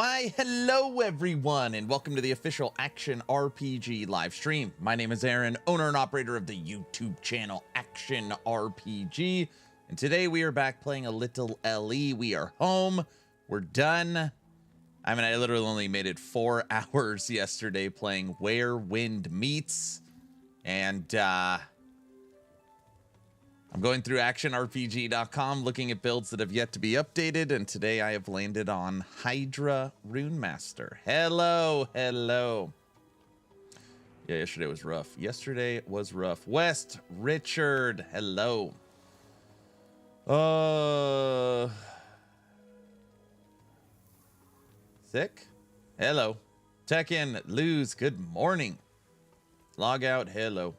Why, hello everyone, and welcome to the official Action RPG live stream. My name is Aaron, owner and operator of the YouTube channel Action RPG, and today we are back playing a little LE. We are home. We're done. I mean, I literally only made it 4 hours yesterday playing Where Wind Meets, and I'm going through actionrpg.com looking at builds that have yet to be updated, and today I have landed on Hydra Runemaster. Hello, hello. Yeah, yesterday was rough. Yesterday was rough. West Richard, hello. Sick? Hello. Tekken, lose, good morning. Log out, hello.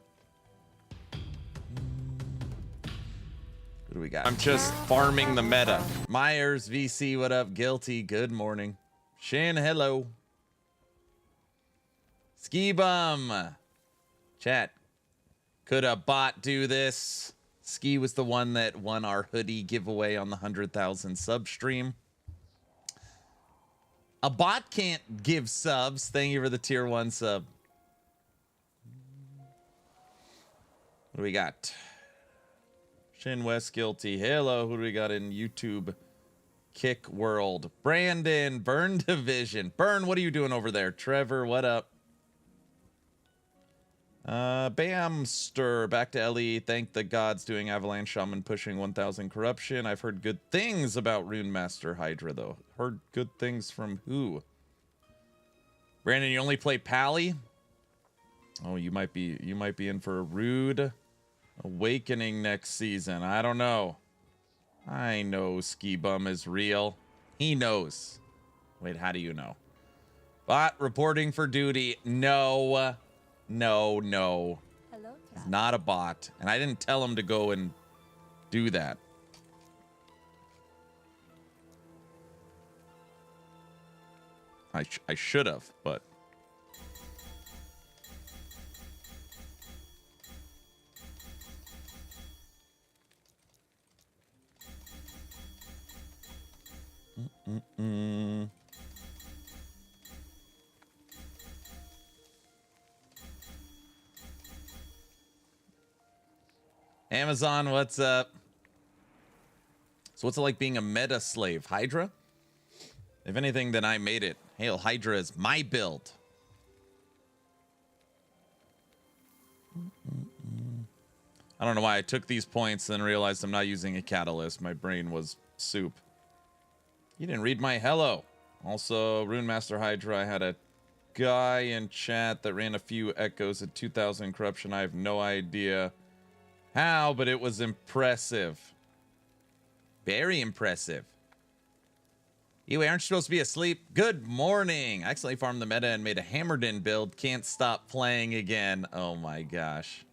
What do we got? I'm just farming the meta. Myers, VC, what up? Guilty, good morning. Shin, hello. Ski Bum. Chat. Could a bot do this? Ski was the one that won our hoodie giveaway on the 100,000 sub stream. A bot can't give subs. Thank you for the tier 1 sub. What do we got? Shin West Guilty. Hello, who do we got in YouTube? Kick World. Brandon, Burn Division. Burn, what are you doing over there? Trevor, what up? Bamster, back to LE. Thank the gods doing Avalanche Shaman pushing 1000 corruption. I've heard good things about Runemaster Hydra, though. Heard good things from who? Brandon, you only play Pally? Oh, you might be in for a rude awakening next season. I don't know. I know Ski Bum is real. He knows. Wait, how do you know? Bot reporting for duty. No. No. Hello, He's not a bot. And I didn't tell him to go and do that. I should have, but Amazon, what's up? So what's it like being a meta slave? Hydra? If anything, then I made it. Hail Hydra is my build. I don't know why I took these points and realized I'm not using a catalyst. My brain was soup. You didn't read my hello. Also, Runemaster Hydra, I had a guy in chat that ran a few echoes at 2000 corruption. I have no idea how, but it was impressive. Very impressive. Anyway, aren't you supposed to be asleep? Good morning. I accidentally farmed the meta and made a hammered in build. Can't stop playing again. Oh my gosh.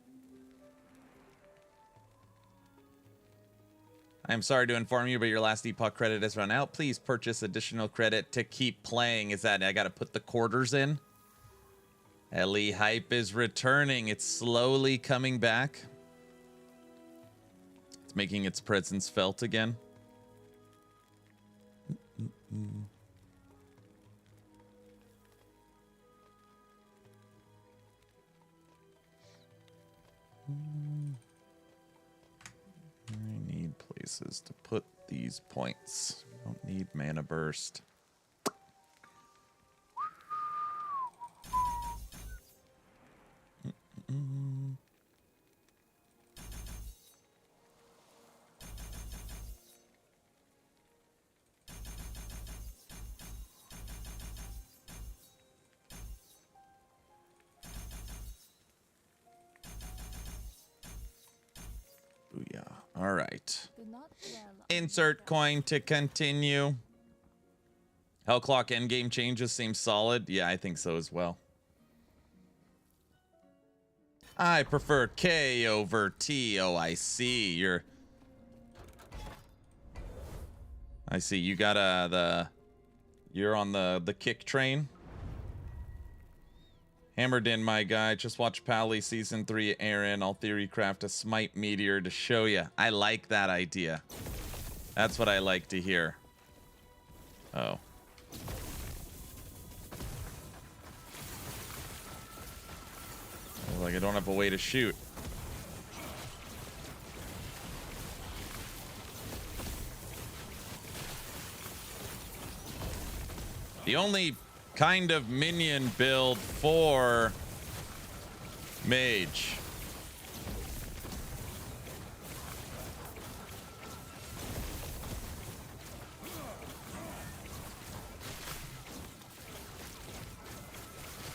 I'm sorry to inform you, but your last Epoch credit has run out. Please purchase additional credit to keep playing. Is that I gotta put the quarters in? LE hype is returning. It's slowly coming back. It's making its presence felt again. I need places to put these points. Don't need mana burst. Booyah. All right. Insert coin to continue. Hellclock endgame changes seem solid. Yeah, I think so as well. I prefer K over T. Oh, I see. I see. You got you're on the kick train. Hammered in, my guy. Just watch Pally Season 3, Aaron. I'll theory craft a smite meteor to show you. I like that idea. That's what I like to hear. Oh. Like I don't have a way to shoot. The only kind of minion build for Mage.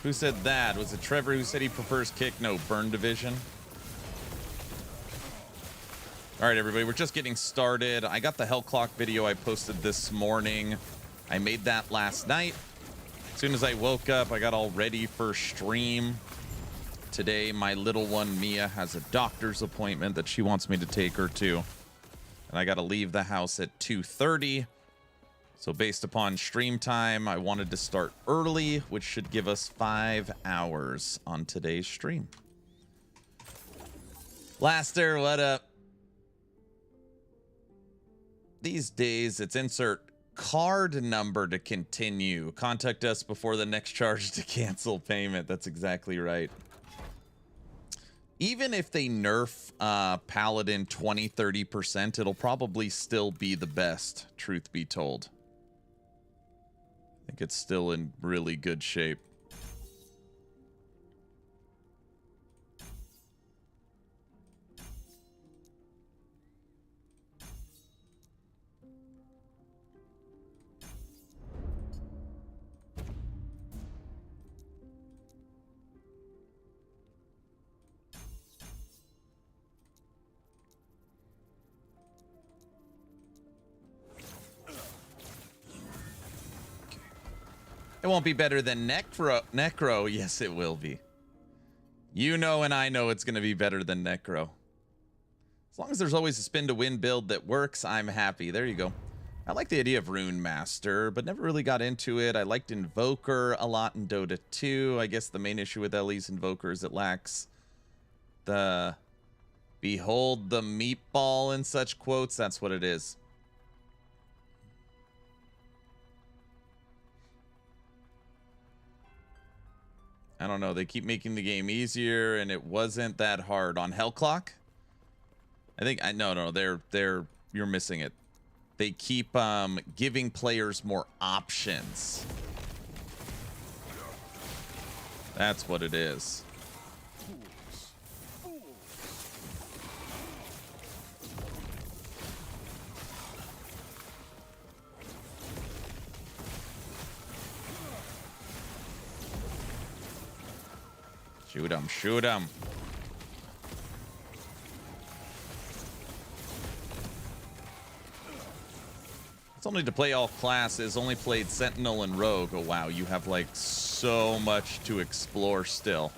Who said that? Was it Trevor who said he prefers kick? No, burn division. All right, everybody, we're just getting started. I got the Hell Clock video I posted this morning. I made that last night. As soon as I woke up, I got all ready for stream. Today, my little one, Mia, has a doctor's appointment that she wants me to take her to. And I got to leave the house at 2:30. So based upon stream time, I wanted to start early, which should give us 5 hours on today's stream. Blaster, what up? These days, it's insert card number to continue. Contact us before the next charge to cancel payment. That's exactly right. Even if they nerf Paladin 20-30%, it'll probably still be the best, truth be told. I think it's still in really good shape. It won't be better than Necro. Yes, it will be. You know and I know it's going to be better than Necro. As long as there's always a spin to win build that works, I'm happy. There you go. I like the idea of Runemaster, but never really got into it. I liked Invoker a lot in Dota 2. I guess the main issue with Ellie's Invoker is it lacks the behold the meatball and such quotes. That's what it is. I don't know. They keep making the game easier, and it wasn't that hard on Hell Clock. I think no. You're missing it. They keep giving players more options. That's what it is. Shoot him, shoot him. It's only to play all classes, only played Sentinel and Rogue. Oh wow, you have like so much to explore still.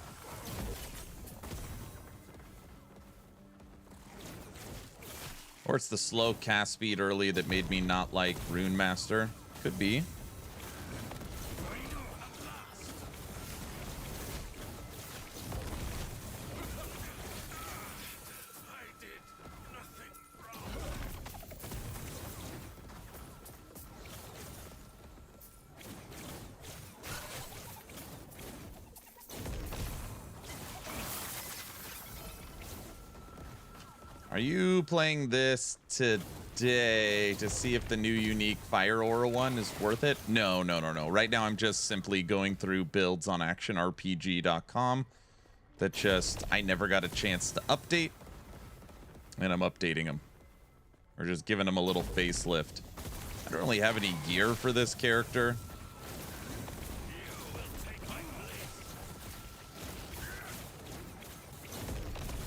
Or it's the slow cast speed early that made me not like Runemaster. Could be. Are you playing this today to see if the new unique Fire Aura one is worth it? No. Right now I'm just simply going through builds on actionrpg.com that just I never got a chance to update, and I'm updating them. Or just giving them a little facelift. I don't really have any gear for this character.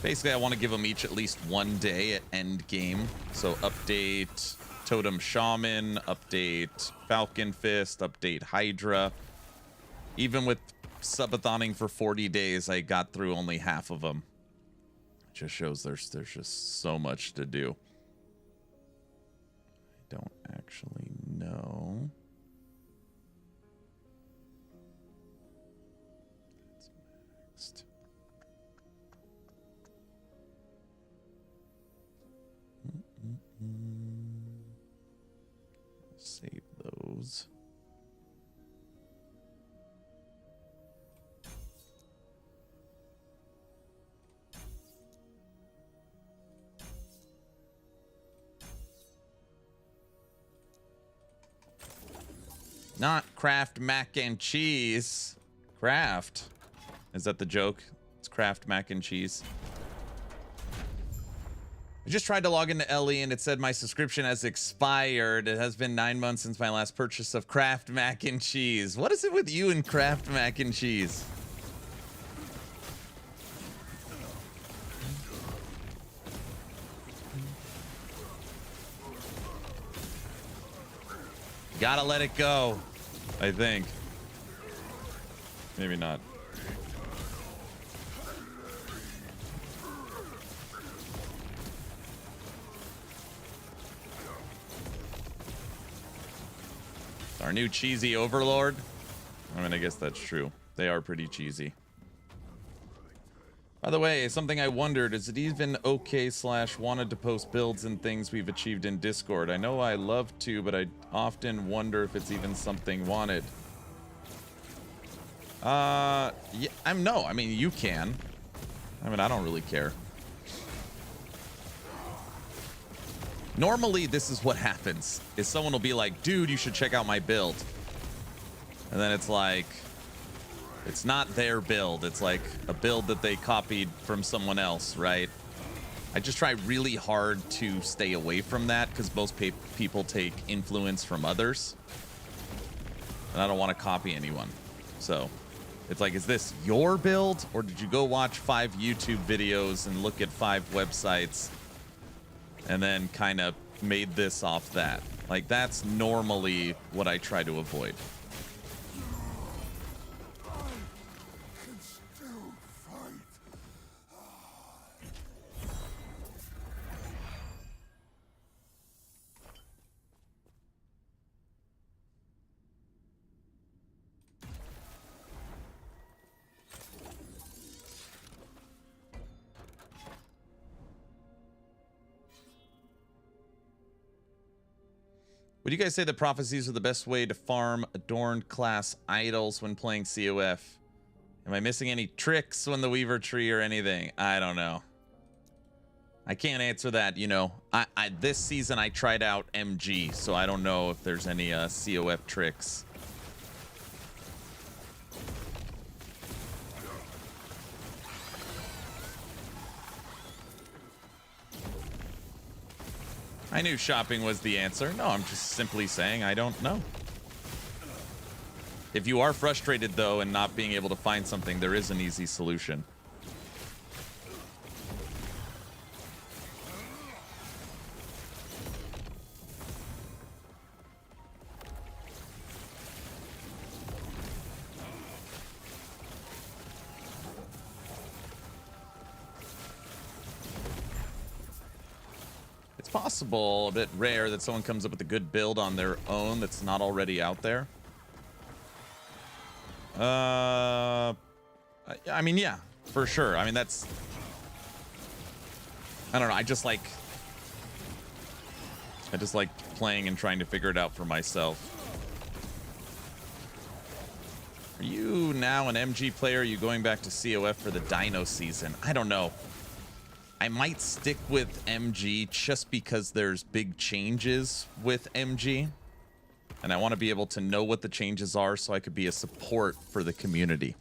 Basically, I want to give them each at least one day at Endgame. So update Totem Shaman, update Falcon Fist, update Hydra. Even with Subathoning for 40 days, I got through only half of them. It just shows there's just so much to do. I don't actually know. That's next. Save those. Not Kraft mac and cheese. Kraft. Is that the joke? It's Kraft mac and cheese. I just tried to log into LE and it said my subscription has expired. It has been 9 months since my last purchase of Kraft mac and cheese. What is it with you and Kraft mac and cheese? Gotta let it go, I think. Maybe not. Our new cheesy overlord. I mean, I guess that's true. They are pretty cheesy. By the way, something I wondered, is it even okay / wanted to post builds and things we've achieved in Discord? I know I love to, but I often wonder if it's even something wanted. Yeah, no, I mean, you can. I mean, I don't really care. Normally, this is what happens, is someone will be like, dude, you should check out my build. And then it's like, it's not their build. It's like a build that they copied from someone else, right? I just try really hard to stay away from that because most people take influence from others. And I don't want to copy anyone. So it's like, is this your build? Or did you go watch 5 YouTube videos and look at 5 websites and then kind of made this off that? Like, that's normally what I try to avoid. Would you guys say that prophecies are the best way to farm adorned class idols when playing COF? Am I missing any tricks when the Weaver tree or anything? I don't know. I can't answer that, you know. This season I tried out MG, so I don't know if there's any COF tricks. I knew shopping was the answer. No, I'm just simply saying I don't know. If you are frustrated, though, and not being able to find something, there is an easy solution. Possible, a bit rare, that someone comes up with a good build on their own that's not already out there. I mean, yeah, for sure. I mean, that's, I don't know. I just like playing and trying to figure it out for myself. Are you now an MG player? Are you going back to COF for the Dino season? I don't know. I might stick with MG just because there's big changes with MG. And I want to be able to know what the changes are so I could be a support for the community.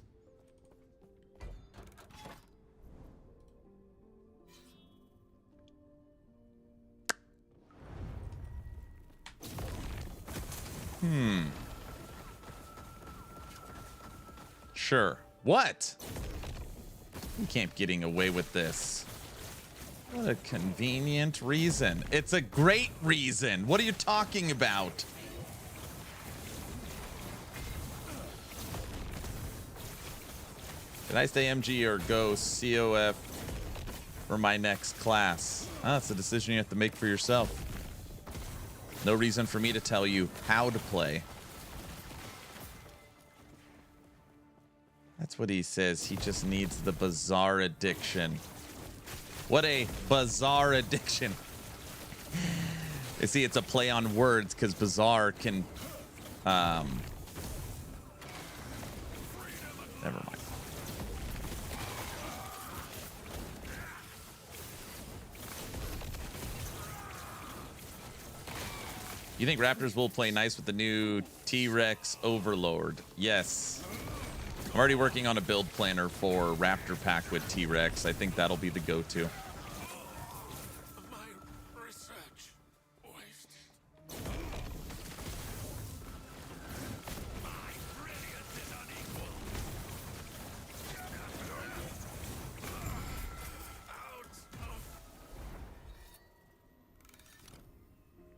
Sure. What? You can't getting away with this. What a convenient reason. It's a great reason. What are you talking about? Can I stay MG or go COF for my next class? That's a decision you have to make for yourself. No reason for me to tell you how to play. That's what he says. He just needs the bizarre addiction. What a bizarre addiction. You see, it's a play on words because bizarre can... Never mind. You think Raptors will play nice with the new T-Rex Overlord? Yes. I'm already working on a build planner for Raptor Pack with T-Rex. I think that'll be the go-to.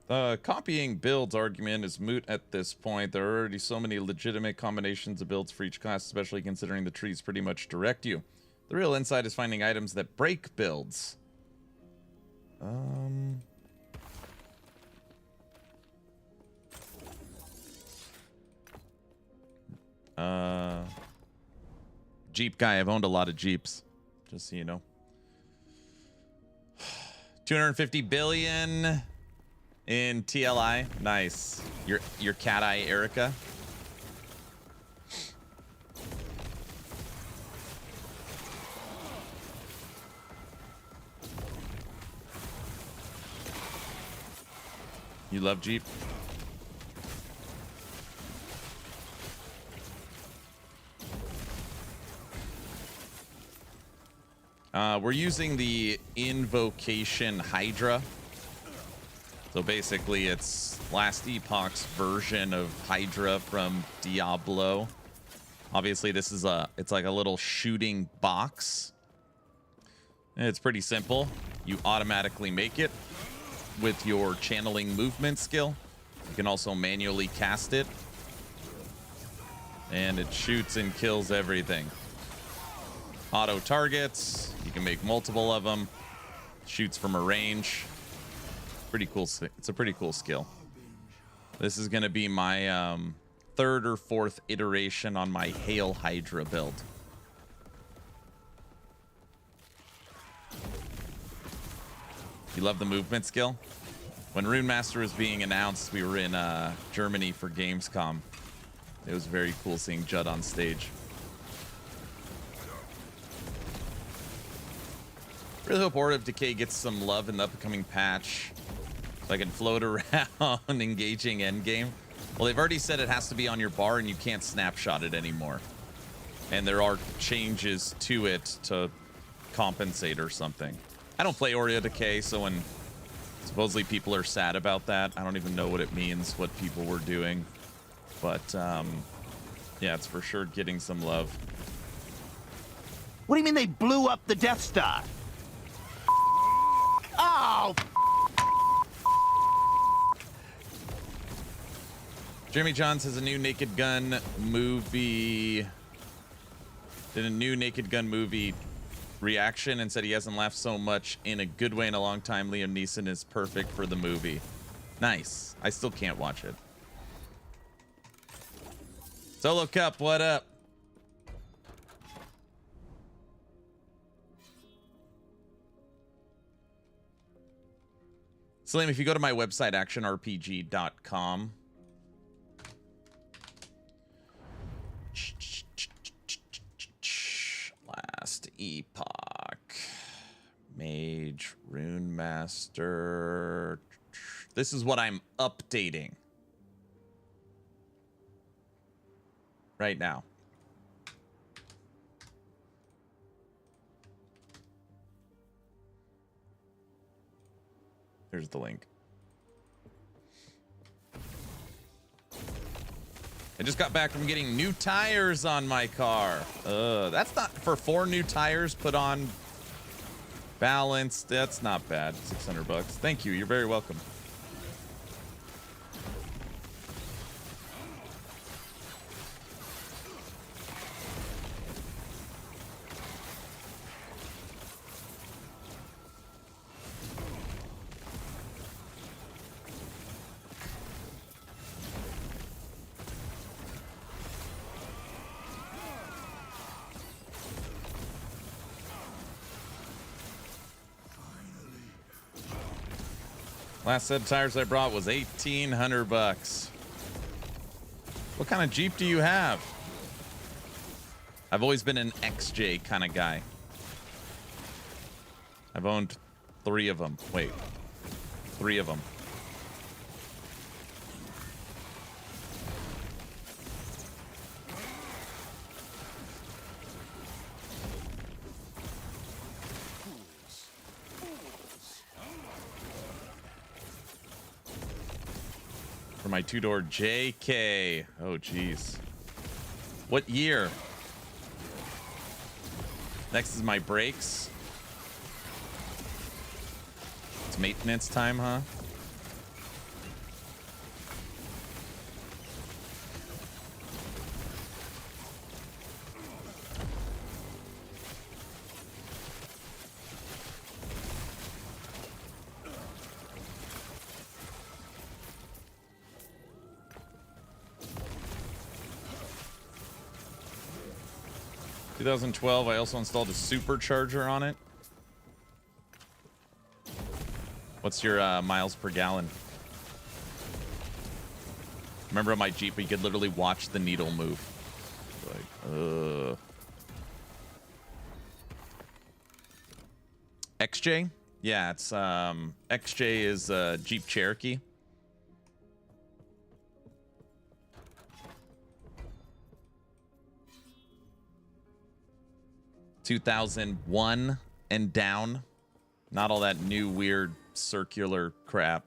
The copying builds argument is moot at this point. There are already so many legitimate combinations of builds for each class, especially considering the trees pretty much direct you. The real insight is finding items that break builds. Jeep guy. I've owned a lot of Jeeps, just so you know. 250 billion in TLI. Nice. Your cat eye Erica. You love Jeep? We're using the Invocation Hydra. So basically it's last Epoch's version of Hydra from Diablo. Obviously this is it's like a little shooting box. It's pretty simple. You automatically make it with your channeling movement skill. You can also manually cast it. And it shoots and kills everything. Auto targets. You can make multiple of them. Shoots from a range. Pretty cool. It's a pretty cool skill. This is going to be my third or fourth iteration on my Hail Hydra build. You love the movement skill? When Runemaster was being announced, we were in Germany for Gamescom. It was very cool seeing Judd on stage. Really hope Aura of Decay gets some love in the upcoming patch so I can float around engaging Endgame. Well, they've already said it has to be on your bar and you can't snapshot it anymore. And there are changes to it to compensate or something. I don't play Aura of Decay, so when supposedly people are sad about that, I don't even know what it means, what people were doing. But, yeah, it's for sure getting some love. What do you mean they blew up the Death Star? Oh! Jeremy Johns has a new Naked Gun movie. Did a new Naked Gun movie reaction and said he hasn't laughed so much in a good way in a long time. Liam Neeson is perfect for the movie. Nice. I still can't watch it. Solo Cup, what up? Salim, if you go to my website, actionrpg.com, last Epoch, Mage, Runemaster. This is what I'm updating right now. Here's the link. I just got back from getting new tires on my car. That's not for 4 new tires put on balanced. That's not bad. $600. Thank you. You're very welcome. Last set of tires I brought was $1,800. What kind of Jeep do you have? I've always been an XJ kind of guy. I've owned 3 of them. Wait, 3 of them. For my two-door JK. Oh, jeez. What year? Next is my brakes. It's maintenance time, huh? In 2012, I also installed a supercharger on it. What's your miles per gallon? Remember on my Jeep, you could literally watch the needle move. Like, XJ? Yeah, it's XJ is Jeep Cherokee. 2001 and down. Not all that new weird circular crap.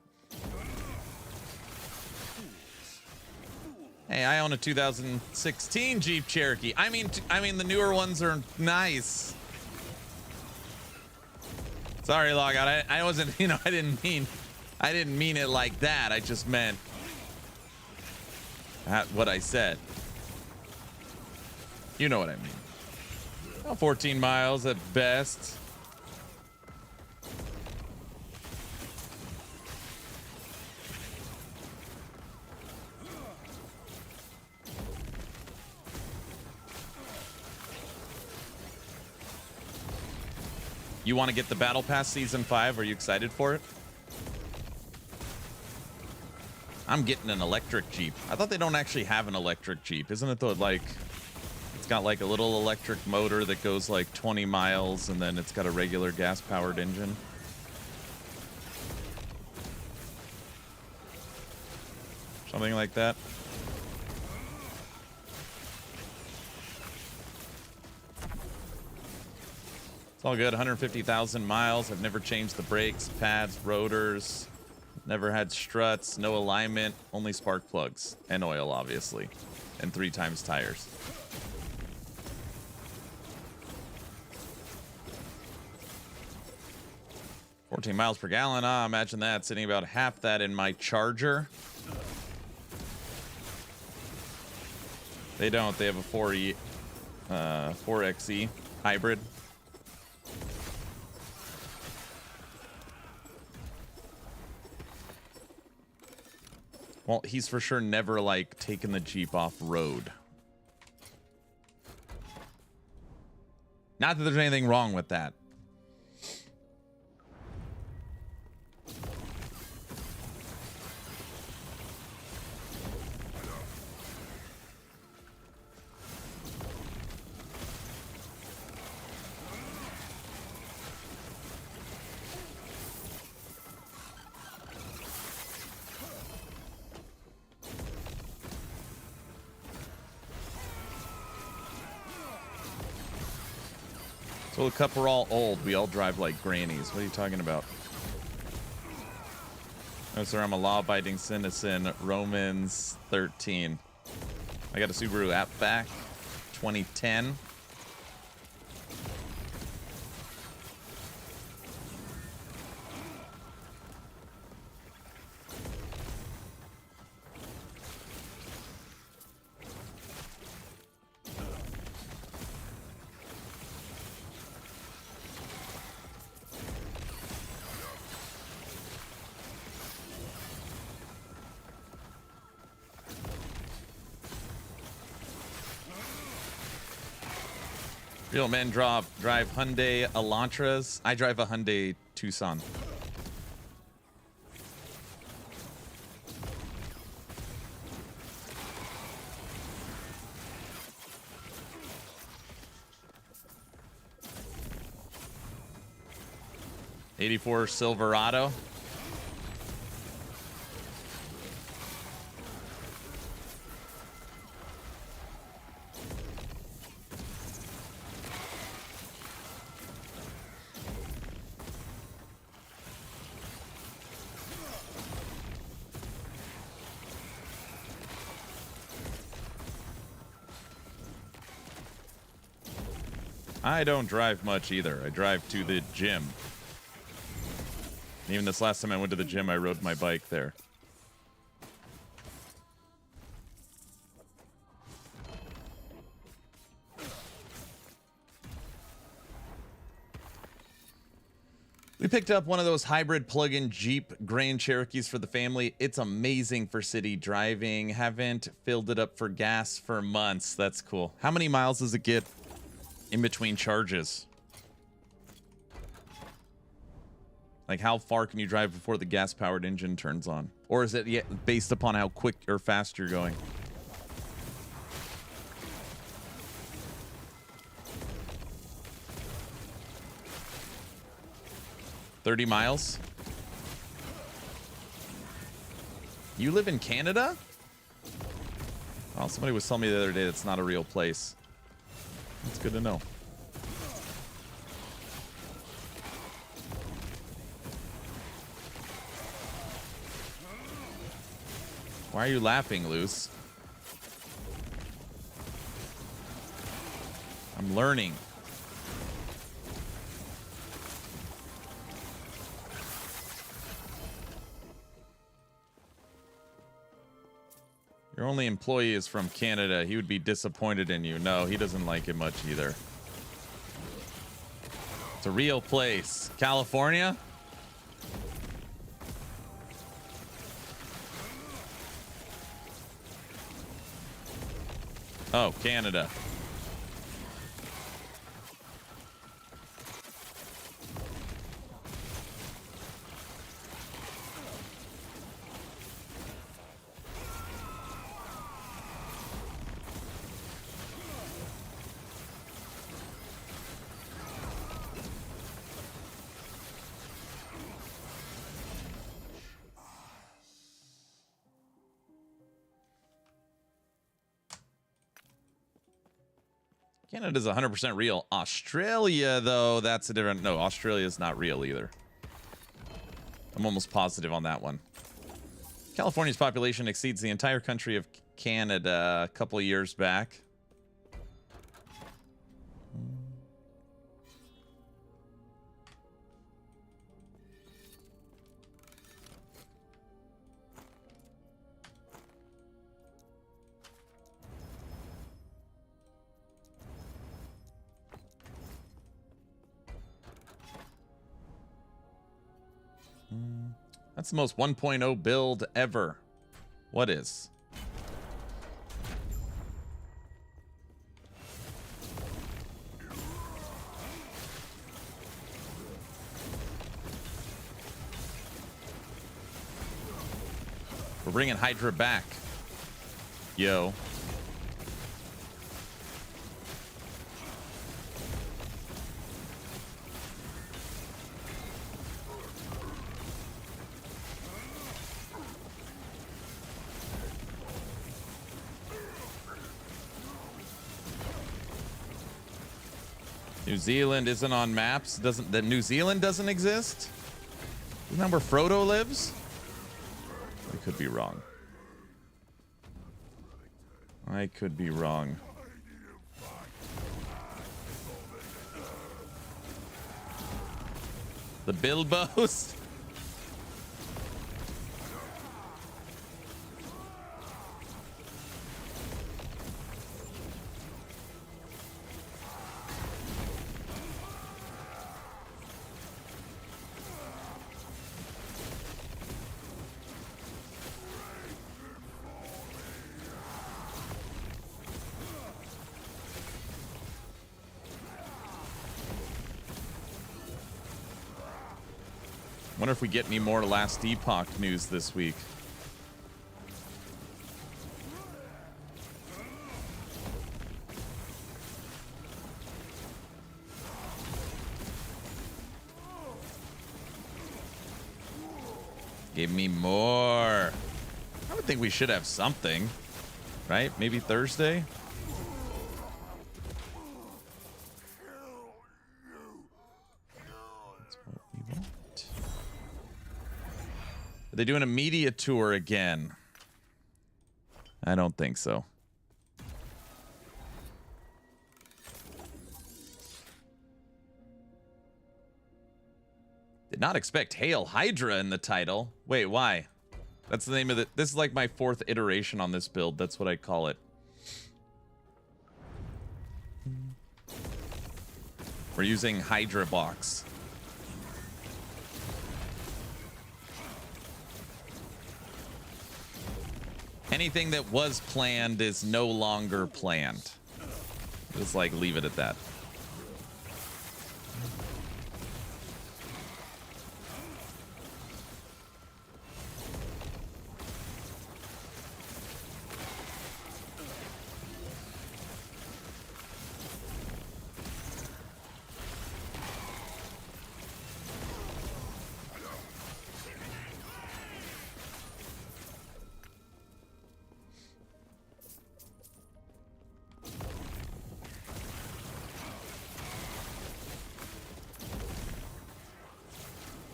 Hey, I own a 2016 Jeep Cherokee. I mean the newer ones are nice. Sorry, Logout. I wasn't, I didn't mean it like that. I just meant what I said. You know what I mean. Well, 14 miles at best. You want to get the Battle Pass Season 5? Are you excited for it? I'm getting an electric Jeep. I thought they don't actually have an electric Jeep. Isn't it though, like... It's got like a little electric motor that goes like 20 miles, and then it's got a regular gas-powered engine. Something like that. It's all good. 150,000 miles. I've never changed the brakes, pads, rotors. Never had struts, no alignment, only spark plugs and oil, obviously, and 3 times tires. $14 miles per gallon. Imagine that, sitting about half that in my Charger. They don't. They have a 4XE hybrid. Well, he's for sure never, like, taken the Jeep off-road. Not that there's anything wrong with that. So the cup, we're all old. We all drive like grannies. What are you talking about? No, sir, I'm a law-abiding citizen. Romans 13. I got a Subaru Outback, 2010. Real men drive Hyundai Elantras. I drive a Hyundai Tucson. '84 Silverado. I don't drive much either. I drive to the gym. Even this last time I went to the gym, I rode my bike there. We picked up one of those hybrid plug-in Jeep Grand Cherokees for the family. It's amazing for city driving. Haven't filled it up for gas for months. That's cool. How many miles does it get in between charges? Like, how far can you drive before the gas-powered engine turns on? Or is it based upon how quick or fast you're going? $30 miles? You live in Canada? Oh, somebody was telling me the other day that's not a real place. That's good to know. Why are you laughing, Luce? I'm learning. Your only employee is from Canada. He would be disappointed in you. No, he doesn't like it much either. It's a real place. California? Oh, Canada. Canada's 100% real. Australia, though, that's a different... No, Australia is not real either. I'm almost positive on that one. California's population exceeds the entire country of Canada a couple of years back. That's the most 1.0 build ever. What is? We're bringing Hydra back. Yo. New Zealand isn't on maps. New Zealand doesn't exist? Isn't that where Frodo lives? I could be wrong. I could be wrong. The Bilbos? Wonder if we get any more Last Epoch news this week. Give me more. I would think we should have something, right? Maybe Thursday? Are they doing a media tour again? I don't think so. not expect Hail Hydra in the title. Wait, why? That's the name of it. This is like my 4th iteration on this build. That's what I call it. We're using Hydra box. Anything that was planned is no longer planned. Just like leave it at that.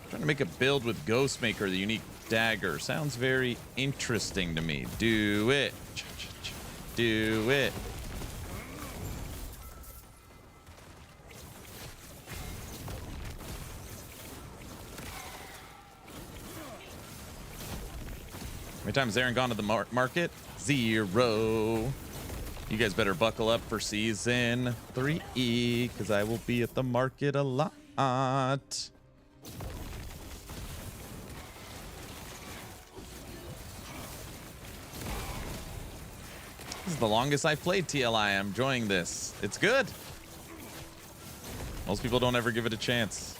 Trying to make a build with Ghostmaker, the unique dagger. Sounds very interesting to me. Do it. Do it. How many times has Aaron gone to the market? 0. You guys better buckle up for season 3, because I will be at the market a lot. This is the longest I've played TLI. I'm enjoying this. It's good. Most people don't ever give it a chance.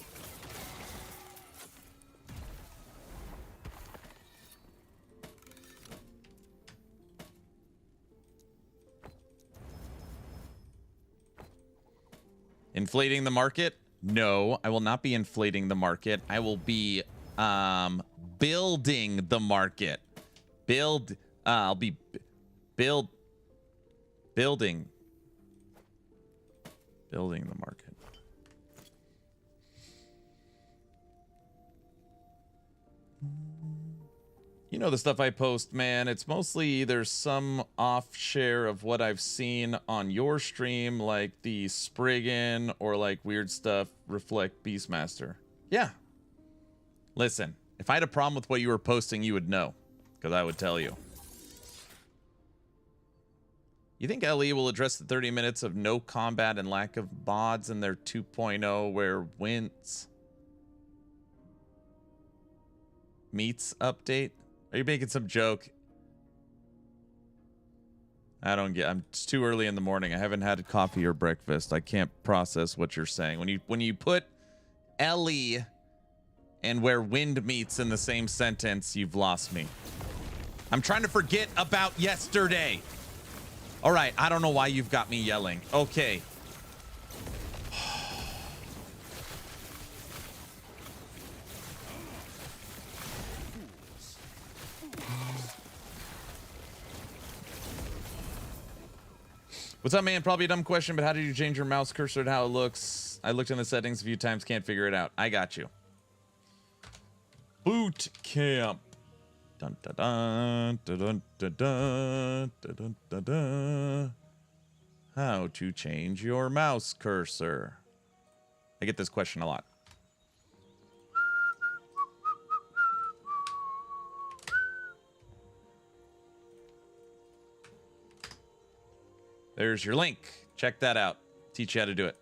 Inflating the market? No, I will not be inflating the market. I will be building the market. I'll be building the market. You know the stuff I post, man. It's mostly either some off share of what I've seen on your stream, like the Spriggan, or like weird stuff reflect Beastmaster. Yeah. Listen, if I had a problem with what you were posting, you would know, because I would tell you. You think LE will address the 30 minutes of no combat and lack of mods in their 2.0 where wins meets update? Are you making some joke? I don't get. It's too early in the morning. I haven't had coffee or breakfast. I can't process what you're saying. When you put LE and where wind meets in the same sentence, you've lost me. I'm trying to forget about yesterday. All right, I don't know why you've got me yelling. Okay. What's up, man? Probably a dumb question, but how did you change your mouse cursor to how it looks? I looked in the settings a few times, can't figure it out. I got you. Boot camp. Dun, dun, dun, dun, dun, dun, dun, dun, dun. How to change your mouse cursor? I get this question a lot. There's your link. Check that out. Teach you how to do it.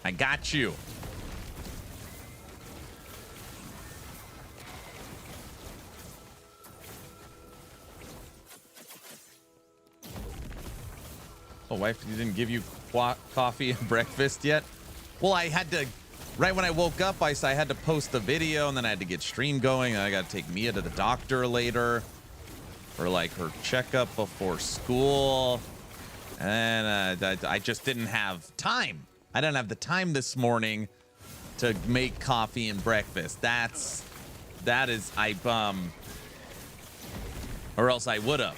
I got you. Oh, wife didn't give you coffee and breakfast yet? Well, I had to, right when I woke up, I had to post the video, and then I had to get stream going, and I got to take Mia to the doctor later for like her checkup before school. And I just didn't have time. I didn't have the time this morning to make coffee and breakfast. Or else I would have.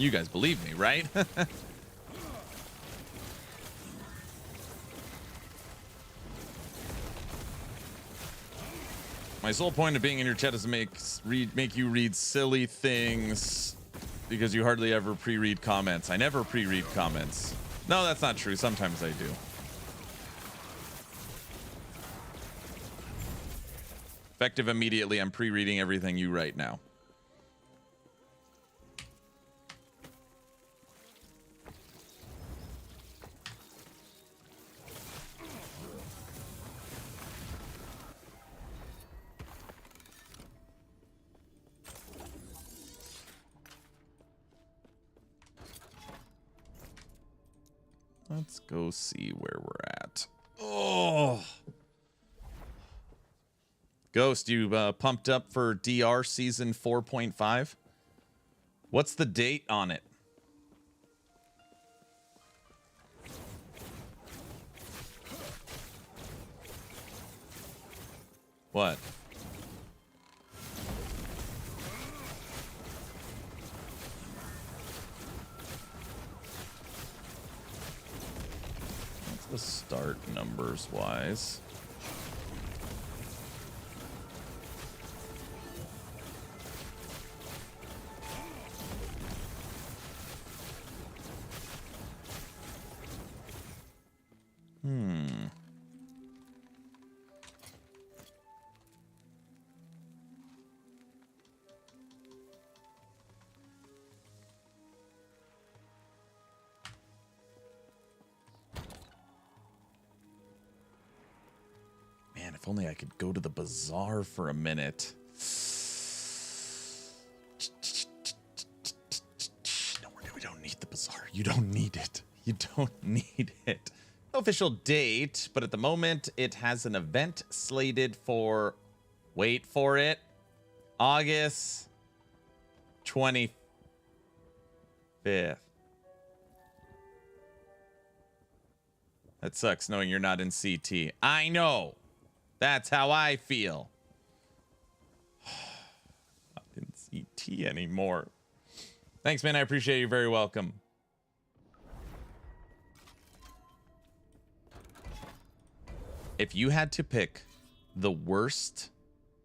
You guys believe me, right? My sole point of being in your chat is to make you read silly things because you hardly ever pre-read comments. I never pre-read comments. No, that's not true. Sometimes I do. Effective immediately, I'm pre-reading everything you write now. Let's go see where we're at. Oh, Ghost, you pumped up for DR season 4.5? What's the date on it? What? What's the start numbers wise? Man, if only I could go to the bazaar for a minute. No, we don't need the bazaar. You don't need it. You don't need it. No official date, but at the moment it has an event slated for, wait for it, August 25th. That sucks knowing you're not in CT. I know. That's how I feel. Not in CT anymore. Thanks, man. I appreciate you. Very welcome. If you had to pick the worst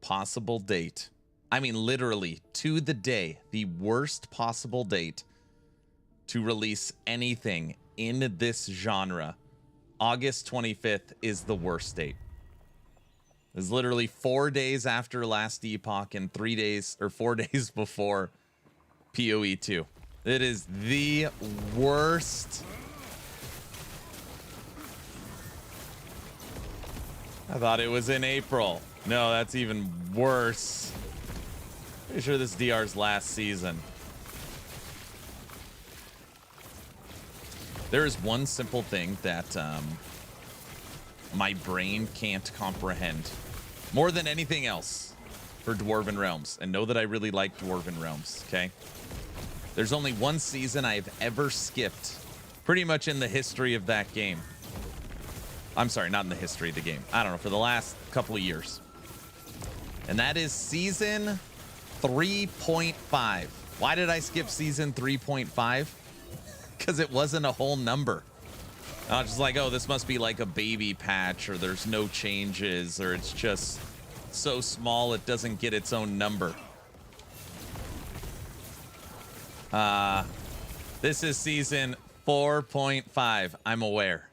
possible date, I mean literally to the day, the worst possible date to release anything in this genre, August 25th is the worst date. It's literally 4 days after last Epoch and 3 days or 4 days before PoE 2. It is the worst. I thought it was in April. No, that's even worse. Pretty sure this DR's last season. There is one simple thing that my brain can't comprehend more than anything else for Dwarven Realms. And know that I really like Dwarven Realms, okay? There's only one season I've ever skipped pretty much in the history of that game. I'm sorry, not in the history of the game. I don't know, for the last couple of years. And that is season 3.5. Why did I skip season 3.5? Because it wasn't a whole number. I was just like, oh, this must be like a baby patch, or there's no changes, or it's just so small it doesn't get its own number. This is season 4.5. I'm aware.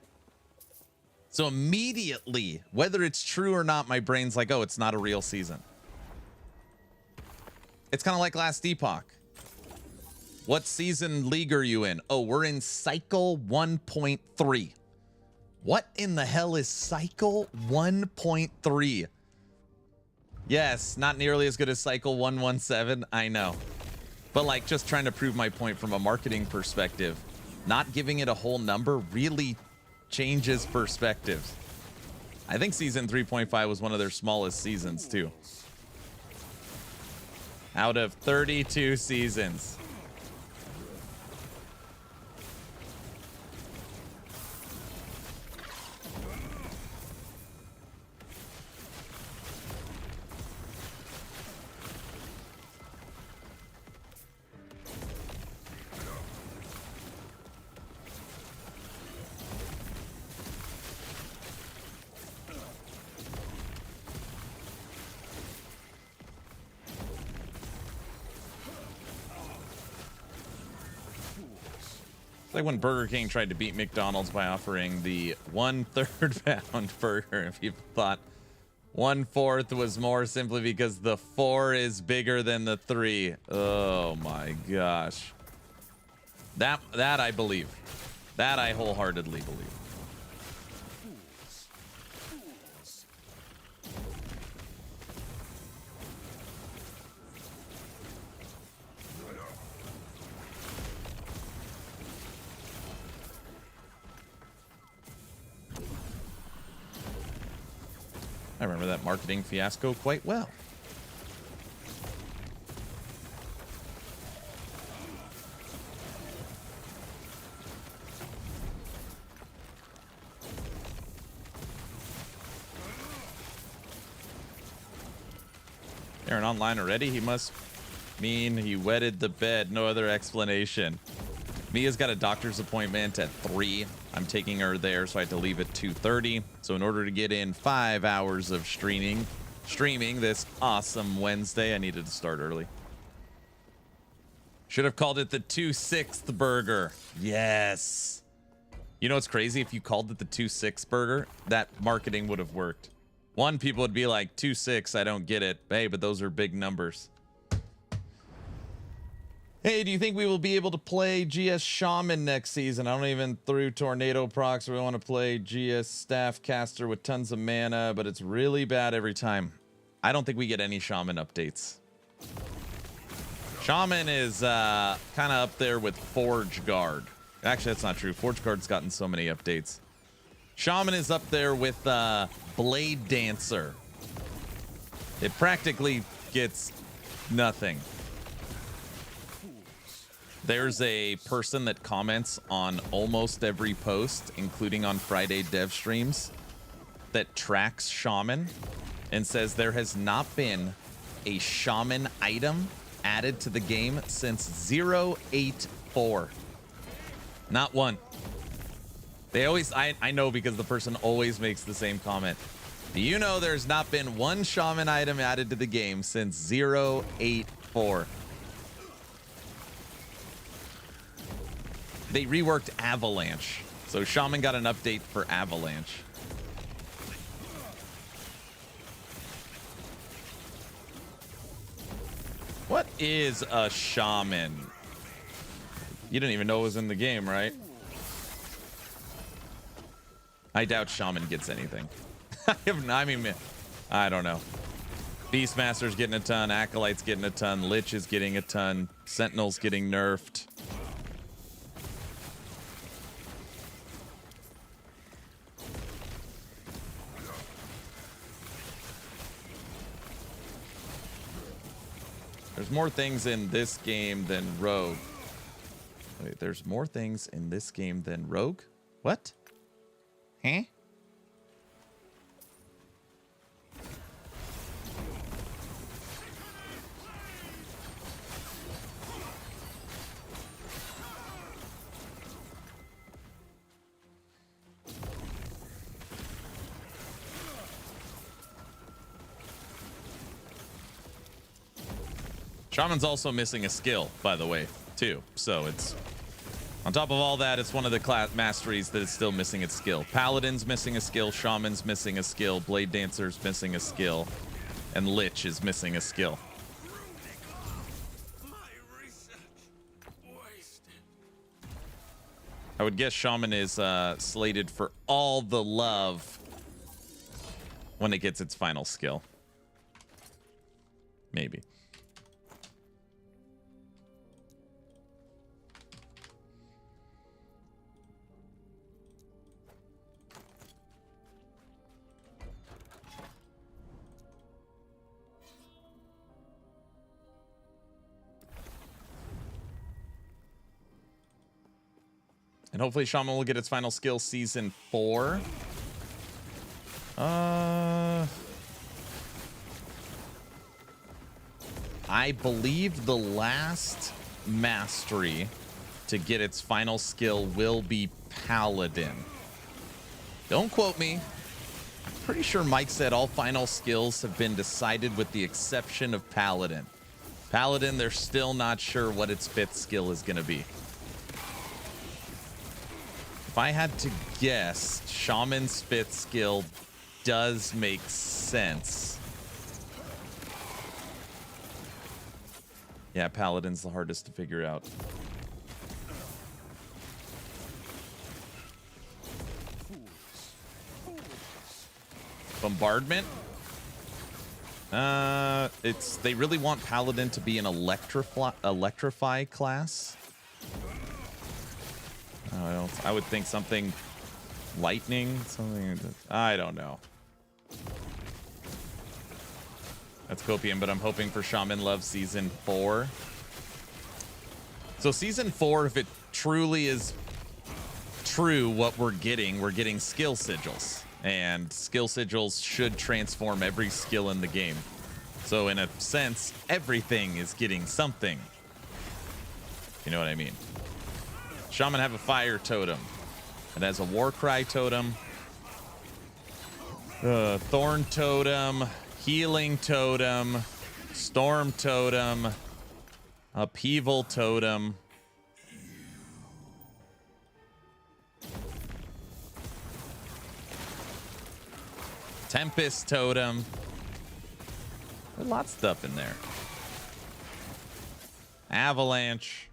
So immediately, whether it's true or not, my brain's like, oh, it's not a real season. It's kind of like last Epoch. What season league are you in? Oh, we're in cycle 1.3. What in the hell is cycle 1.3? Yes, not nearly as good as cycle 117. I know. But like, just trying to prove my point from a marketing perspective, not giving it a whole number really changes perspectives. I think season 3.5 was one of their smallest seasons too. Out of 32 seasons. It's like when Burger King tried to beat McDonald's by offering the 1/3 pound burger. If you thought 1/4 was more simply because the 4 is bigger than the 3. Oh my gosh. That I believe. That I wholeheartedly believe. I remember that marketing fiasco quite well. Aaron online already? He must mean he wetted the bed. No other explanation. Mia's got a doctor's appointment at 3. I'm taking her there, so I had to leave at 2:30. So in order to get in 5 hours of streaming this awesome Wednesday, I needed to start early. Should have called it the 2/6 burger. Yes. You know what's crazy? If you called it the 2/6 burger, that marketing would have worked. One, people would be like, 2/6, I don't get it. Hey, but those are big numbers. Hey, do you think we will be able to play GS Shaman next season? I don't even through Tornado procs. We want to play GS Staff Caster with tons of mana, but it's really bad every time. I don't think we get any Shaman updates. Shaman is kind of up there with Forge Guard. Actually, that's not true. Forge Guard's gotten so many updates. Shaman is up there with Blade Dancer. It practically gets nothing. There's a person that comments on almost every post, including on Friday dev streams, that tracks Shaman and says there has not been a Shaman item added to the game since 084. Not one. They always, I know because the person always makes the same comment. Do you know there's not been one Shaman item added to the game since 084? They reworked Avalanche. So Shaman got an update for Avalanche. What is a Shaman? You didn't even know it was in the game, right? I doubt Shaman gets anything. I mean, I don't know. Beastmaster's getting a ton. Acolyte's getting a ton. Lich is getting a ton. Sentinel's getting nerfed. There's more things in this game than Rogue. Wait, there's more things in this game than Rogue? What? Huh? Shaman's also missing a skill, by the way, too. So it's on top of all that, it's one of the class masteries that is still missing its skill. Paladin's missing a skill, Shaman's missing a skill, Blade Dancer's missing a skill, and Lich is missing a skill. I would guess Shaman is slated for all the love when it gets its final skill. Maybe. And hopefully Shaman will get its final skill season 4. I believe the last mastery to get its final skill will be Paladin. Don't quote me. I'm pretty sure Mike said all final skills have been decided with the exception of Paladin. Paladin, they're still not sure what its 5th skill is going to be. If I had to guess, Shaman's 5th skill does make sense. Yeah, Paladin's the hardest to figure out. Bombardment? They really want Paladin to be an electrify class. I would think something lightning, something. I don't know. That's copium, but I'm hoping for Shaman Love Season 4. So Season 4, if it truly is true what we're getting skill sigils. And skill sigils should transform every skill in the game. So in a sense, everything is getting something. You know what I mean? Shaman have a fire totem. It has a war cry totem. Thorn totem. Healing totem. Storm totem. Upheaval totem. Tempest totem. There's a lot of stuff in there. Avalanche.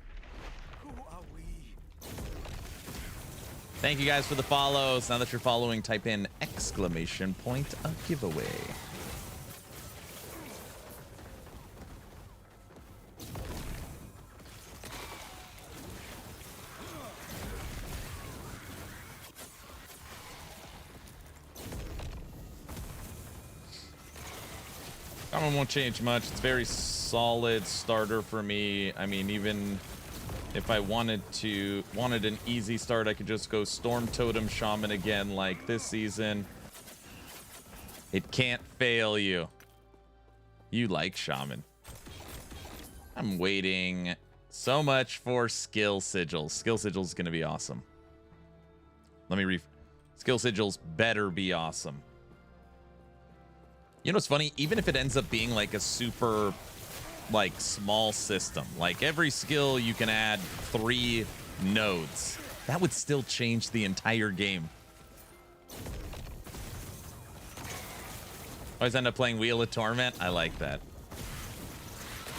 Thank you guys for the follows. Now that you're following, type in exclamation point a giveaway. Shaman won't change much. It's very solid starter for me. I mean, even if I wanted an easy start, I could just go Storm Totem Shaman again like this season. It can't fail you. You like Shaman. I'm waiting so much for Skill Sigils. Skill Sigils is going to be awesome. Skill Sigils better be awesome. You know what's funny? Even if it ends up being like a super, like, small system, like every skill you can add 3 nodes, that would still change the entire game. Always end up playing Wheel of Torment. I like that.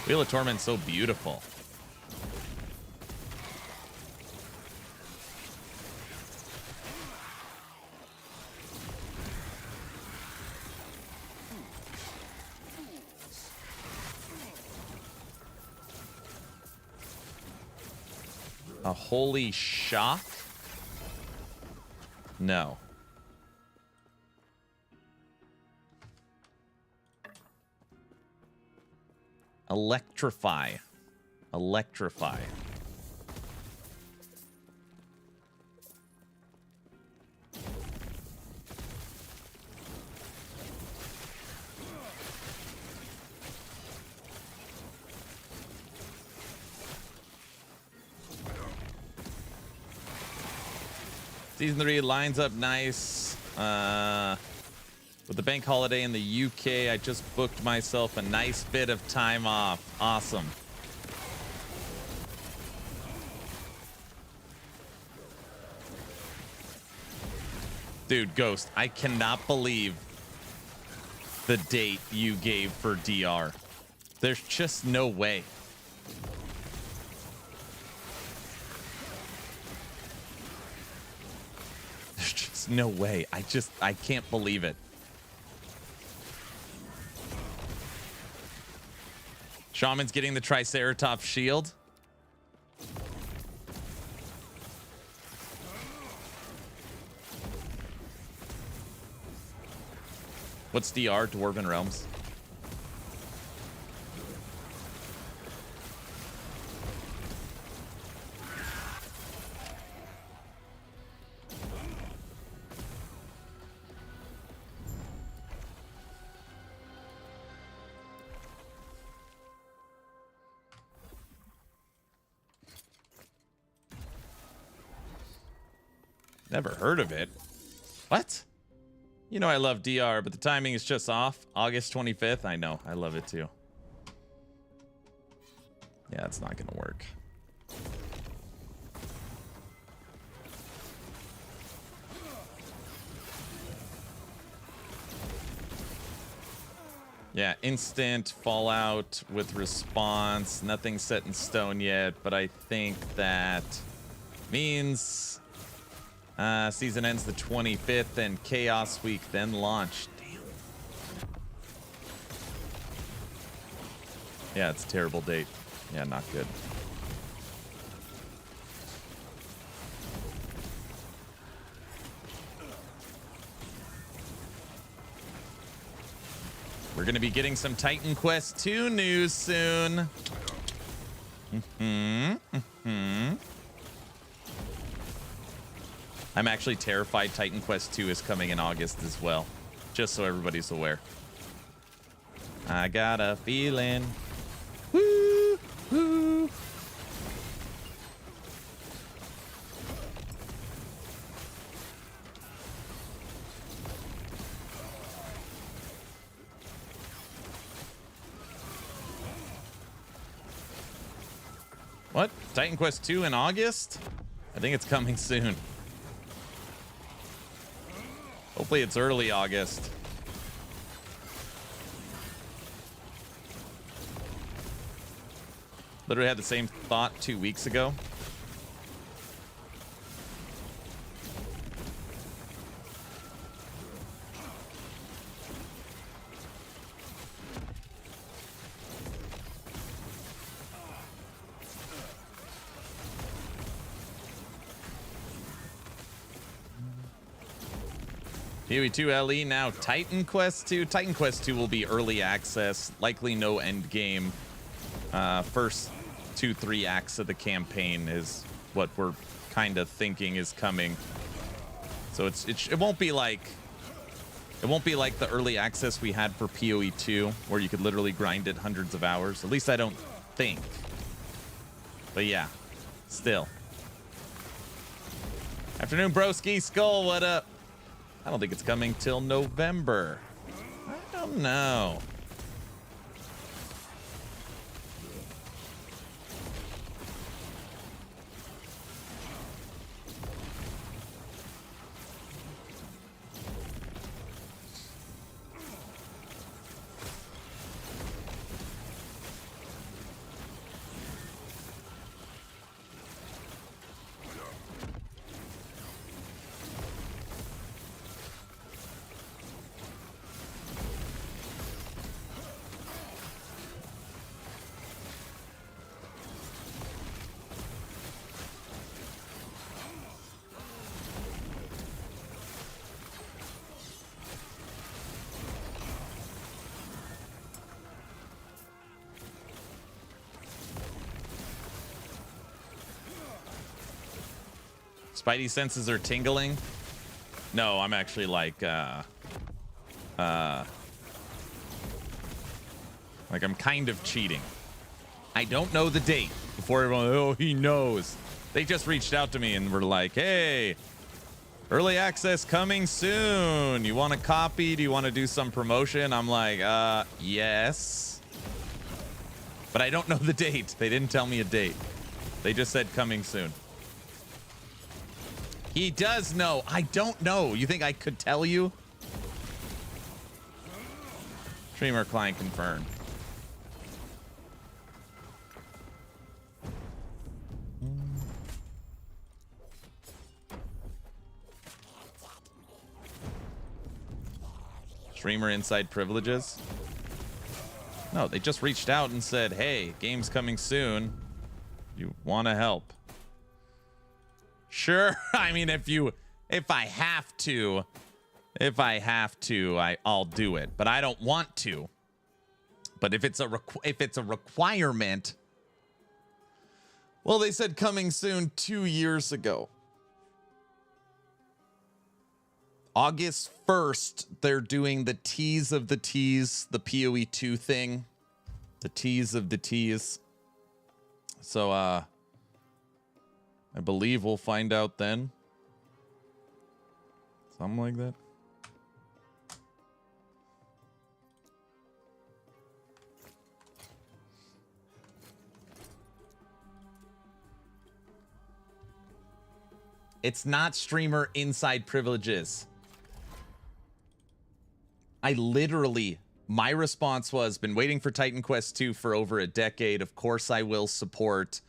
Wheel of Torment's so beautiful. A holy shock? No. Electrify. Electrify. Season 3 lines up nice. With the bank holiday in the UK, I just booked myself a nice bit of time off. Awesome. Dude, Ghost, I cannot believe the date you gave for DR. There's just no way. There's just no way. I can't believe it. Shaman's getting the Triceratops shield. What's DR? Dwarven Realms. Never heard of it. What? You know I love DR, but the timing is just off. August 25th. I know. I love it too. Yeah, it's not going to work. Yeah, instant Fallout with response. Nothing set in stone yet, but I think that means season ends the 25th and Chaos Week then launch. Damn. Yeah, it's a terrible date. Yeah, not good. We're going to be getting some Titan Quest 2 news soon. I'm actually terrified Titan Quest 2 is coming in August as well. Just so everybody's aware. I got a feeling. Woo! Woo! What? Titan Quest 2 in August? I think it's coming soon. Hopefully it's early August. Literally had the same thought 2 weeks ago. PoE 2 LE now Titan Quest 2. Titan Quest 2 will be early access, likely no endgame. First 2-3 acts of the campaign is what we're kind of thinking is coming. So it won't be like the early access we had for PoE 2 where you could literally grind it hundreds of hours. At least I don't think. But yeah, still. Afternoon, broski. Skull, what up? I don't think it's coming till November. I don't know. Spidey senses are tingling. No, I'm actually like I'm kind of cheating. I don't know the date before everyone, oh, he knows. They just reached out to me and were like, hey, early access coming soon. You want a copy? Do you want to do some promotion? I'm like, yes. But I don't know the date. They didn't tell me a date. They just said coming soon. He does know. I don't know. You think I could tell you? Streamer client confirmed. Streamer inside privileges? No, they just reached out and said, hey, game's coming soon. You want to help? Sure. I mean, if I have to, I'll do it. But I don't want to. But if it's a requirement, well, they said coming soon 2 years ago. August 1st, they're doing the tease of the tease, the PoE 2 thing, the tease of the tease. So, I believe we'll find out then. Something like that. It's not streamer inside privileges. I literally my response was, been waiting for Titan Quest 2 for over a decade. Of course I will support.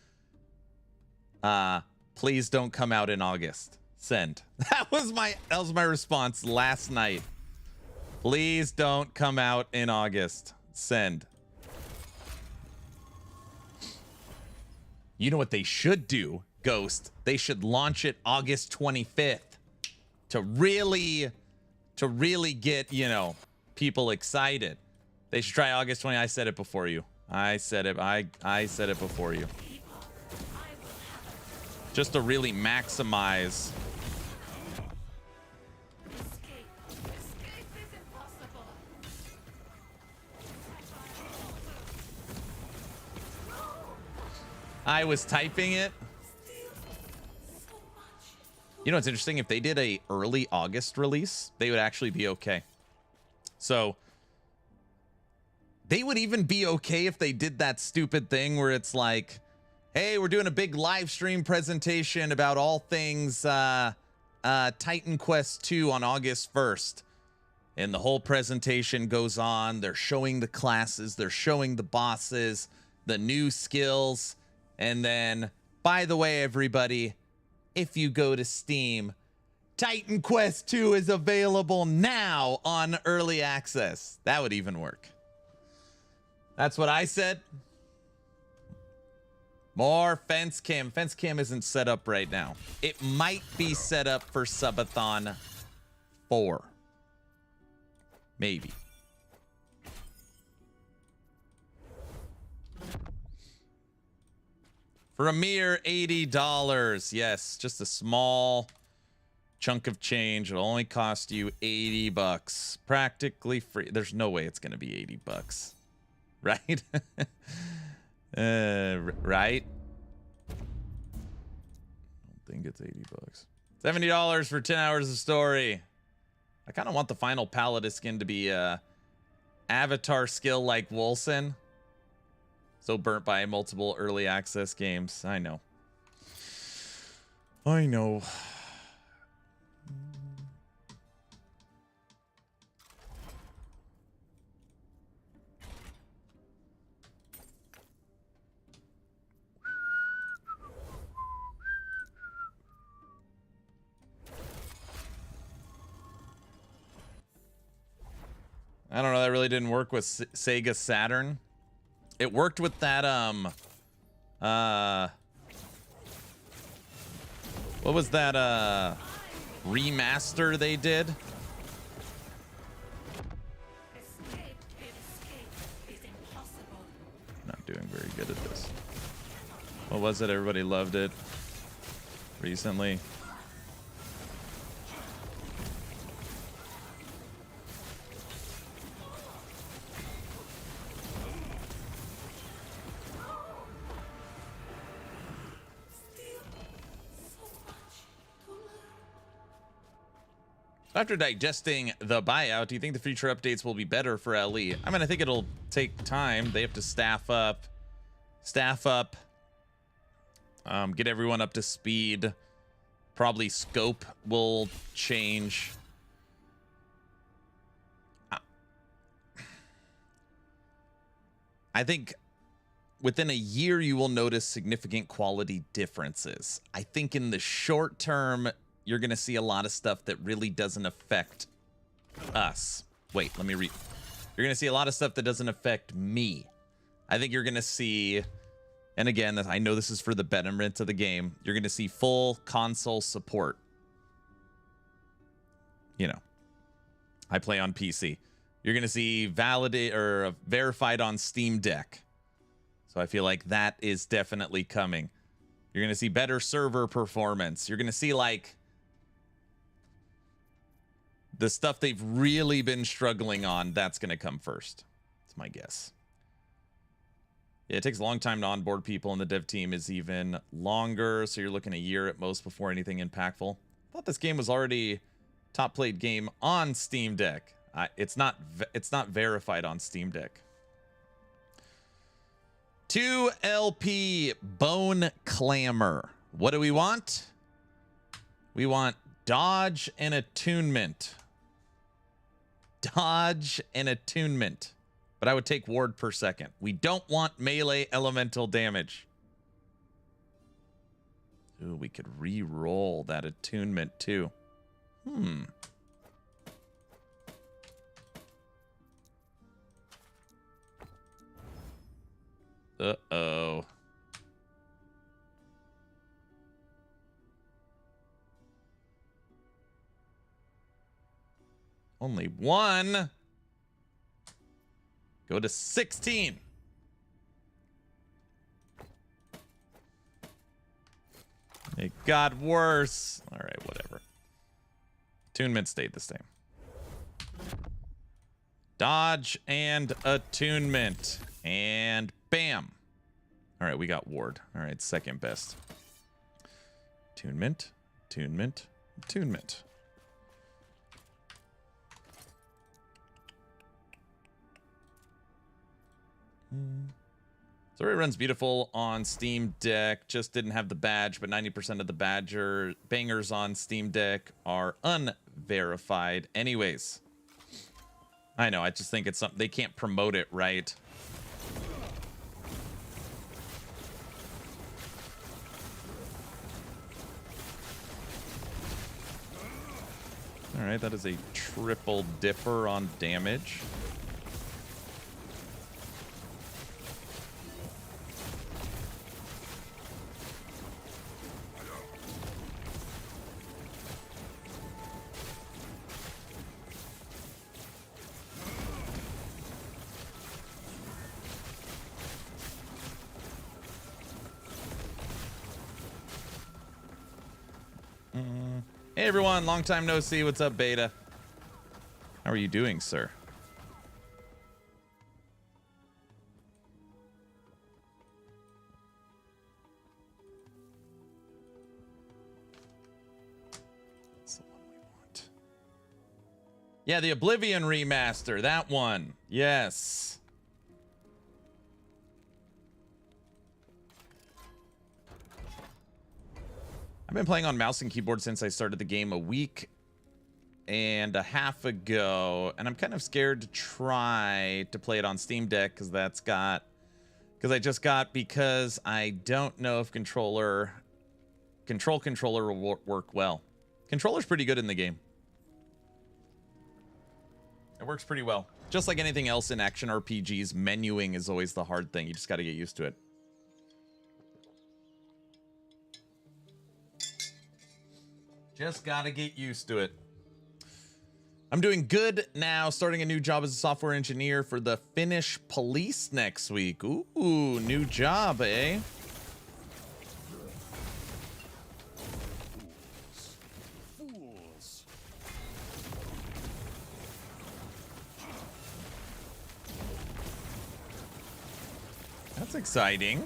Please don't come out in August. Send. That was my response last night. Please don't come out in August. Send. You know what they should do, Ghost? They should launch it August 25th to really get, you know, people excited. They should try August 20th. I said it before you. I said it. I said it before you. Just to really maximize. I was typing it. You know, it's interesting. If they did a early August release, they would actually be okay. So they would even be okay if they did that stupid thing where it's like, hey, we're doing a big live stream presentation about all things Titan Quest 2 on August 1st. And the whole presentation goes on. They're showing the classes. They're showing the bosses, the new skills. And then, by the way, everybody, if you go to Steam, Titan Quest 2 is available now on early access. That would even work. That's what I said. More fence cam. Fence cam isn't set up right now. It might be set up for Subathon 4. Maybe. For a mere $80. Yes, just a small chunk of change. It'll only cost you $80. Practically free. There's no way it's going to be $80. Right? Right? I don't think it's $80. $70 for 10 hours of story. I kind of want the final Paladin skin to be avatar skill like Wolsen. So burnt by multiple early access games. I know. I know. I don't know. That really didn't work with Sega Saturn. It worked with that, what was that, remaster they did? Not doing very good at this. What was it? Everybody loved it recently. After digesting the buyout, do you think the future updates will be better for LE? I mean, I think it'll take time. They have to staff up, get everyone up to speed. Probably scope will change. I think within a year, you will notice significant quality differences. I think in the short term, you're going to see a lot of stuff that really doesn't affect us. Wait, let me read. You're going to see a lot of stuff that doesn't affect me. I think you're going to see, and again, I know this is for the betterment of the game, you're going to see full console support. You know, I play on PC. You're going to see validate or verified on Steam Deck. So I feel like that is definitely coming. You're going to see better server performance. You're going to see like the stuff they've really been struggling on, that's going to come first. That's my guess. Yeah, it takes a long time to onboard people, and the dev team is even longer, so you're looking a year at most before anything impactful. I thought this game was already top played game on Steam Deck. It's not verified on Steam Deck. 2LP Bone Clamor. What do we want? We want dodge and attunement. dodge and attunement, but I would take ward per second. We don't want melee elemental damage. Ooh, we could re-roll that attunement too. Uh-oh. Only one. Go to 16. It got worse. All right, whatever. Attunement stayed the same. Dodge and attunement. And bam. All right, we got ward. All right, second best. Attunement, attunement, attunement. So it runs beautiful on Steam Deck. Just didn't have the badge, but 90% of the bangers on Steam Deck are unverified. Anyways, I know. I just think it's something they can't promote it right. All right, that is a triple dipper on damage. Hey everyone, long time no see. What's up, Beta? How are you doing, sir? That's the one we want. Yeah, the Oblivion remaster, that one. Yes. I've been playing on mouse and keyboard since I started the game a week and a half ago, and I'm kind of scared to try to play it on Steam Deck because I don't know if controller will work well. Controller's pretty good in the game. It works pretty well. Just like anything else in action RPGs, menuing is always the hard thing. You just got to get used to it. Just gotta get used to it. I'm doing good now, starting a new job as a software engineer for the Finnish police next week. Ooh, new job, eh? Fools. That's exciting.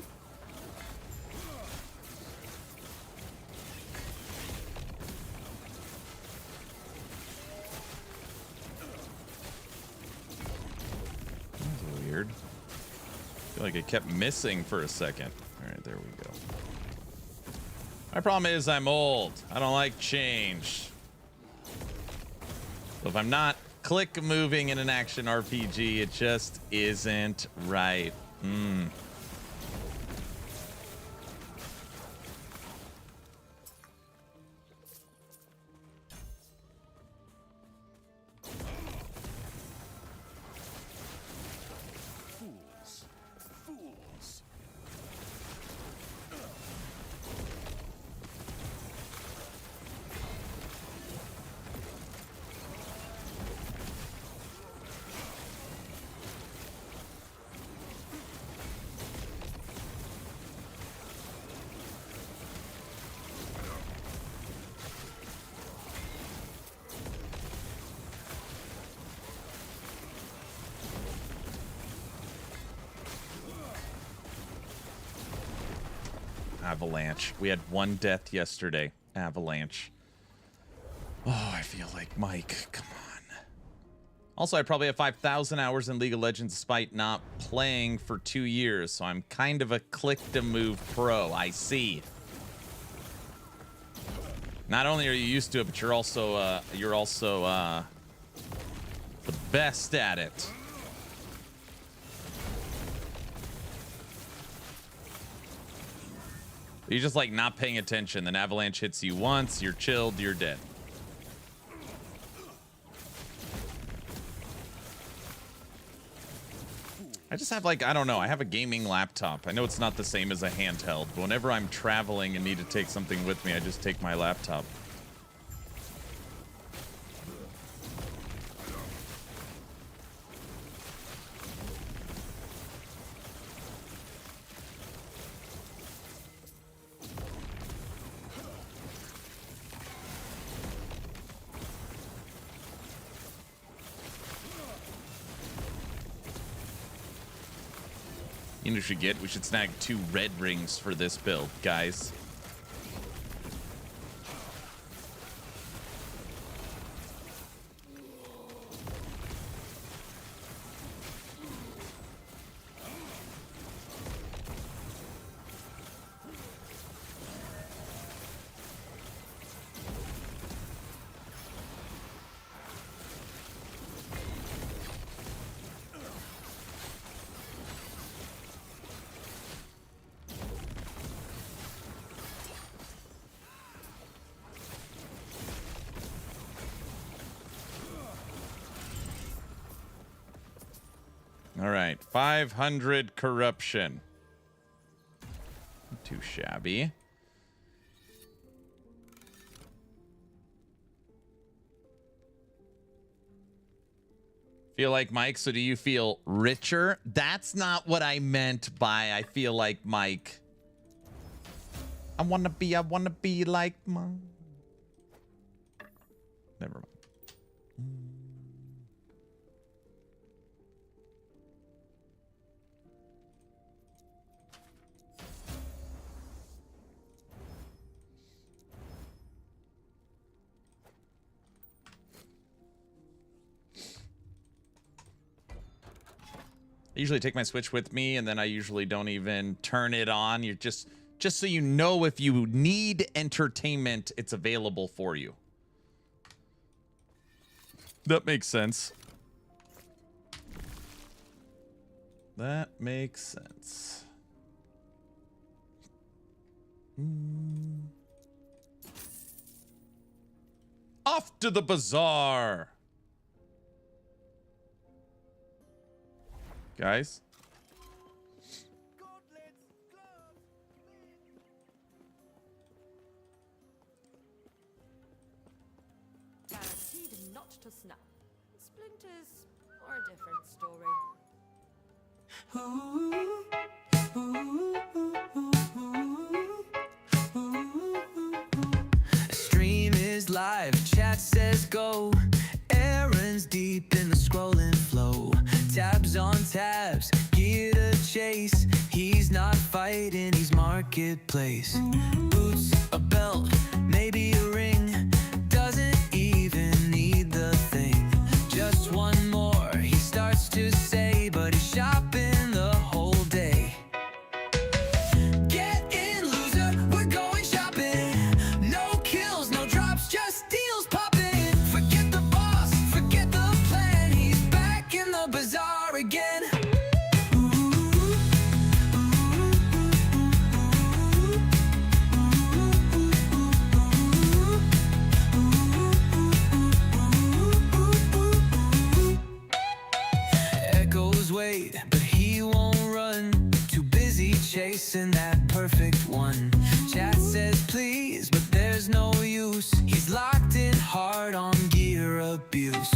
Weird. I feel like it kept missing for a second. All right, there we go. My problem is I'm old. I don't like change. So if I'm not click moving in an action RPG, it just isn't right. Avalanche. We had one death yesterday. Avalanche. Oh, I feel like Mike. Come on. Also, I probably have 5,000 hours in League of Legends despite not playing for 2 years, so I'm kind of a click-to-move pro. I see. Not only are you used to it, but you're also the best at it. You're just like not paying attention. Then avalanche hits you once, you're chilled, you're dead. I just have like, I don't know, I have a gaming laptop. I know it's not the same as a handheld, but whenever I'm traveling and need to take something with me, I just take my laptop. You know what we should snag 2 red rings for this build, guys. All right, 500 corruption. Too shabby. Feel like Mike, so do you feel richer? That's not what I meant by I feel like Mike. I wanna be like Mike. Never mind. I usually take my Switch with me, and then I usually don't even turn it on. You're just so you know, if you need entertainment, it's available for you. That makes sense. That makes sense. Off to the bazaar. Guys, guaranteed not to snap. Splinters are a different story. Stream is live, chat says go. Errands deep in the scrolling flow. Tabs on tabs, gear to chase. He's not fighting, he's marketplace. Boots, a belt, maybe a ring. Doesn't even need the thing. Just one more, he starts to say, but he's shopping the whole day. Get in, loser, we're going shopping. No kills, no drops, just deals popping. Forget the boss, forget the plan. He's back in the bazaar again. Echoes wait, but he won't run. Too busy chasing that perfect one. Chat says please, but there's no use. He's locked in hard on gear abuse.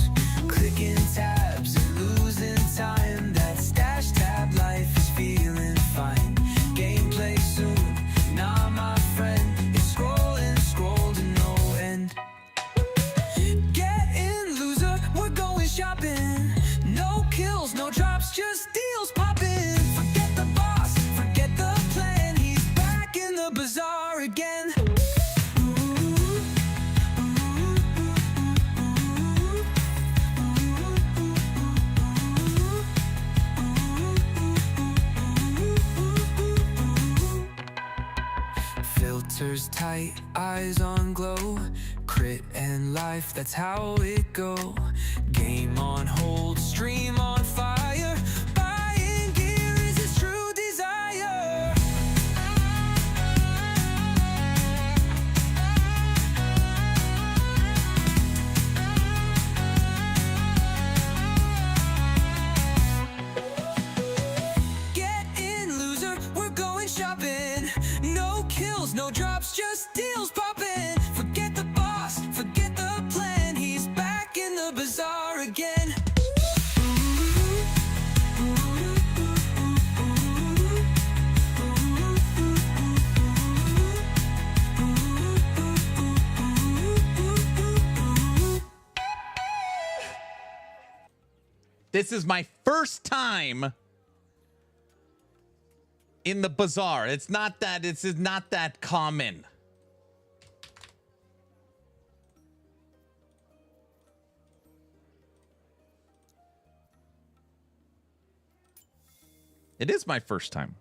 Clicking tabs and losing time. That stash tab life is feeling fine. Gameplay soon, nah my friend. It's scrolling, scroll to no end. Get in, loser, we're going shopping. No kills, no drops, just deals popping. Forget the boss, forget the plan. He's back in the bazaar again. Filters tight, eyes on glow. Crit and life, that's how it go. Game on hold, This is my first time in the bazaar. It's not that, this is not that common. It is my first time,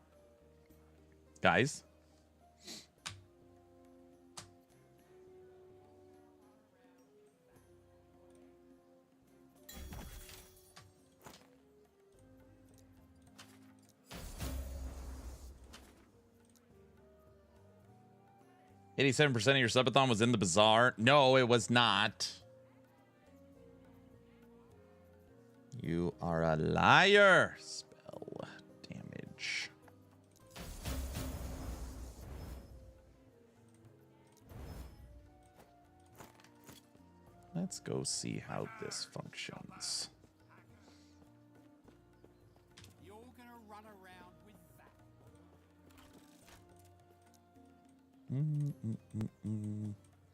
guys. $87% of your subathon was in the bazaar. No, it was not. You are a liar. Spell damage. Let's go see how this functions. You're gonna run around with that.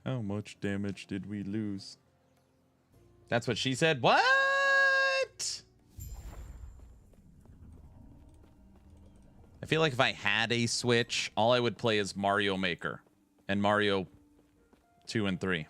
How much damage did we lose? That's what she said. What? I feel like if I had a Switch, all I would play is Mario Maker and Mario 2 and 3.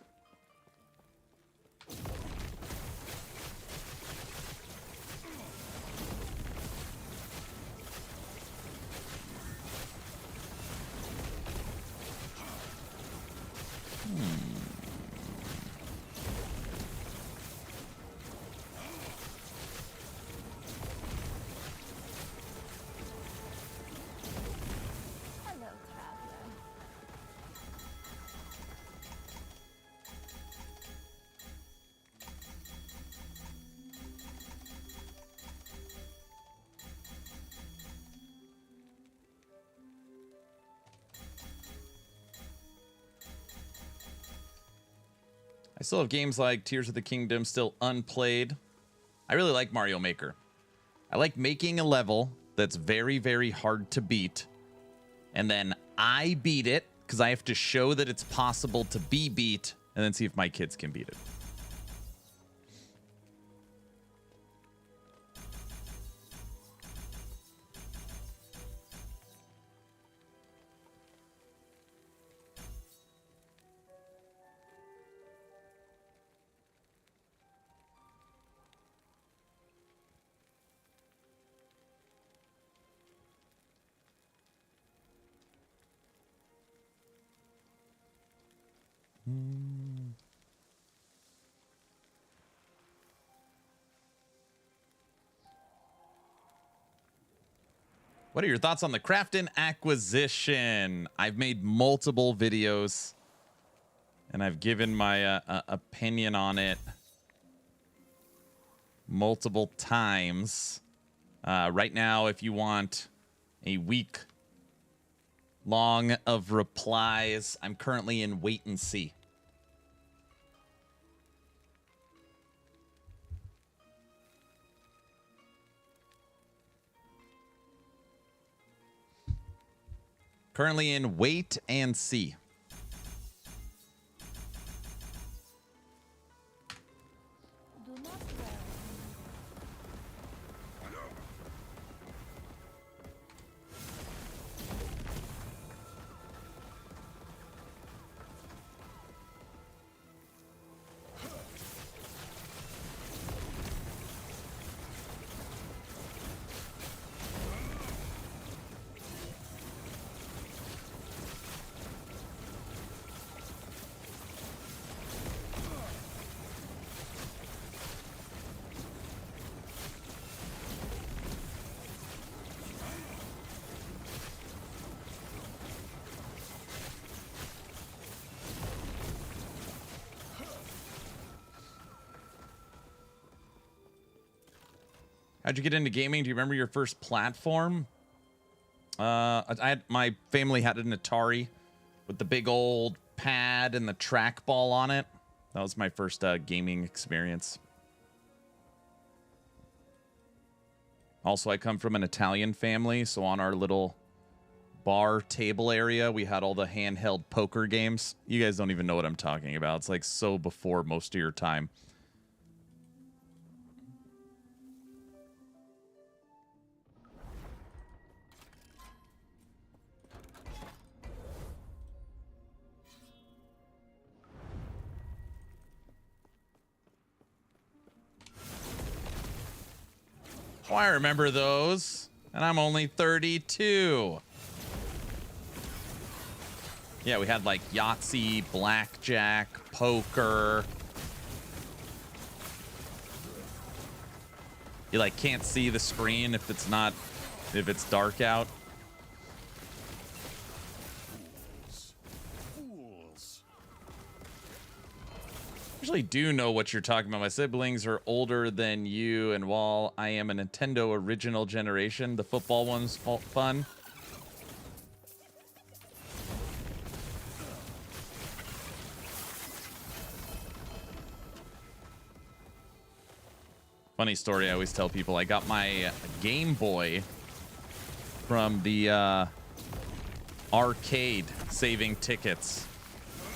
Hello, traveler. I still have games like Tears of the Kingdom still unplayed. I really like Mario Maker. I like making a level that's very, very hard to beat. And then I beat it because I have to show that it's possible to be beat and then see if my kids can beat it. What are your thoughts on the Crafton acquisition? I've made multiple videos and I've given my opinion on it multiple times. Right now, if you want a week long of replies, I'm currently in wait and see. Currently in wait and see. Do not worry. How'd you get into gaming? Do you remember your first platform? My family had an Atari with the big old pad and the trackball on it. That was my first gaming experience. Also, I come from an Italian family, so on our little bar table area, we had all the handheld poker games. You guys don't even know what I'm talking about. It's like so before most of your time. Oh, I remember those. And I'm only 32. Yeah, we had like Yahtzee, blackjack, poker. You like can't see the screen if it's dark out. I actually do know what you're talking about. My siblings are older than you, and while I am a Nintendo original generation, the football one's fun. Funny story, I always tell people, I got my Game Boy from the arcade saving tickets.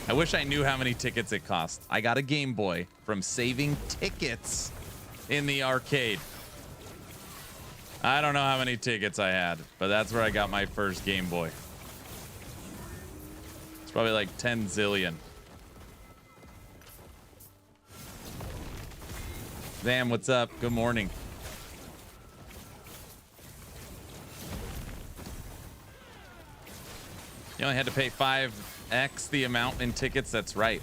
I wish I knew how many tickets it cost. I got a Game Boy from saving tickets in the arcade. I don't know how many tickets I had, but that's where I got my first Game Boy. It's probably like 10 zillion. Zam, what's up? Good morning. You only had to pay 5x the amount in tickets. That's right.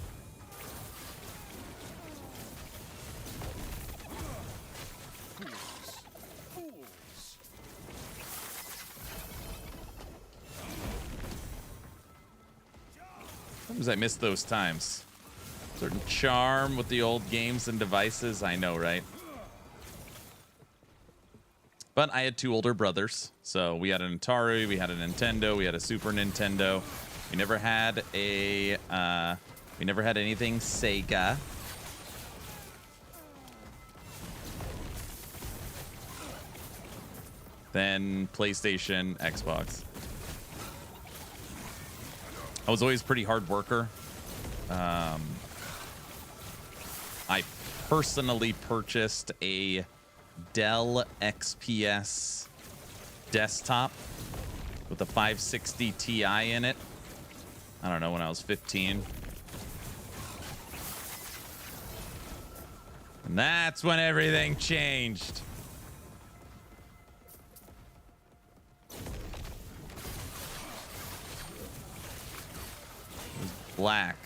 Sometimes I miss those times. Certain charm with the old games and devices. I know, right? But I had two older brothers, so we had an Atari, we had a Nintendo, we had a Super Nintendo. We never had a, we never had anything Sega. Then PlayStation, Xbox. I was always a pretty hard worker. I personally purchased a Dell XPS desktop with a 560 Ti in it. I don't know, when I was 15. And that's when everything changed. It was black.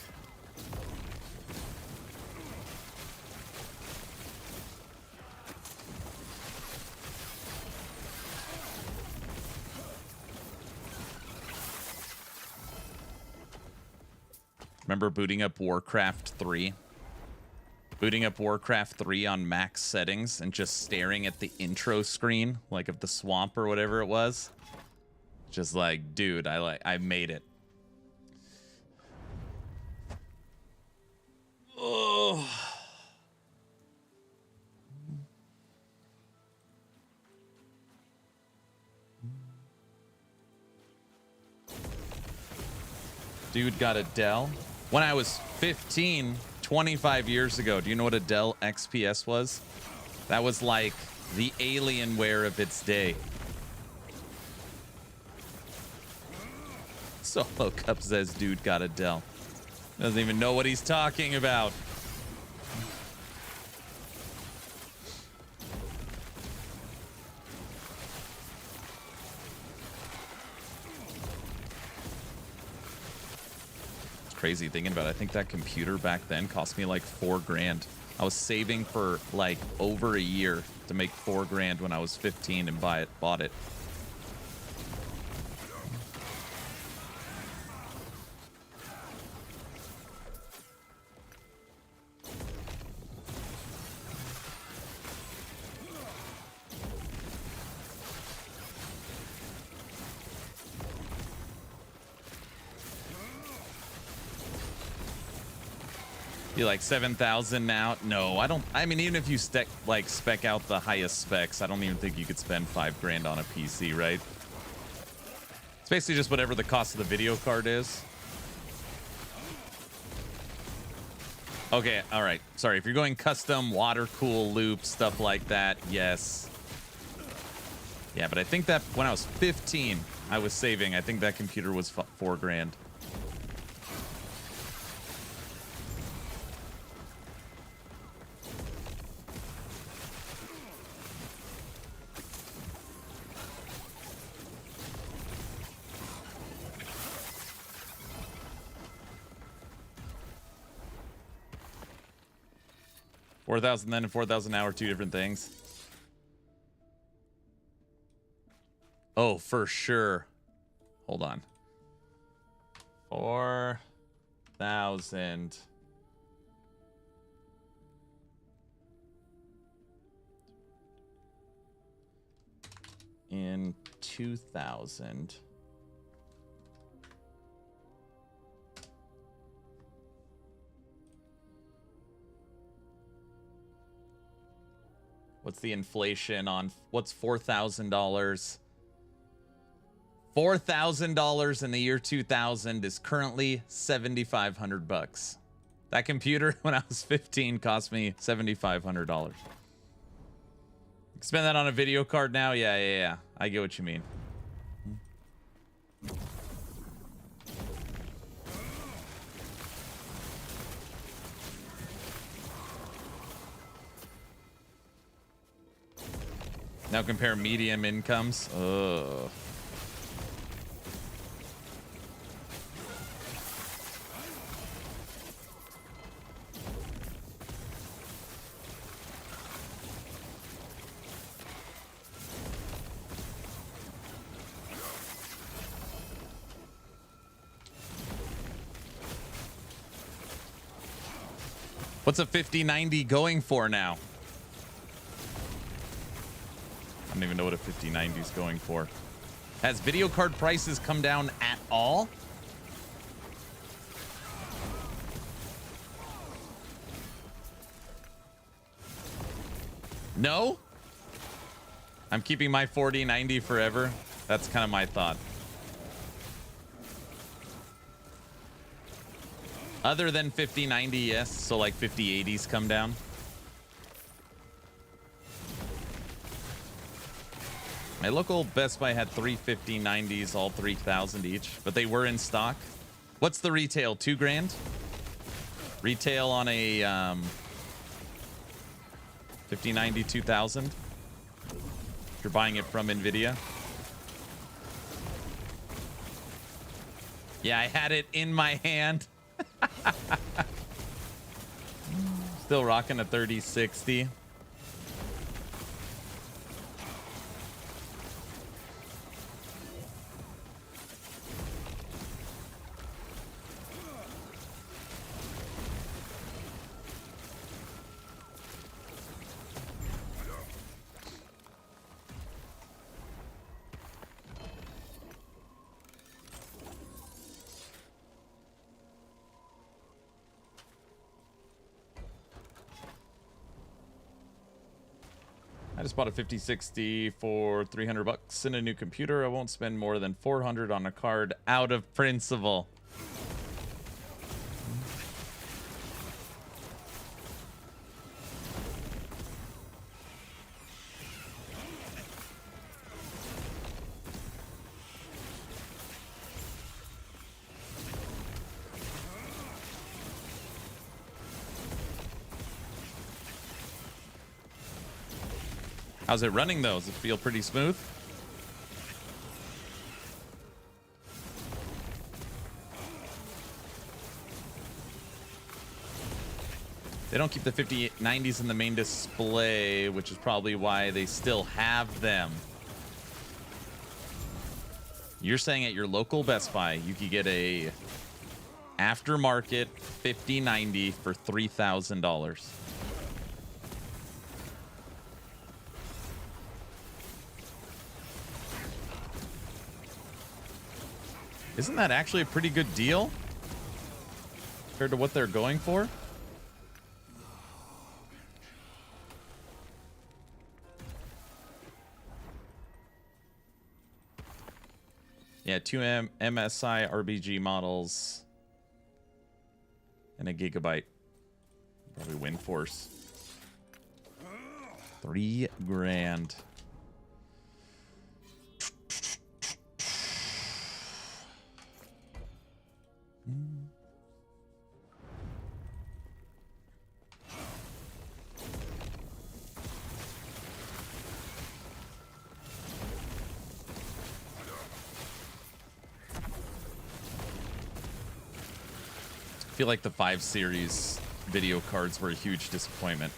Remember booting up Warcraft 3? Booting up Warcraft 3 on max settings and just staring at the intro screen, like of the swamp or whatever it was. Just like, dude, I made it. Oh. Dude got a Dell. When I was 15, 25 years ago, do you know what a Dell XPS was? That was like the Alienware of its day. Solo Cup says, dude got a Dell. Doesn't even know what he's talking about. Crazy thinking about it. I think that computer back then cost me like $4 grand. I was saving for like over a year to make $4 grand when I was 15 and bought it. You like 7,000 now? No, I don't. I mean, even if you spec out the highest specs, I don't even think you could spend $5 grand on a PC, right? It's basically just whatever the cost of the video card is. Okay, all right. Sorry, if you're going custom, water cool loop, stuff like that, yes. Yeah, but I think that when I was 15, I was saving. I think that computer was $4 grand. 4,000 then and 4,000 now are two different things. Oh, for sure. Hold on. 4,000. In 2,000. What's the inflation on what's $4,000? $4,000 in the year 2000 is currently $7,500. That computer when I was 15 cost me $7,500. Spend that on a video card now? Yeah. I get what you mean. Now compare medium incomes. Ugh. What's a 5090 going for now? I don't even know what a 5090 is going for. Has video card prices come down at all? No? I'm keeping my 4090 forever. That's kind of my thought. Other than 5090, yes. So like 5080s come down. My local Best Buy had three 5090s, all 3,000 each, but they were in stock. What's the retail? $2,000? Retail on a 5090, 2,000. If you're buying it from Nvidia. Yeah, I had it in my hand. Still rocking a 3060. I just bought a 5060 for $300 and a new computer. I won't spend more than $400 on a card out of principle. How's it running though? Does it feel pretty smooth? They don't keep the 5090s in the main display, which is probably why they still have them. You're saying at your local Best Buy, you could get a aftermarket 5090 for $3,000. Isn't that actually a pretty good deal compared to what they're going for? Yeah, two MSI RBG models and a gigabyte. Probably WinForce. $3,000. I feel like the 5 series video cards were a huge disappointment.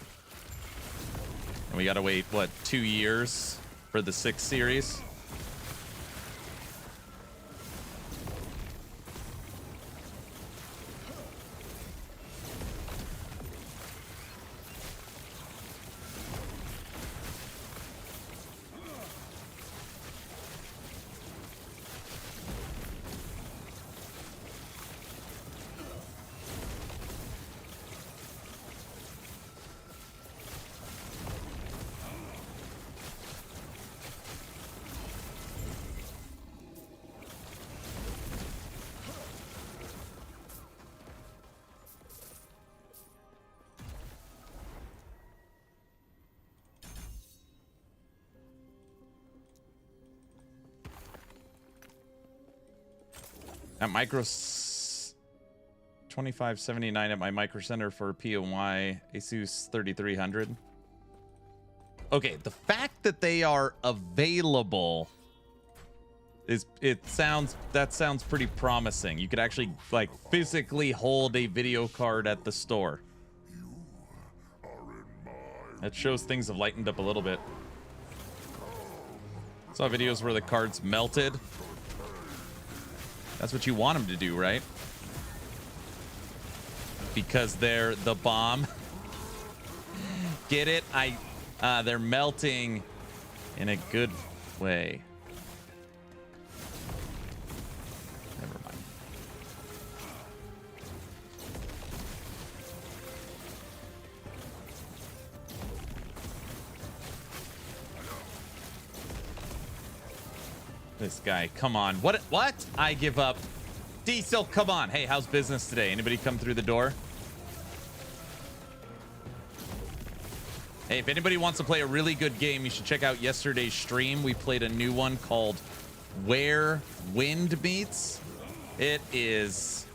And we gotta wait, what, 2 years for the 6th series? At Micro 2579 at my Micro Center for POY Asus 3300. Okay, the fact that they are available sounds pretty promising. You could actually like physically hold a video card at the store. That shows things have lightened up a little bit. Saw videos where the cards melted. That's what you want them to do, right? Because they're the bomb. Get it? They're melting in a good way. Never mind. This guy, come on. What? I give up. Diesel, come on. Hey, how's business today? Anybody come through the door? Hey, if anybody wants to play a really good game, you should check out yesterday's stream. We played a new one called Where Wind Meets. It is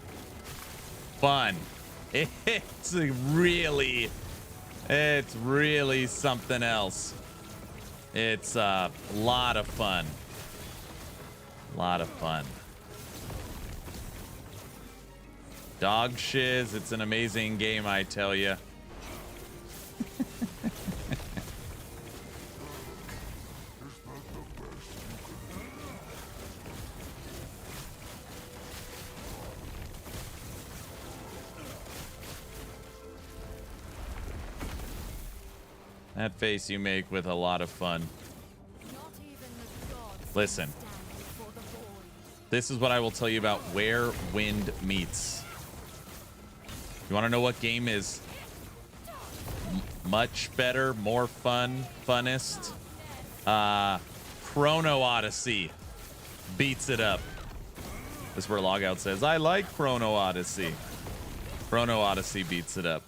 fun. It's really something else. It's a lot of fun. Lot of fun. Dog shiz, it's an amazing game, I tell you. That face you make with a lot of fun. Listen. This is what I will tell you about Where Wind Meets. You want to know what game is much better, more fun, funnest? Chrono Odyssey beats it up. This is where Logout says, I like Chrono Odyssey. Chrono Odyssey beats it up.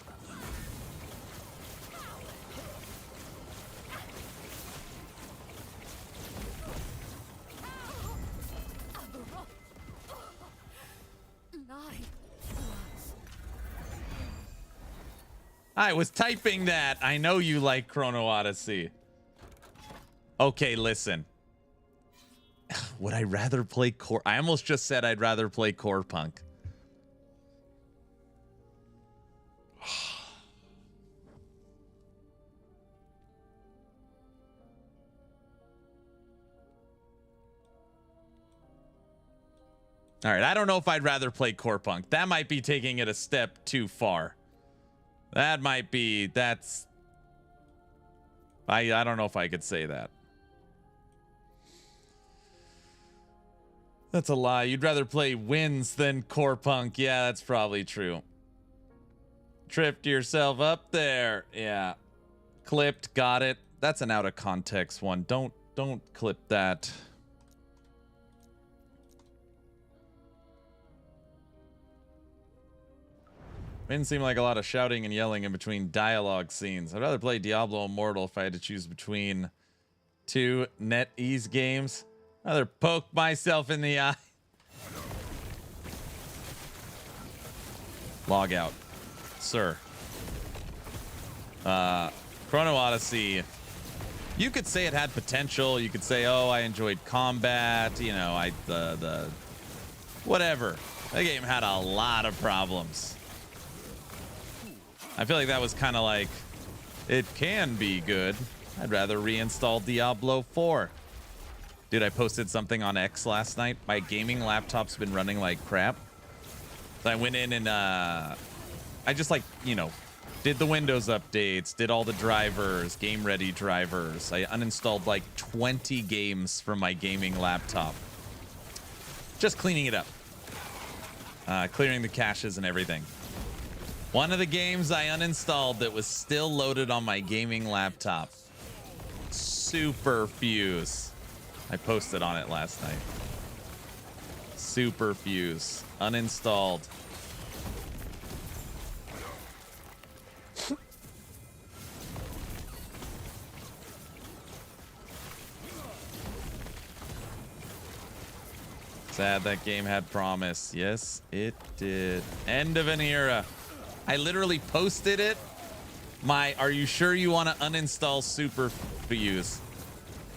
I was typing that. I know you like Chrono Odyssey. Okay, listen. Would I rather play Core? I almost just said I'd rather play Core Punk. All right, I don't know if I'd rather play Core Punk. That might be taking it a step too far. That might be, that's... I don't know if I could say that. That's a lie. You'd rather play Wins than Core Punk. Yeah, that's probably true. Tripped yourself up there. Yeah. Clipped, got it. That's an out of context one. Don't clip that. Didn't seem like a lot of shouting and yelling in between dialogue scenes. I'd rather play Diablo Immortal if I had to choose between two NetEase games. I'd rather poke myself in the eye. Log out, sir. Chrono Odyssey. You could say it had potential. You could say, oh, I enjoyed combat. You know, the whatever. That game had a lot of problems. I feel like that was kind of like, it can be good. I'd rather reinstall Diablo 4. Dude, I posted something on X last night. My gaming laptop's been running like crap. So I went in and I just like, you know, did the Windows updates, did all the drivers, game ready drivers. I uninstalled like 20 games from my gaming laptop. Just cleaning it up. Clearing the caches and everything. One of the games I uninstalled that was still loaded on my gaming laptop. Super Fuse. I posted on it last night. Super Fuse. Uninstalled. Sad that game had promise. Yes, it did. End of an era. I literally posted it. Are you sure you want to uninstall Super Fuse?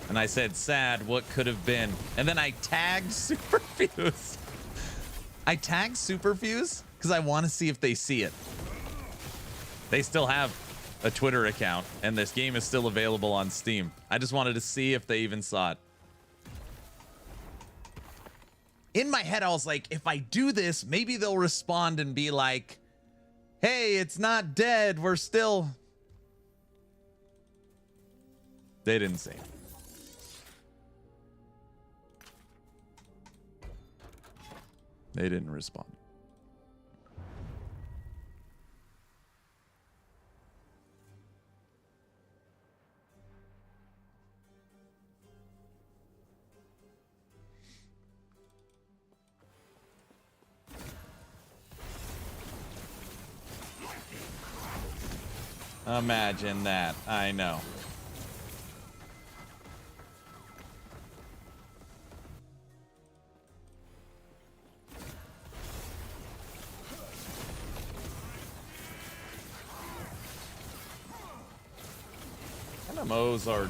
And I said, sad, what could have been? And then I tagged Super Fuse. I tagged Super Fuse because I want to see if they see it. They still have a Twitter account, and this game is still available on Steam. I just wanted to see if they even saw it. In my head, I was like, if I do this, maybe they'll respond and be like, hey, it's not dead. We're still... They didn't say it. They didn't respond. Imagine that. I know. MMOs are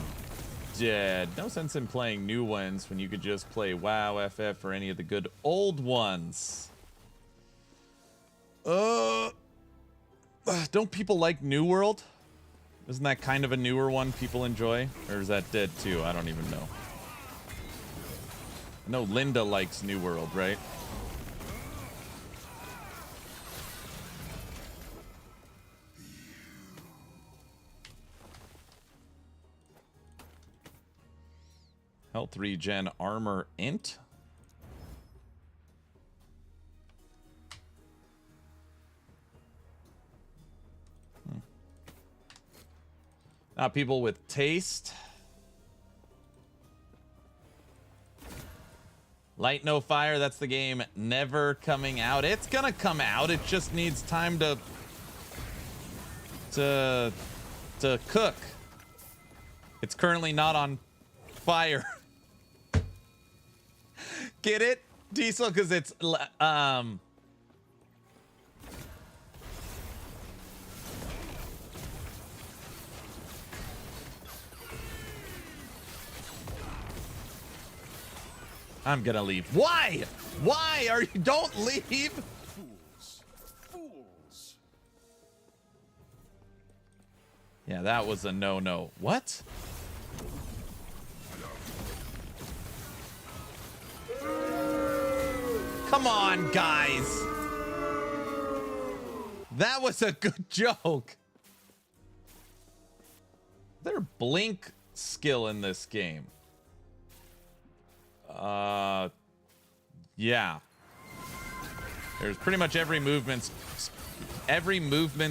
dead. No sense in playing new ones when you could just play WoW, FF, or any of the good old ones. Don't people like New World? Isn't that kind of a newer one people enjoy? Or is that dead too? I don't even know. I know Linda likes New World, right? Health regen armor int. Not people with taste. Light No Fire, that's the game never coming out. It's gonna come out. It just needs time to cook. It's currently not on fire. Get it, Diesel? Because it's I'm gonna leave. Why? Why are you? Don't leave. Fools. Fools. Yeah, that was a no-no. What? Come on, guys. That was a good joke. Their blink skill in this game. Yeah. There's pretty much every movement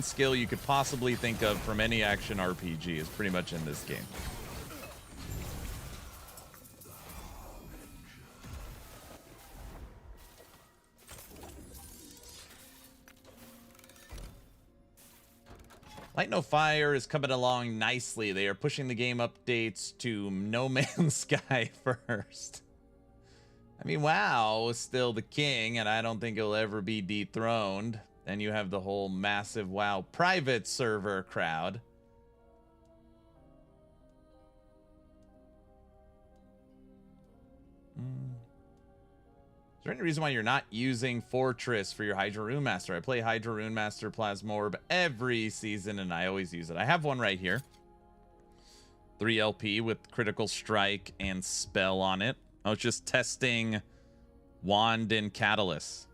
skill you could possibly think of from any action RPG is pretty much in this game. Light No Fire is coming along nicely. They are pushing the game updates to No Man's Sky first. I mean, WoW is still the king, and I don't think it'll ever be dethroned. Then you have the whole massive WoW private server crowd. Is there any reason why you're not using Fortress for your Hydra Runemaster? I play Hydra Runemaster Plasma Orb every season, and I always use it. I have one right here. 3 LP with critical strike and spell on it. I was just testing wand and catalyst.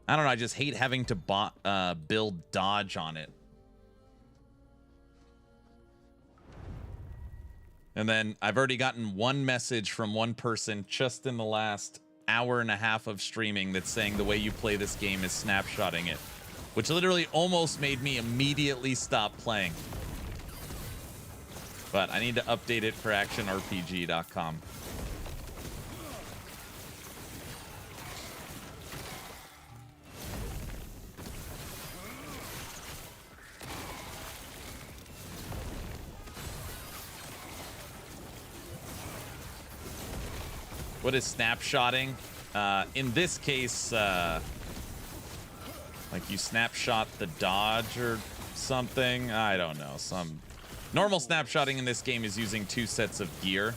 I don't know, I just hate having to build dodge on it. And then I've already gotten one message from one person just in the last hour and a half of streaming that's saying the way you play this game is snapshotting it, which literally almost made me immediately stop playing. But I need to update it for actionrpg.com. What is snapshotting? In this case, like you snapshot the dodge or something. I don't know. Some normal snapshotting in this game is using 2 sets of gear.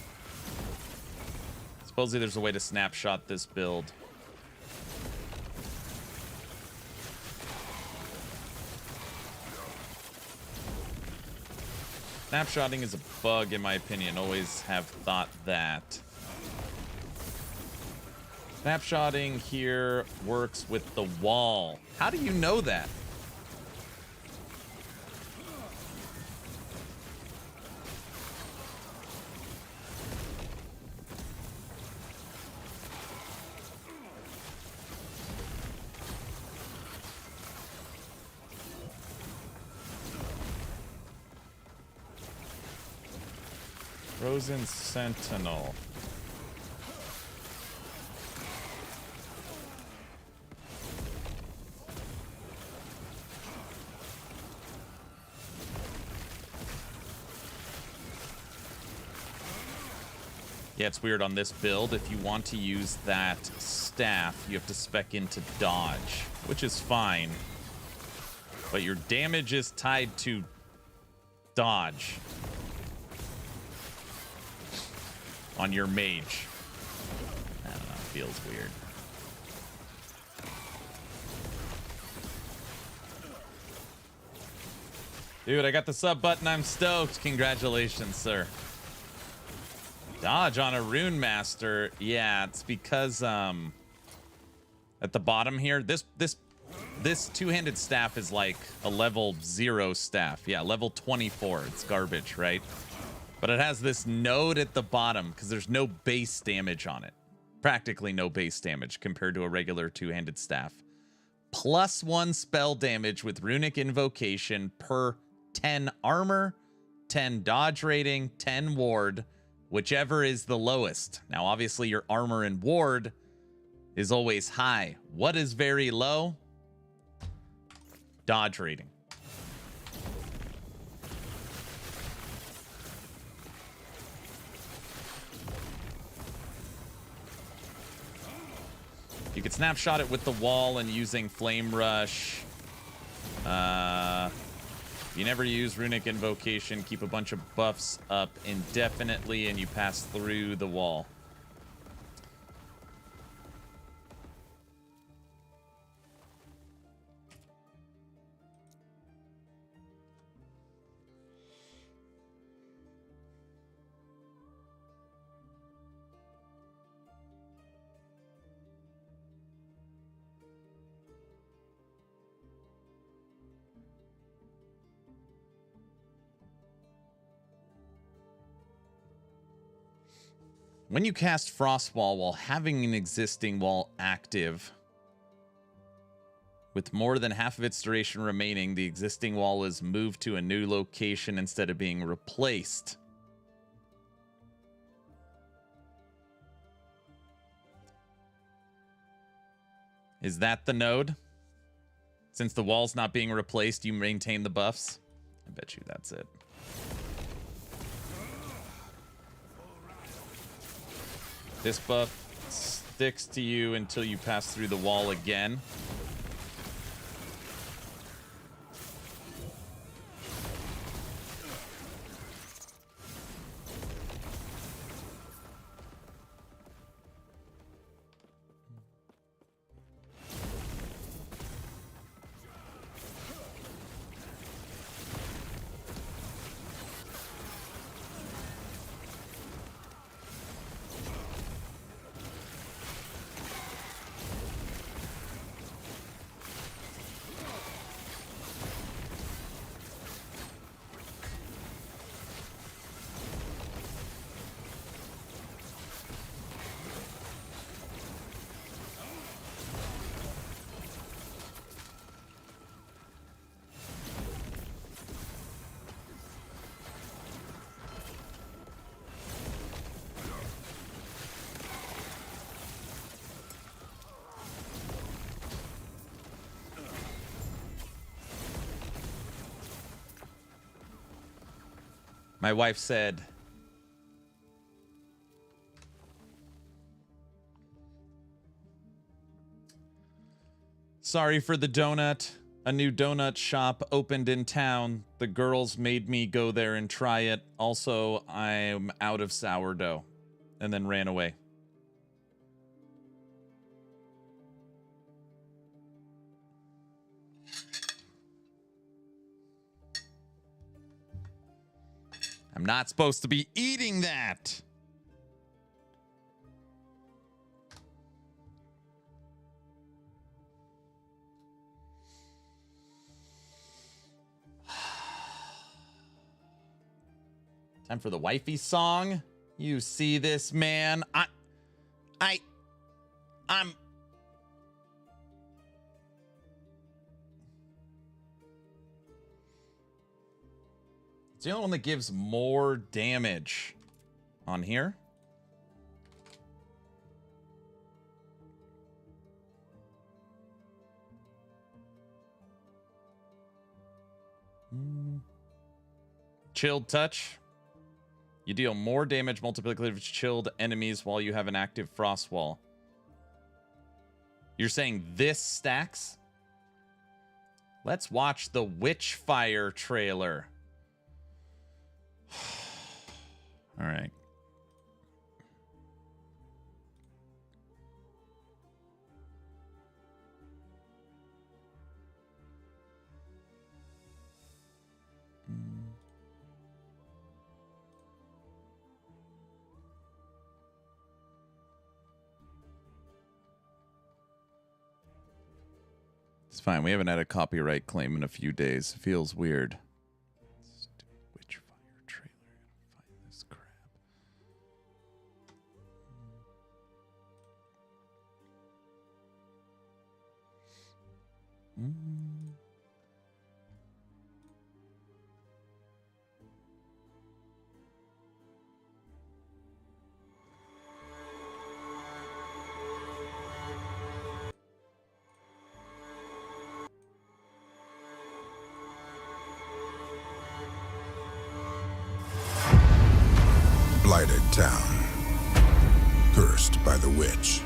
Supposedly there's a way to snapshot this build. Snapshotting is a bug in my opinion. Always have thought that. Snapshotting here works with the wall. How do you know that? Frozen Sentinel. Yeah, it's weird on this build. If you want to use that staff, you have to spec into dodge, which is fine. But your damage is tied to dodge on your mage. I don't know, it feels weird. Dude, I got the sub button. I'm stoked. Congratulations, sir. Dodge on a Runemaster. Yeah, it's because at the bottom here, this two-handed staff is like a level 0 staff. Yeah, level 24. It's garbage, right? But it has this node at the bottom because there's no base damage on it. Practically no base damage compared to a regular two-handed staff. +1 spell damage with runic invocation per 10 armor, 10 dodge rating, 10 ward, whichever is the lowest. Now, obviously, your armor and ward is always high. What is very low? Dodge rating. You could snapshot it with the wall and using Flame Rush. You never use Runic Invocation, keep a bunch of buffs up indefinitely, and you pass through the wall. When you cast Frostwall while having an existing wall active, with more than half of its duration remaining, the existing wall is moved to a new location instead of being replaced. Is that the node? Since the wall's not being replaced, you maintain the buffs? I bet you that's it. This buff sticks to you until you pass through the wall again. My wife said, sorry for the donut. A new donut shop opened in town. The girls made me go there and try it. Also, I'm out of sourdough. And then ran away. I'm not supposed to be eating that. Time for the wifey song. You see this, man? I'm It's the only one that gives more damage on here. Chilled touch. You deal more damage multiplicative to chilled enemies while you have an active frost wall. You're saying this stacks? Let's watch the Witchfire trailer. All right. It's fine. We haven't had a copyright claim in a few days. Feels weird. Witchfire trailer. Find this crap. Blighted town, cursed by the witch.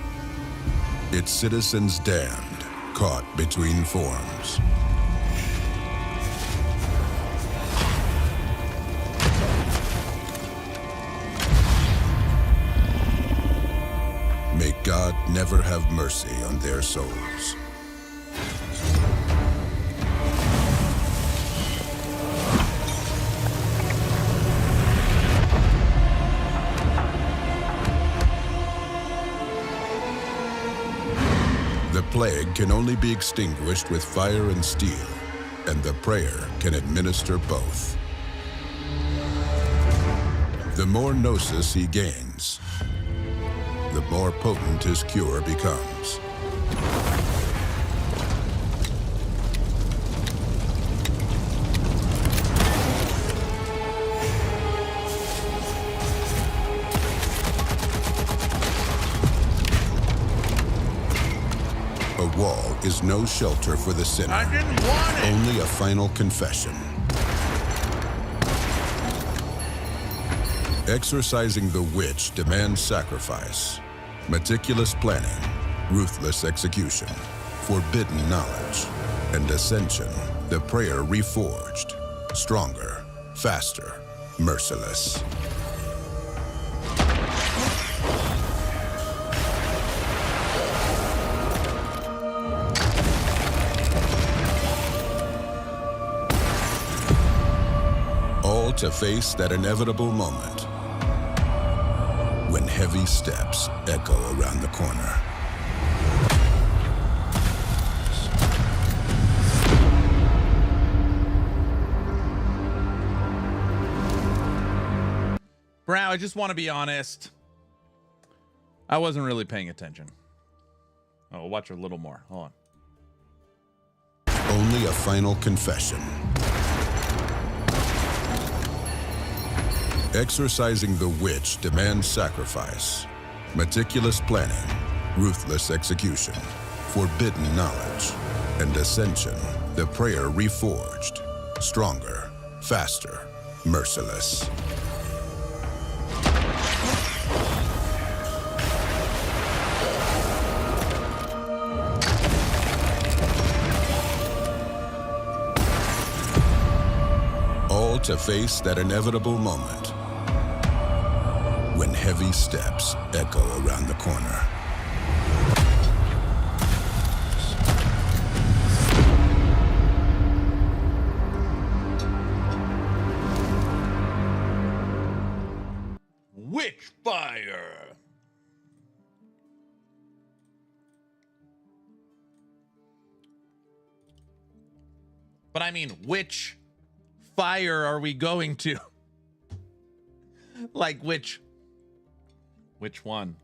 Its citizens damned, caught between forms. May God never have mercy on their souls. The plague can only be extinguished with fire and steel, and the prayer can administer both. The more gnosis he gains, the more potent his cure becomes. A wall is no shelter for the sinner. I didn't want it! Only a final confession. Exorcising the witch demands sacrifice, meticulous planning, ruthless execution, forbidden knowledge, and ascension, the prayer reforged, stronger, faster, merciless. All to face that inevitable moment when heavy steps echo around the corner. Brow, I just want to be honest. I wasn't really paying attention. Oh, we'll watch a little more. Hold on. Only a final confession. Exorcising the witch demands sacrifice, meticulous planning, ruthless execution, forbidden knowledge, and ascension, the prayer reforged, stronger, faster, merciless. All to face that inevitable moment when heavy steps echo around the corner. Witchfire. But I mean, which fire are we going to? Like which one?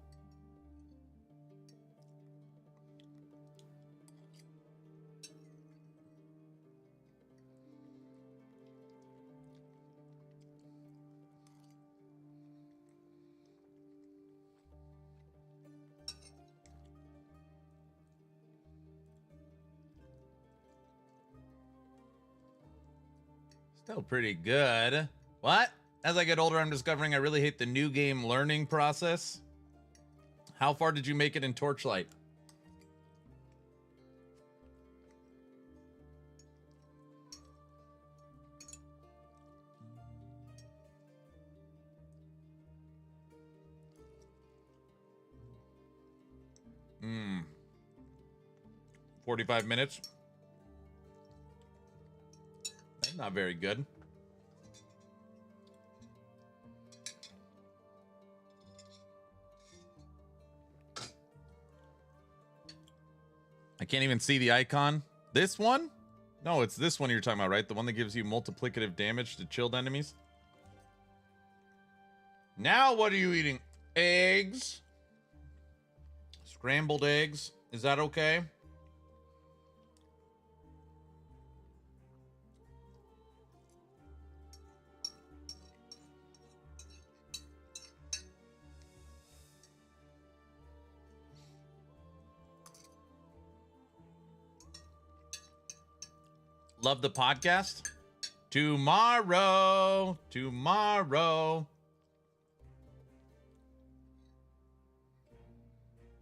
Still pretty good. What? As I get older, I'm discovering I really hate the new game learning process. How far did you make it in Torchlight? Hmm. 45 minutes. That's not very good. I can't even see the icon. This one? No, it's this one you're talking about, right? The one that gives you multiplicative damage to chilled enemies. Now what are you eating? Eggs? Scrambled eggs? Is that okay? Love the podcast? Tomorrow.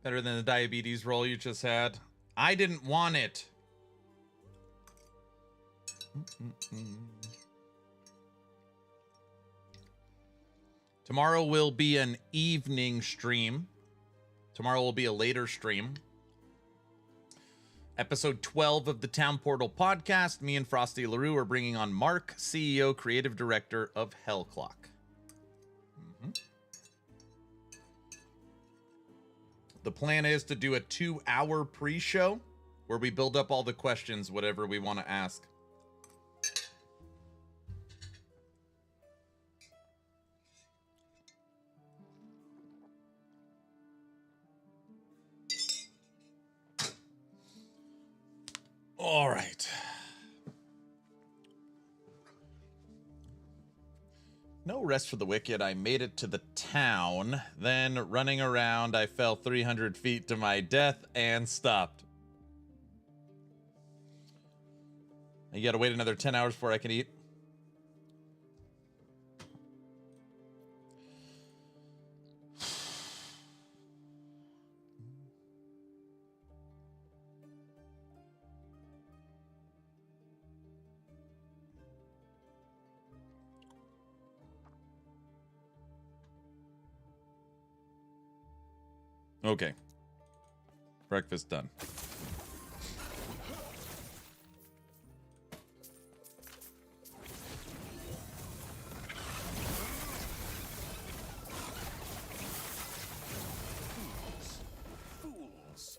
Better than the diabetes roll you just had. I didn't want it. Tomorrow will be an evening stream. Tomorrow will be a later stream. Episode 12 of the Town Portal podcast. Me and Frosty LaRue are bringing on Mark, CEO, creative director of Hellclock. The plan is to do a 2-hour pre-show where we build up all the questions, whatever we want to ask. All right. No rest for the wicked. I made it to the town. Then, running around, I fell 300 feet to my death and stopped. You gotta wait another 10 hours before I can eat. Okay. Breakfast done. Fools.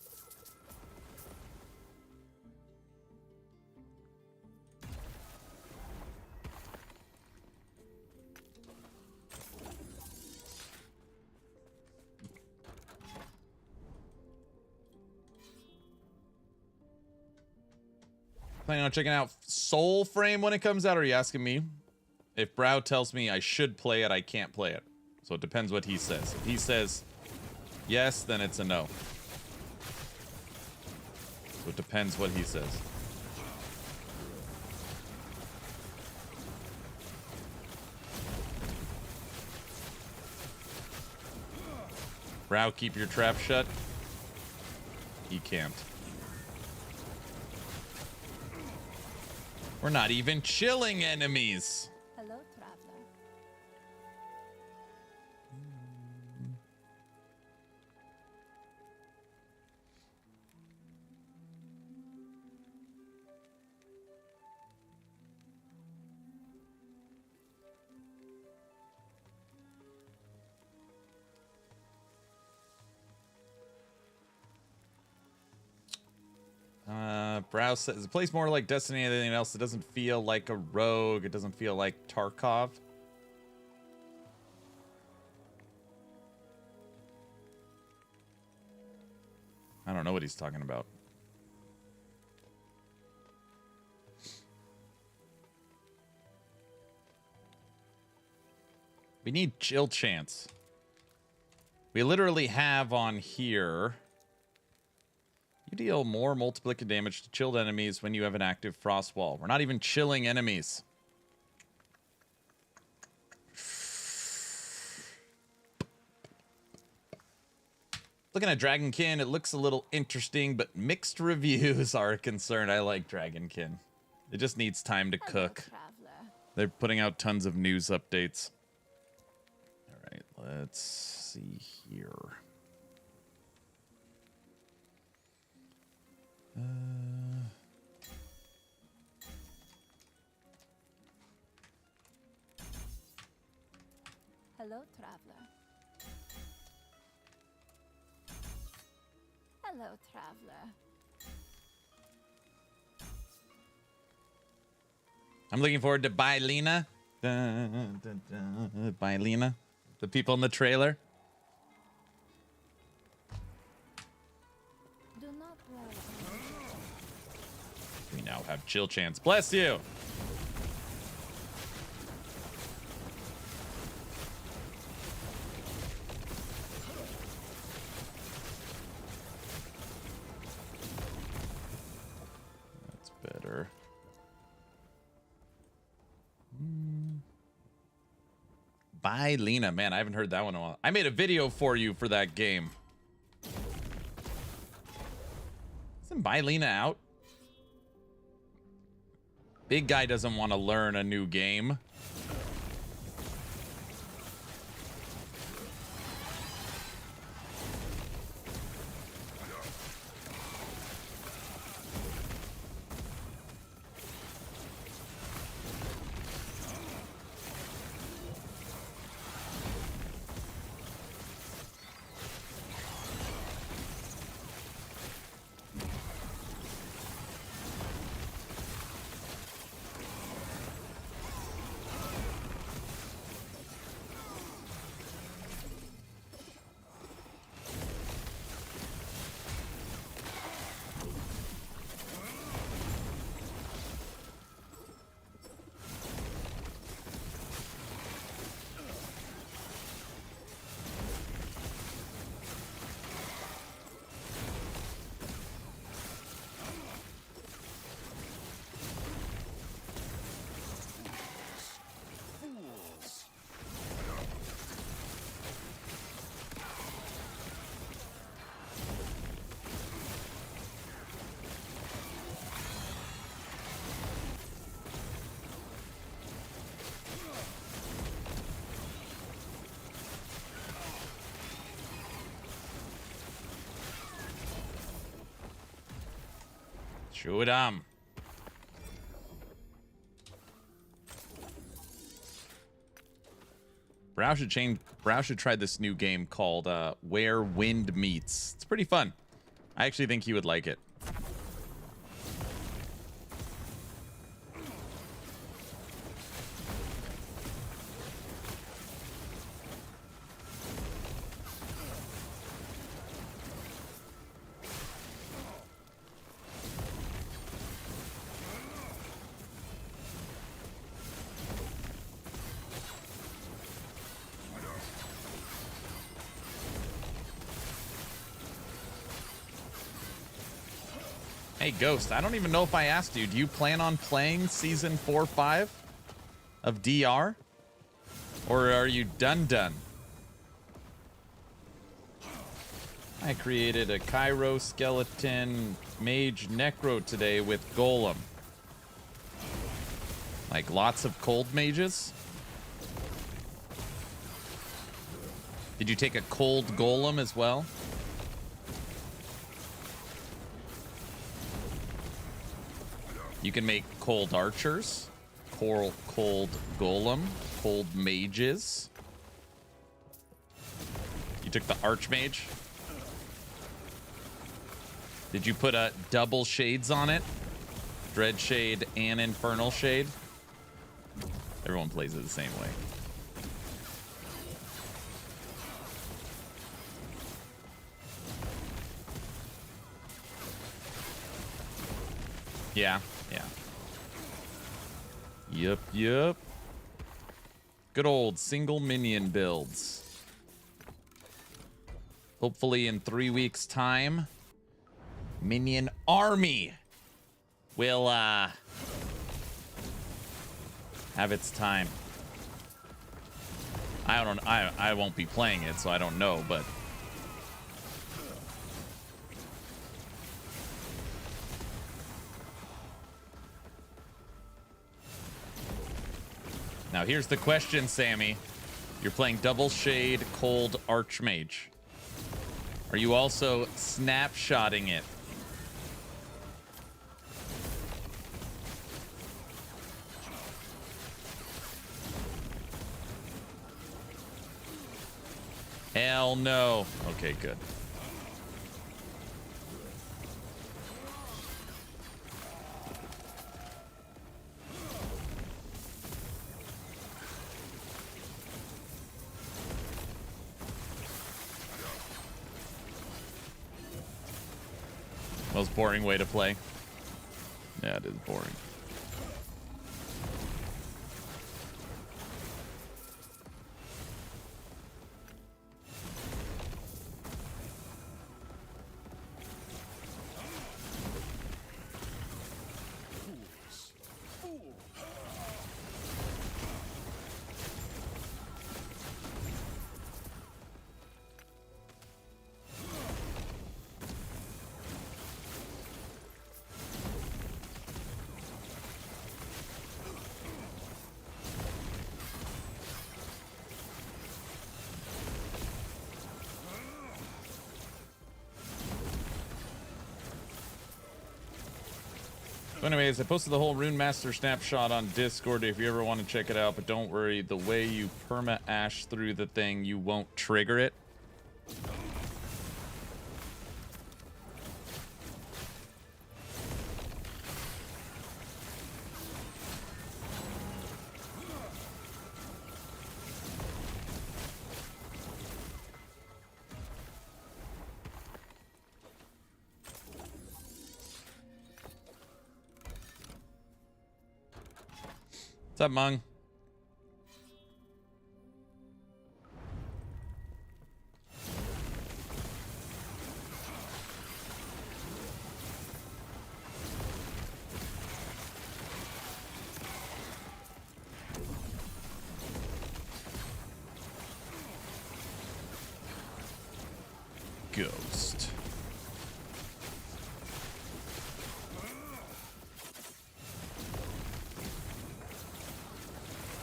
Planning on checking out Soul Frame when it comes out, or are you asking me? If Brow tells me I should play it, I can't play it. So it depends what he says. If he says yes, then it's a no. So it depends what he says. Brow, keep your trap shut. He can't. We're not even chilling enemies. Hello, traveler. Brow says it plays more like Destiny than anything else. It doesn't feel like a rogue. It doesn't feel like Tarkov. I don't know what he's talking about. We need chill chance. We literally have on here. You deal more multiplicative damage to chilled enemies when you have an active frost wall. We're not even chilling enemies. Looking at Dragonkin, it looks a little interesting, but mixed reviews are a concern. I like Dragonkin. It just needs time to cook. Traveler. They're putting out tons of news updates. All right, let's see here. Hello, traveler. Hello, traveler. I'm looking forward to Bye Lena. Dun, dun, dun. Bye Lena. The people in the trailer. Do not worry. We now have chill chance. Bless you. That's better. Bye, Lena. Man, I haven't heard that one in a while. I made a video for you for that game. Isn't Bye Lena out? Big guy doesn't want to learn a new game. Shoot him. Brow should try this new game called Where Wind Meets. It's pretty fun. I actually think he would like it. Hey, Ghost, I don't even know if I asked you. Do you plan on playing Season 4-5 of DR? Or are you done? I created a Cairo skeleton mage necro today with golem. Like lots of cold mages. Did you take a cold golem as well? You can make cold archers, cold golem, cold mages. You took the archmage. Did you put a double shades on it? Dread shade and infernal shade? Everyone plays it the same way. Yeah, yeah. Yep. Good old single minion builds. Hopefully in 3 weeks' time, minion army will have its time. I won't be playing it, so I don't know, but now here's the question, Sammy. You're playing double shade cold archmage. Are you also snapshotting it? Hell no. Okay, good. Most boring way to play. Yeah, it is boring. So anyways, I posted the whole Runemaster snapshot on Discord if you ever want to check it out, but don't worry, the way you perma-ash through the thing, you won't trigger it. What's up, Mung? Ghost.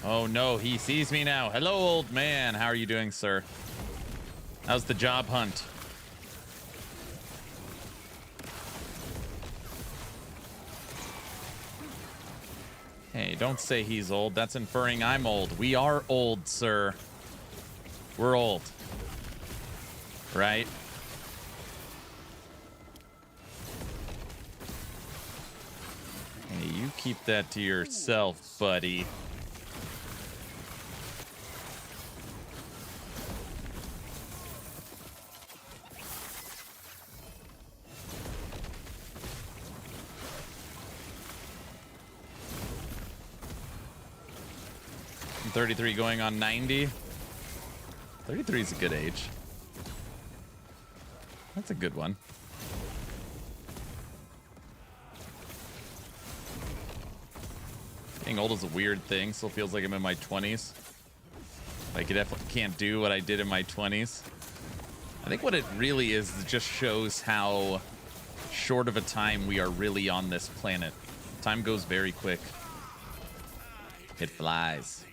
Oh no, he sees me now. Hello, old man. How are you doing, sir? How's the job hunt? Hey, don't say he's old. That's inferring I'm old. We are old, sir. We're old. Right? Hey, you keep that to yourself, buddy. I'm 33 going on 90. 33 is a good age. That's a good one. Being old is a weird thing. Still feels like I'm in my 20s. Like, I definitely can't do what I did in my 20s. I think what it really is just shows how short of a time we are really on this planet. Time goes very quick. It flies.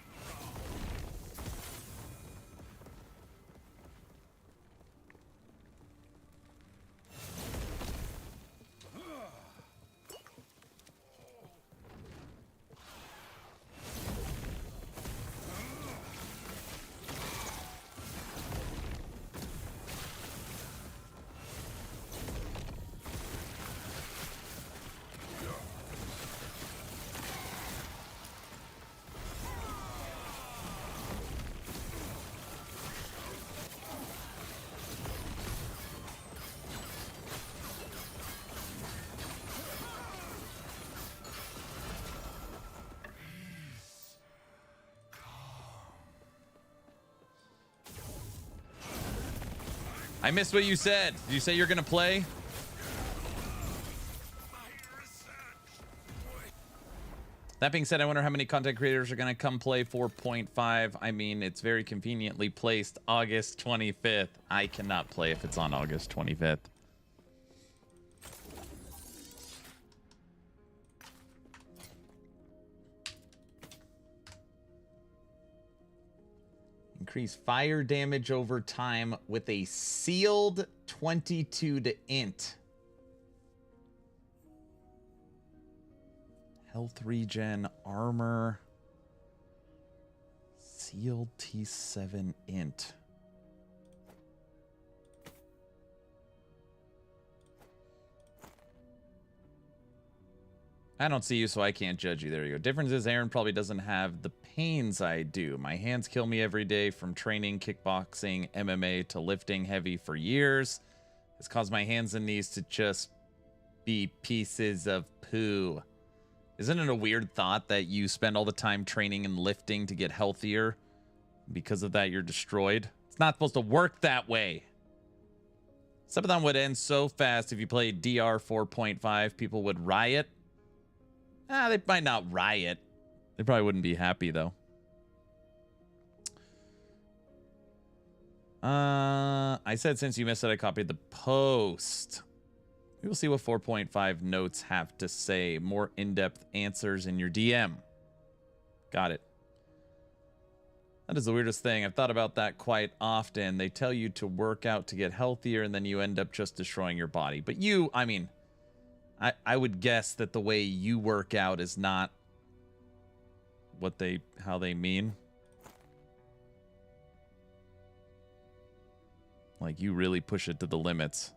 I missed what you said. Did you say you're gonna play? That being said, I wonder how many content creators are gonna come play 4.5. I mean, it's very conveniently placed August 25th. I cannot play if it's on August 25th. Increase fire damage over time with a sealed 22 to int. Health regen, armor. Sealed T7 int. I don't see you, so I can't judge you. There you go. Difference is Aaron probably doesn't have the pains I do. My hands kill me every day from training, kickboxing, MMA to lifting heavy for years. It's caused my hands and knees to just be pieces of poo. Isn't it a weird thought that you spend all the time training and lifting to get healthier? Because of that, you're destroyed. It's not supposed to work that way. Subathon would end so fast if you played DR 4.5. People would riot. They might not riot. They probably wouldn't be happy, though. I said since you missed it, I copied the post. We will see what 4.5 notes have to say. More in-depth answers in your DM. Got it. That is the weirdest thing. I've thought about that quite often. They tell you to work out to get healthier, and then you end up just destroying your body. But you, I mean... I would guess that the way you work out is not how they mean. Like, you really push it to the limits.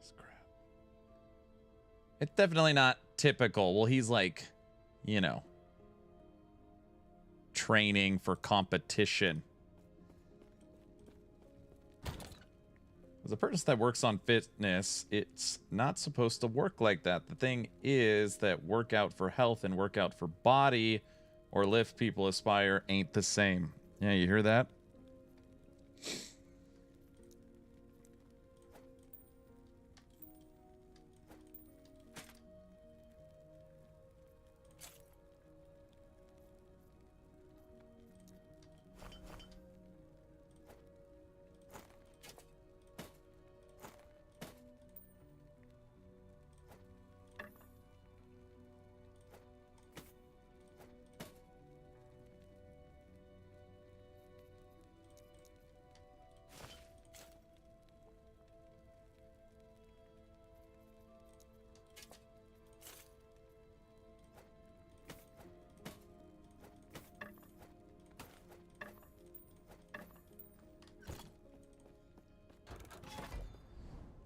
This crap. It's definitely not typical. Well, he's like, you know, training for competition. As a person that works on fitness, it's not supposed to work like that. The thing is that workout for health and workout for body or lift people aspire ain't the same. Yeah, you hear that?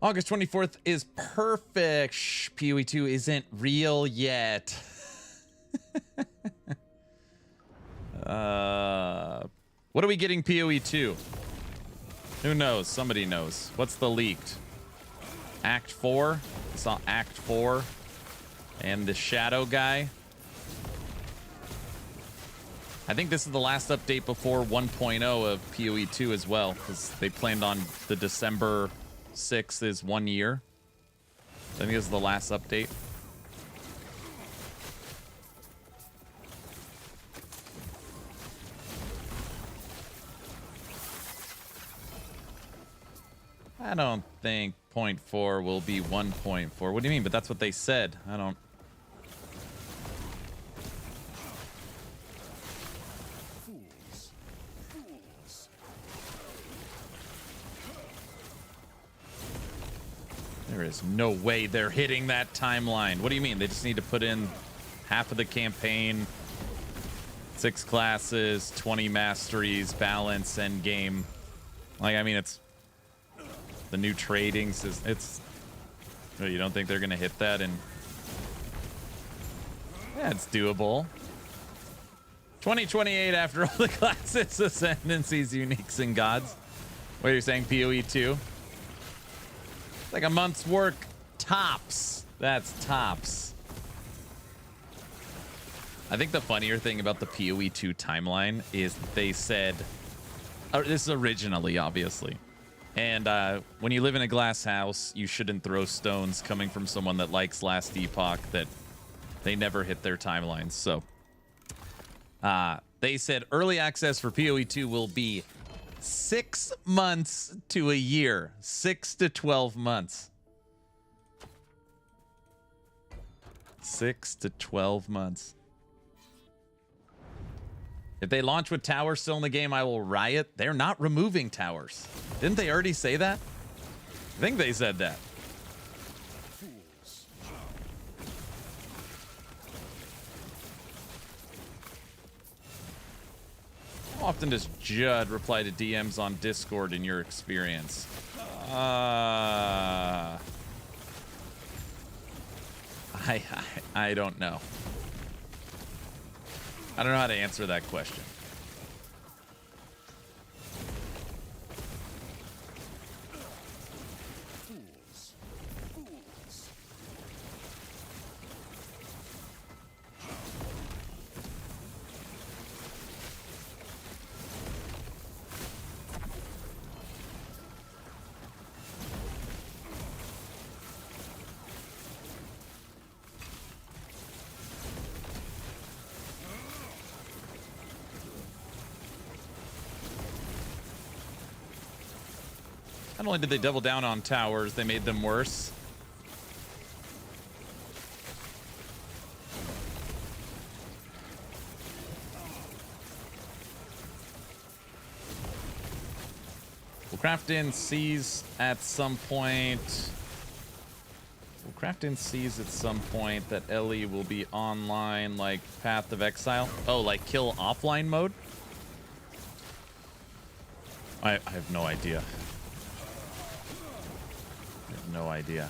August 24th is perfect. Shh, PoE2 isn't real yet. What are we getting PoE2? Who knows? Somebody knows. What's the leaked? Act 4? I saw Act 4 and the Shadow guy. I think this is the last update before 1.0 of PoE2 as well, because they planned on the December 6th is 1 year. I think this is the last update. I don't think 0.4 will be 1.4. What do you mean? But that's what they said. I don't. Fools. Fools. There is no way they're hitting that timeline. What do you mean? They just need to put in half of the campaign, 6 classes, 20 masteries, balance, endgame. Like, I mean, it's the new trading system. It's. Oh, you don't think they're gonna hit that? And yeah, it's doable. 2028 after all the classes, ascendancies, uniques, and gods. What are you saying? PoE 2? It's like a month's work tops. That's tops. I think the funnier thing about the PoE 2 timeline is they said, this is originally, obviously. And when you live in a glass house, you shouldn't throw stones coming from someone that likes Last Epoch that they never hit their timelines. So they said early access for PoE 2 will be 6 months to a year. 6 to 12 months. 6 to 12 months. If they launch with towers still in the game, I will riot. They're not removing towers. Didn't they already say that? I think they said that. Fools. How often does Judd reply to DMs on Discord in your experience? I don't know. I don't know how to answer that question. Fools. Fools. Not only did they double down on towers, they made them worse. We'll craft in Seas at some point. We'll craft in Seas at some point that Ellie will be online like Path of Exile. Oh, like kill offline mode? I have no idea. No idea.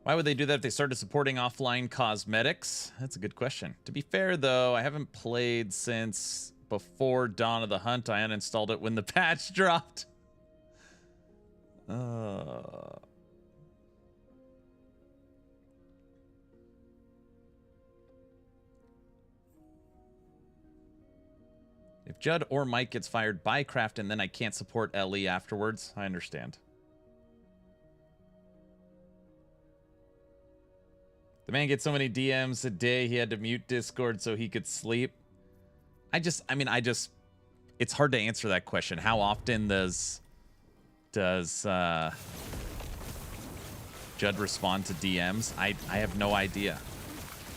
Why would they do that if they started supporting offline cosmetics? That's a good question. To be fair, though, I haven't played since before Dawn of the Hunt. I uninstalled it when the patch dropped. If Judd or Mike gets fired by Craft and then I can't support LE afterwards, I understand. The man gets so many DMs a day, he had to mute Discord so he could sleep. It's hard to answer that question. How often does Judd respond to DMs? I have no idea.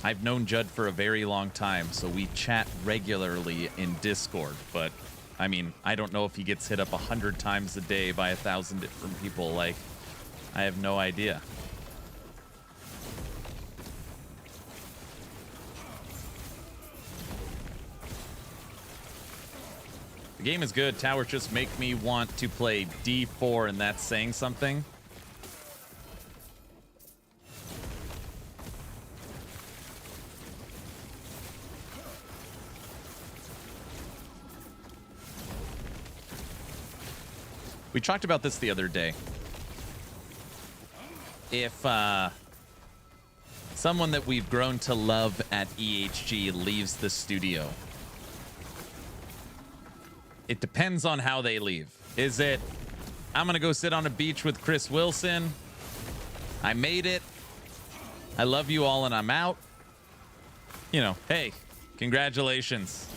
I've known Judd for a very long time, so we chat regularly in Discord, but I mean, I don't know if he gets hit up 100 times a day by 1,000 different people. Like, I have no idea. The game is good. Towers just make me want to play D4, and that's saying something. We talked about this the other day. If someone that we've grown to love at EHG leaves the studio, It depends on how they leave. Is it, I'm going to go sit on a beach with Chris Wilson. I made it. I love you all and I'm out. You know, hey, congratulations.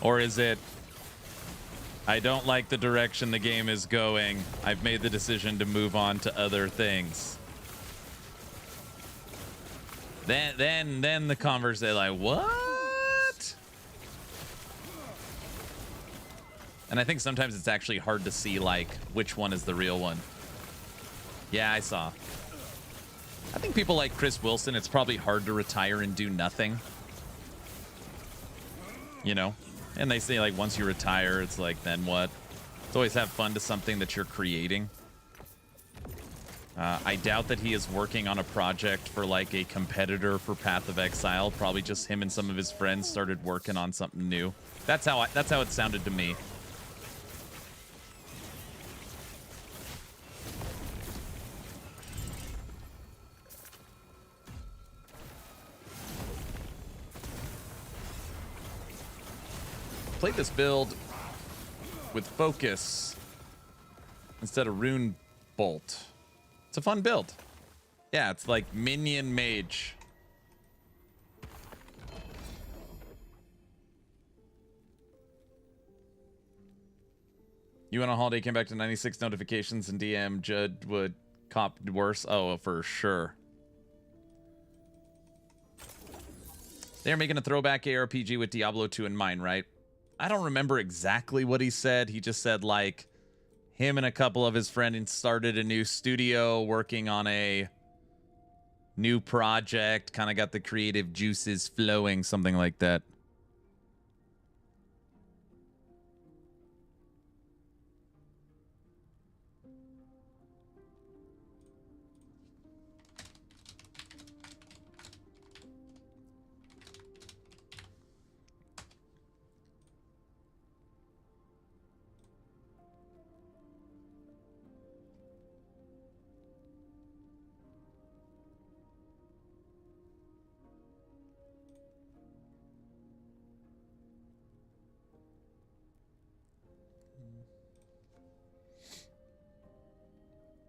Or is it, I don't like the direction the game is going. I've made the decision to move on to other things. Then the converse, they're like, what? And I think sometimes it's actually hard to see, like, which one is the real one. Yeah, I saw. I think people like Chris Wilson, it's probably hard to retire and do nothing. You know? And they say, like, once you retire, it's like, then what? It's always have fun to something that you're creating. I doubt that he is working on a project for, like, a competitor for Path of Exile. Probably just him and some of his friends started working on something new. That's how it sounded to me. Played this build with Focus instead of Rune Bolt. It's a fun build. Yeah, it's like Minion Mage. You went on holiday, came back to 96 notifications, and DM Judd would cop worse. Oh, for sure. They're making a throwback ARPG with Diablo 2 in mind, right? I don't remember exactly what he said. He just said, like, him and a couple of his friends started a new studio working on a new project, kind of got the creative juices flowing, something like that.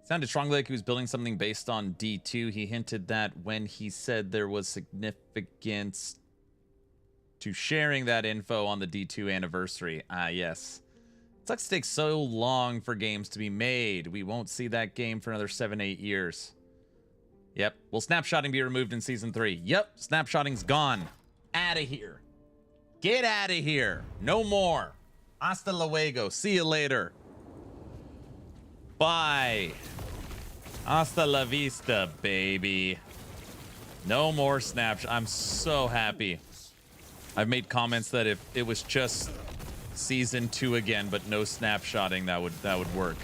Sounded strongly like he was building something based on D2. He hinted that when he said there was significance to sharing that info on the D2 anniversary. Ah, yes. It sucks it takes so long for games to be made. We won't see that game for another 7-8 years. Yep. Will snapshotting be removed in Season 3? Yep. Snapshotting's gone. Out of here. Get out of here. No more. Hasta luego. See you later. Bye. Hasta la vista, baby. No more snapshot. I'm so happy. I've made comments that if it was just Season 2 again, but no snapshotting, that would work.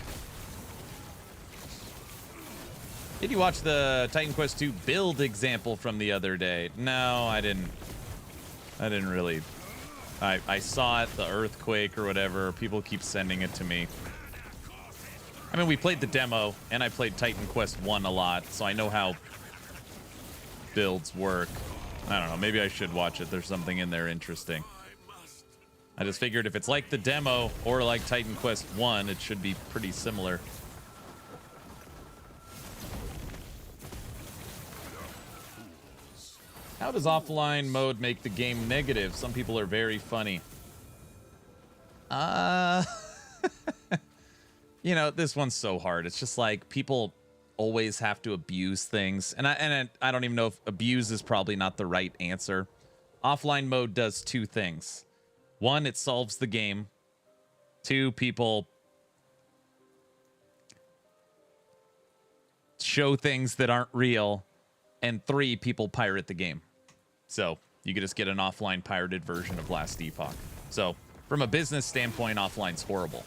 Did you watch the Titan Quest 2 build example from the other day? No, I didn't. I didn't really. I saw it, the earthquake or whatever. People keep sending it to me. I mean, we played the demo, and I played Titan Quest 1 a lot, so I know how builds work. I don't know, maybe I should watch it. There's something in there interesting. I just figured if it's like the demo or like Titan Quest 1, it should be pretty similar. How does offline mode make the game negative? Some people are very funny. You know, this one's so hard. It's just like people always have to abuse things. And I don't even know if abuse is probably not the right answer. Offline mode does two things. One, it solves the game. Two, people show things that aren't real. And three, people pirate the game. So you could just get an offline pirated version of Last Epoch. So from a business standpoint, offline's horrible.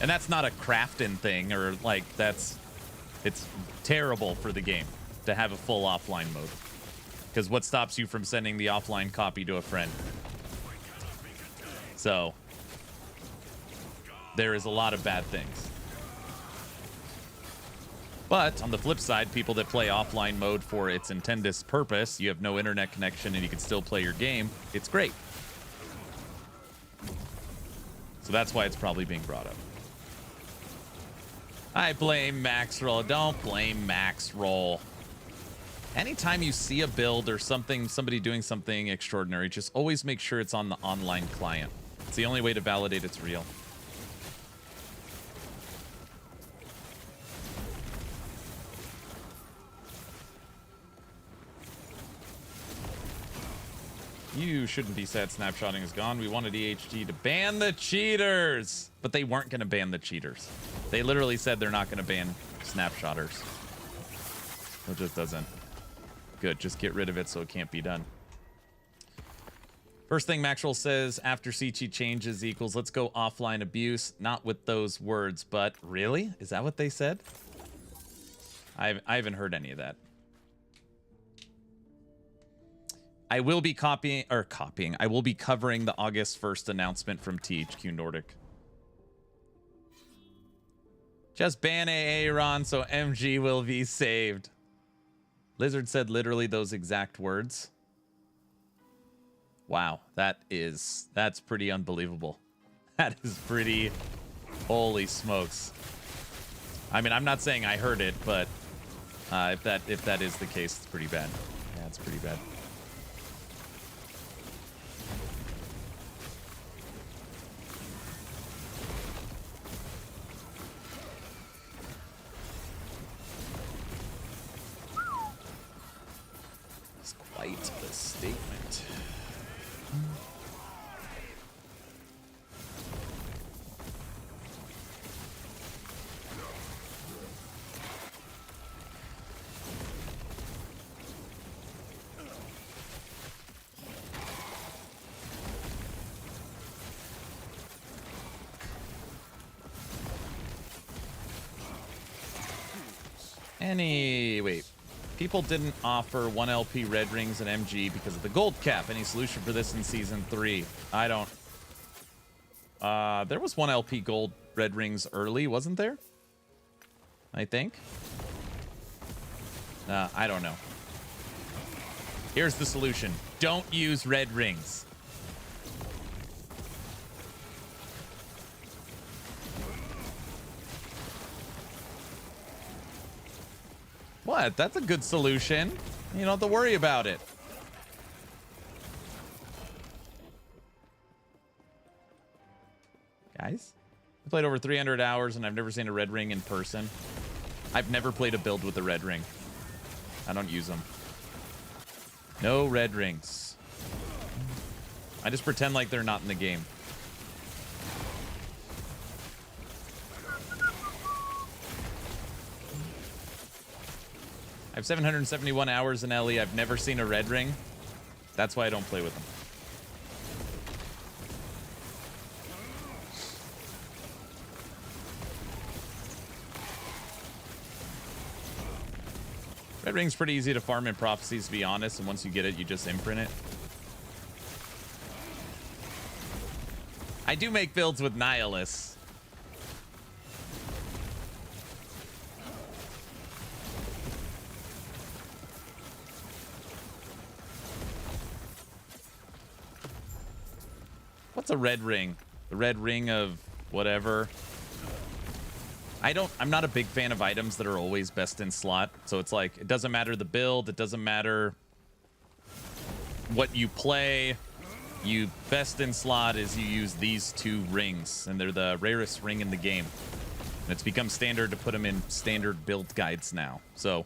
And that's not a crafting thing or like it's terrible for the game to have a full offline mode. Because what stops you from sending the offline copy to a friend? So there is a lot of bad things. But on the flip side, people that play offline mode for its intended purpose, you have no internet connection and you can still play your game, it's great. So that's why it's probably being brought up. I blame Max Roll. Don't blame Max Roll. Anytime you see a build or something, somebody doing something extraordinary, just always make sure it's on the online client. It's the only way to validate it's real. You shouldn't be sad snapshotting is gone. We wanted EHG to ban the cheaters. But they weren't going to ban the cheaters. They literally said they're not going to ban snapshotters. It just doesn't. Good, just get rid of it so it can't be done. First thing Maxwell says after CG changes equals let's go offline abuse. Not with those words, but really? Is that what they said? I haven't heard any of that. I will be copying. I will be covering the August 1st announcement from THQ Nordic. Just ban AA Ron so MG will be saved. Lizard said literally those exact words. Wow, that's pretty unbelievable. That is pretty, holy smokes. I mean, I'm not saying I heard it, but if that is the case, it's pretty bad. Yeah, it's pretty bad. It's quite a statement. Wait. People didn't offer 1 LP red rings and MG because of the gold cap. Any solution for this in season 3? I don't. There was 1 LP gold red rings early, wasn't there? I think. I don't know. Here's the solution. Don't use red rings. What? That's a good solution. You don't have to worry about it. Guys, I played over 300 hours and I've never seen a red ring in person. I've never played a build with a red ring. I don't use them. No red rings. I just pretend like they're not in the game. I have 771 hours in LE. I've never seen a red ring. That's why I don't play with them. Red ring's pretty easy to farm in prophecies, to be honest, and once you get it, you just imprint it. I do make builds with Nihilus. What's a red ring? The red ring of whatever. I'm not a big fan of items that are always best in slot. So it's like, it doesn't matter the build. It doesn't matter what you play. You best in slot is you use these 2 rings. And they're the rarest ring in the game. And it's become standard to put them in standard build guides now. So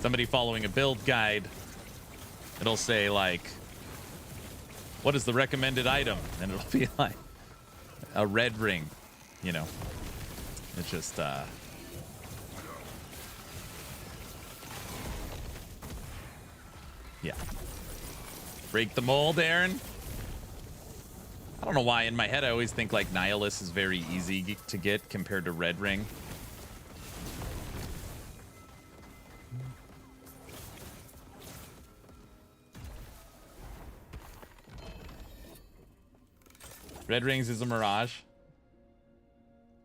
somebody following a build guide, it'll say like, what is the recommended item? And it'll be like a red ring, you know. It's just, yeah. Break the mold, Aaron. I don't know why in my head I always think like Nihilus is very easy to get compared to red ring. Red rings is a mirage.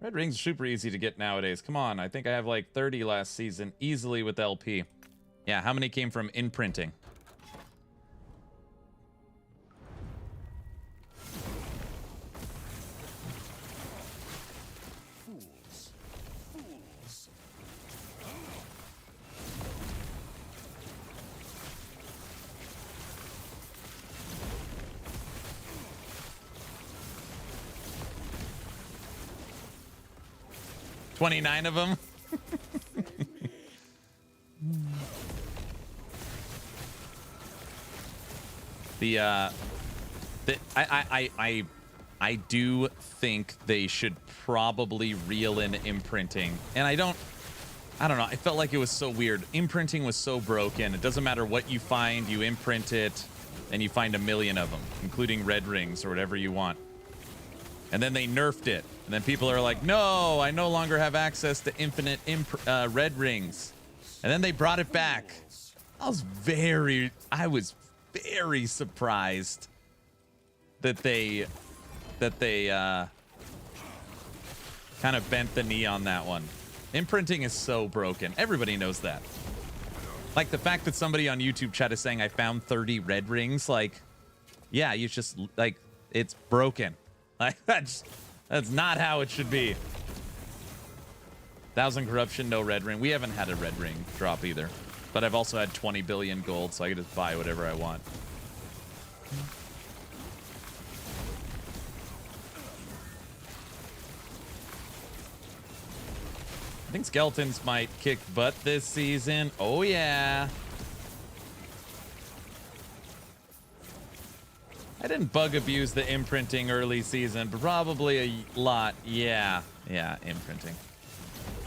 Red rings are super easy to get nowadays. Come on, I think I have like 30 last season easily with LP. Yeah, how many came from imprinting? 29 of them. I do think they should probably reel in imprinting. And I don't know. I felt like it was so weird. Imprinting was so broken. It doesn't matter what you find, you imprint it, and you find a million of them, including red rings or whatever you want. And then they nerfed it. And then people are like, no, I no longer have access to infinite red rings. And then they brought it back. I was very surprised that they kind of bent the knee on that one. Imprinting is so broken. Everybody knows that. Like the fact that somebody on YouTube chat is saying I found 30 red rings, like, yeah, you just like it's broken. Like that's not how it should be. 1,000 corruption, no red ring. We haven't had a red ring drop either. But I've also had 20 billion gold, so I can just buy whatever I want. I think skeletons might kick butt this season. Oh, yeah. I didn't bug abuse the imprinting early season, but probably a lot. Yeah, imprinting.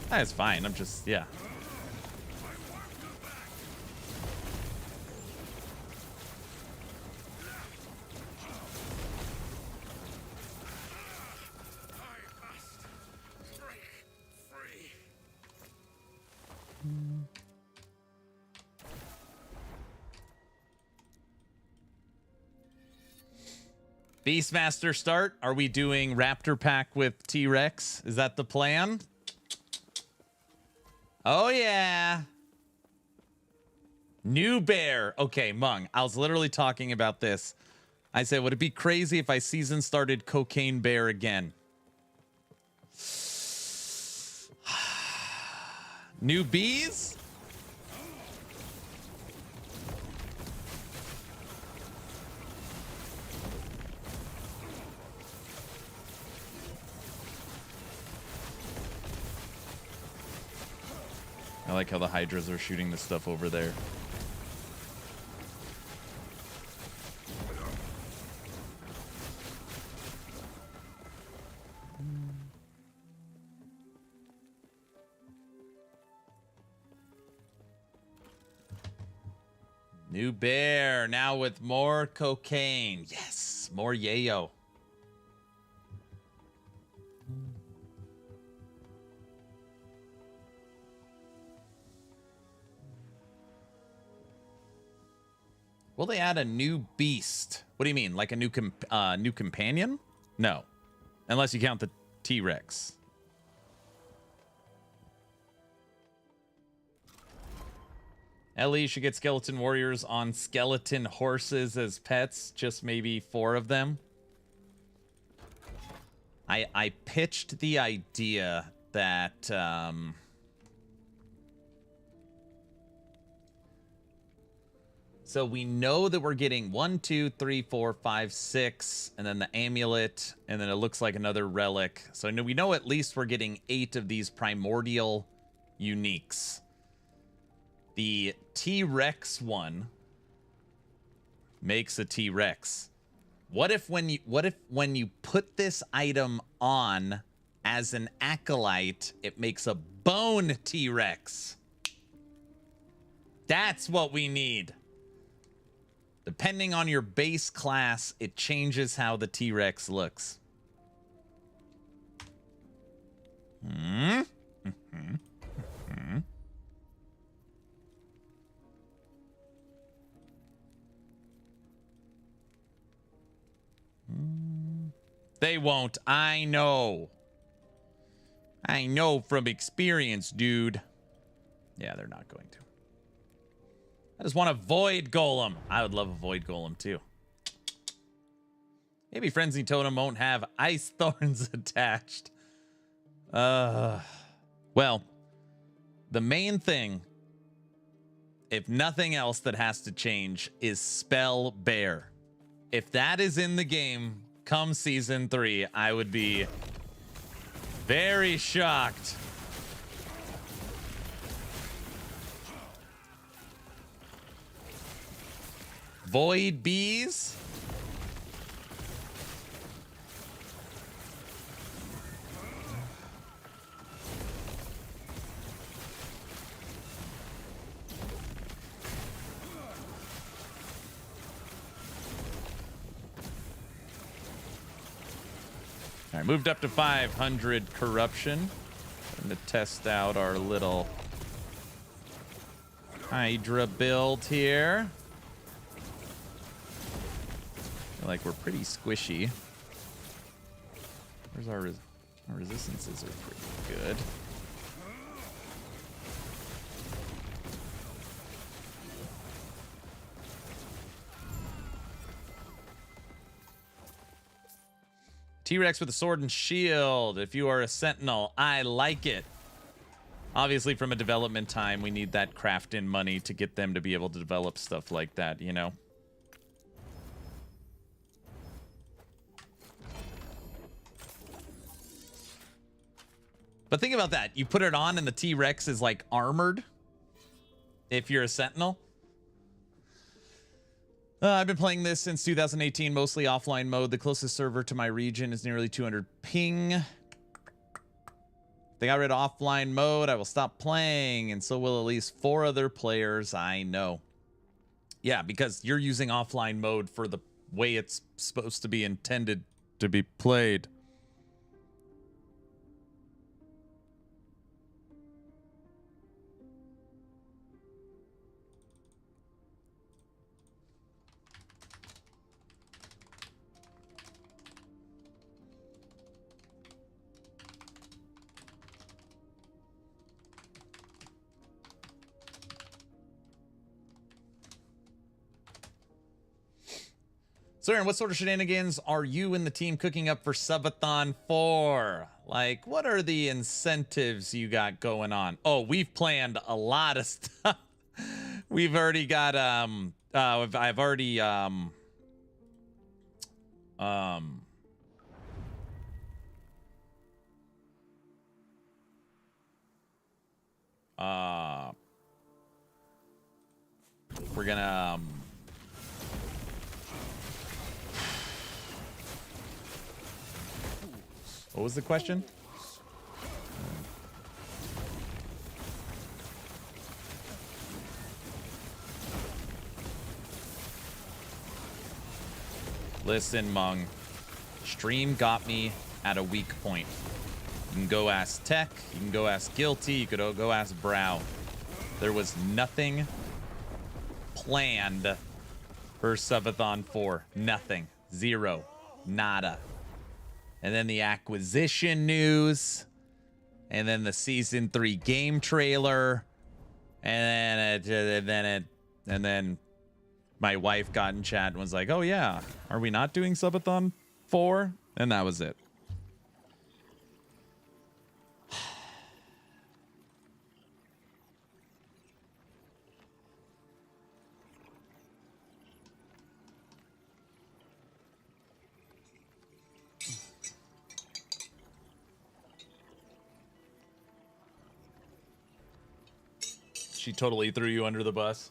That's fine. I'm just, yeah. Beastmaster start. Are we doing Raptor Pack with T-Rex? Is that the plan? Oh, yeah. New bear. Okay, Mung. I was literally talking about this. I said, would it be crazy if I season started Cocaine Bear again? New bees? I like how the Hydras are shooting the stuff over there. New bear, now with more cocaine. Yes, more yayo. Will they add a new beast? What do you mean? Like a new new companion? No. Unless you count the T-Rex. Ellie should get skeleton warriors on skeleton horses as pets. Just maybe 4 of them. I pitched the idea that... So we know that we're getting 1, 2, 3, 4, 5, 6, and then the amulet, and then it looks like another relic. So we know at least we're getting 8 of these primordial uniques. The T-Rex one makes a T-Rex. What if when you put this item on as an acolyte, it makes a bone T-Rex? That's what we need. Depending on your base class, it changes how the T-Rex looks. They won't. I know. I know from experience, dude. Yeah, they're not going to. I just want a Void Golem. I would love a Void Golem, too. Maybe Frenzy Totem won't have Ice Thorns attached. Well, the main thing, if nothing else that has to change, is Spell Bear. If that is in the game come Season 3, I would be very shocked Void bees. All right, moved up to 500 corruption. I'm gonna test out our little Hydra build here. Feel like we're pretty squishy. Where's our resistances are pretty good. T-Rex with a sword and shield. If you are a Sentinel, I like it. Obviously, from a development time, we need that craft-in money to get them to be able to develop stuff like that, you know? But think about that. You put it on and the T-Rex is, like, armored. If you're a Sentinel. I've been playing this since 2018, mostly offline mode. The closest server to my region is nearly 200 ping. If they got rid of offline mode, I will stop playing, and so will at least 4 other players I know. Yeah, because you're using offline mode for the way it's supposed to be intended to be played. So, Aaron, what sort of shenanigans are you and the team cooking up for Subathon 4? Like, what are the incentives you got going on? Oh, we've planned a lot of stuff. We've already got, I've already, we're gonna, what was the question? Listen, Mung. Stream got me at a weak point. You can go ask Tech. You can go ask Guilty. You could go ask Brow. There was nothing planned for Subathon 4. Nothing. Zero. Nada. And then the acquisition news, and then the season 3 game trailer, and then my wife got in chat and was like, "Oh yeah, are we not doing Subathon 4?" And that was it. She totally threw you under the bus.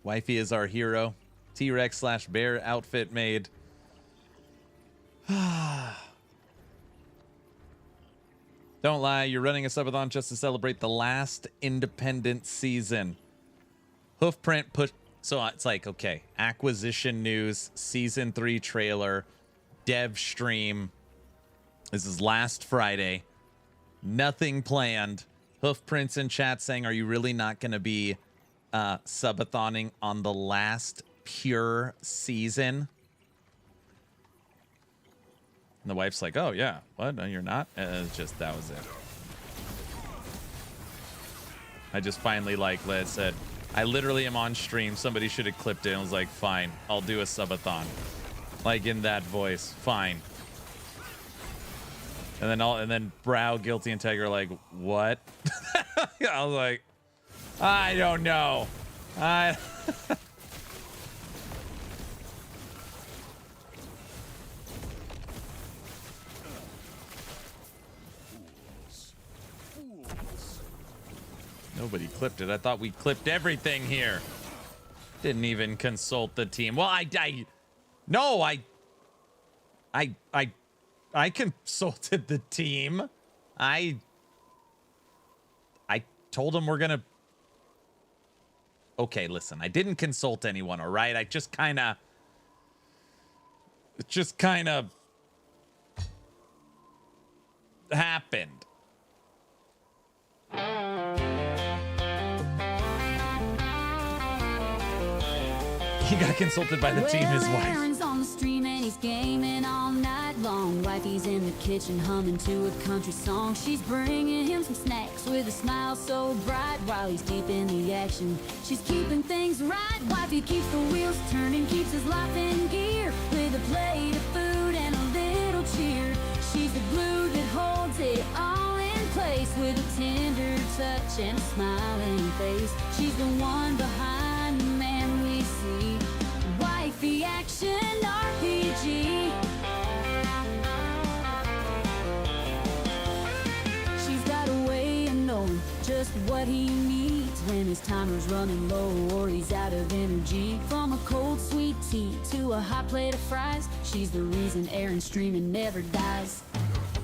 Wifey is our hero. T-Rex / bear outfit made. Don't lie, you're running a subathon just to celebrate the last independent season. Hoofprint push. So it's like, okay, acquisition news, season 3 trailer, dev stream. This is last Friday. Nothing planned. Hoofprints in chat saying, are you really not going to be subathoning on the last pure season? And the wife's like, oh, yeah. What? No, you're not? It's just, that was it. I just finally, said, I literally am on stream. Somebody should have clipped it and was like, fine, I'll do a subathon. Like, in that voice. Fine. And then Brow, Guilty, and Tiger are like, what? I was like, I don't know. Nobody clipped it. I thought we clipped everything here. Didn't even consult the team. Well, I consulted the team. I told them we're gonna. Okay, listen. I didn't consult anyone. All right. I just kind of. It just kind of happened. He got consulted by the team, his wife. Aaron's on the stream and he's gaming all night long. Wifey's in the kitchen humming to a country song. She's bringing him some snacks with a smile so bright while he's deep in the action. She's keeping things right. Wifey keeps the wheels turning, keeps his life in gear with a plate of food and a little cheer. She's the glue that holds it all in place with a tender touch and a smiling face. She's the one behind the man we see. Wifey action RPG. She's got a way of knowing just what he needs when his timer's running low or he's out of energy. From a cold sweet tea to a hot plate of fries, she's the reason Aaron's streaming never dies.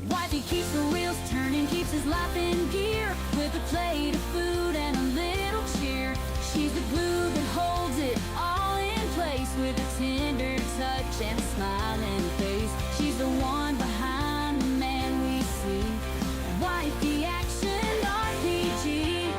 Wifey keeps the wheels turning, keeps his life in gear with a plate of food and a little cheer. She's the glue that holds it all in place with a tender touch and a smiling face. She's the one behind the man we see. Wifey action RPG.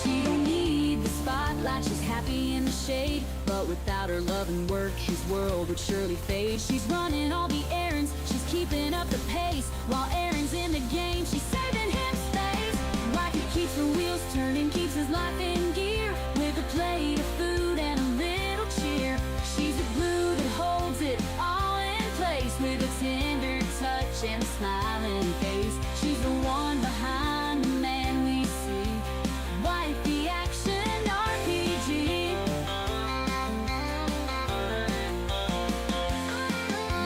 She don't need the spotlight, she's happy in the shade. But without her love and work, his world would surely fade. She's running all the errands, she's keeping up the pace. While Aaron's in the game, she's saving him space. Wifey keeps the wheels turning, keeps his life in gear with a plate of food and a little cheer. She's the glue that holds it all in place with a tender touch and a smiling face. She's the one behind the man we see. Wifey action RPG.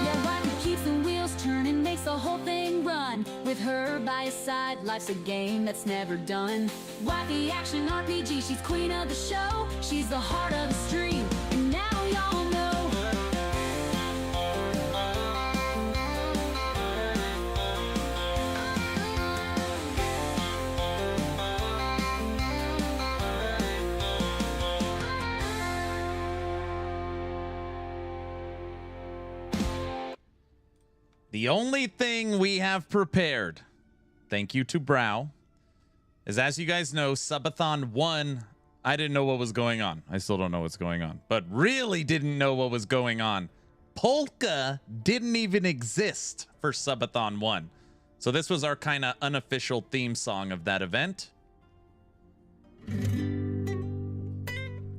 Yeah, wifey keeps the wheels turning, makes the whole thing run. With her by his side, life's a game that's never done. Wifey action RPG, she's queen of the show. She's the heart of the stream, and now y'all know. The only thing we have prepared, thank you to Brow, is, as you guys know, Subathon 1, I didn't know what was going on. I still don't know what's going on, but really didn't know what was going on. Polka didn't even exist for Subathon 1. So this was our kind of unofficial theme song of that event.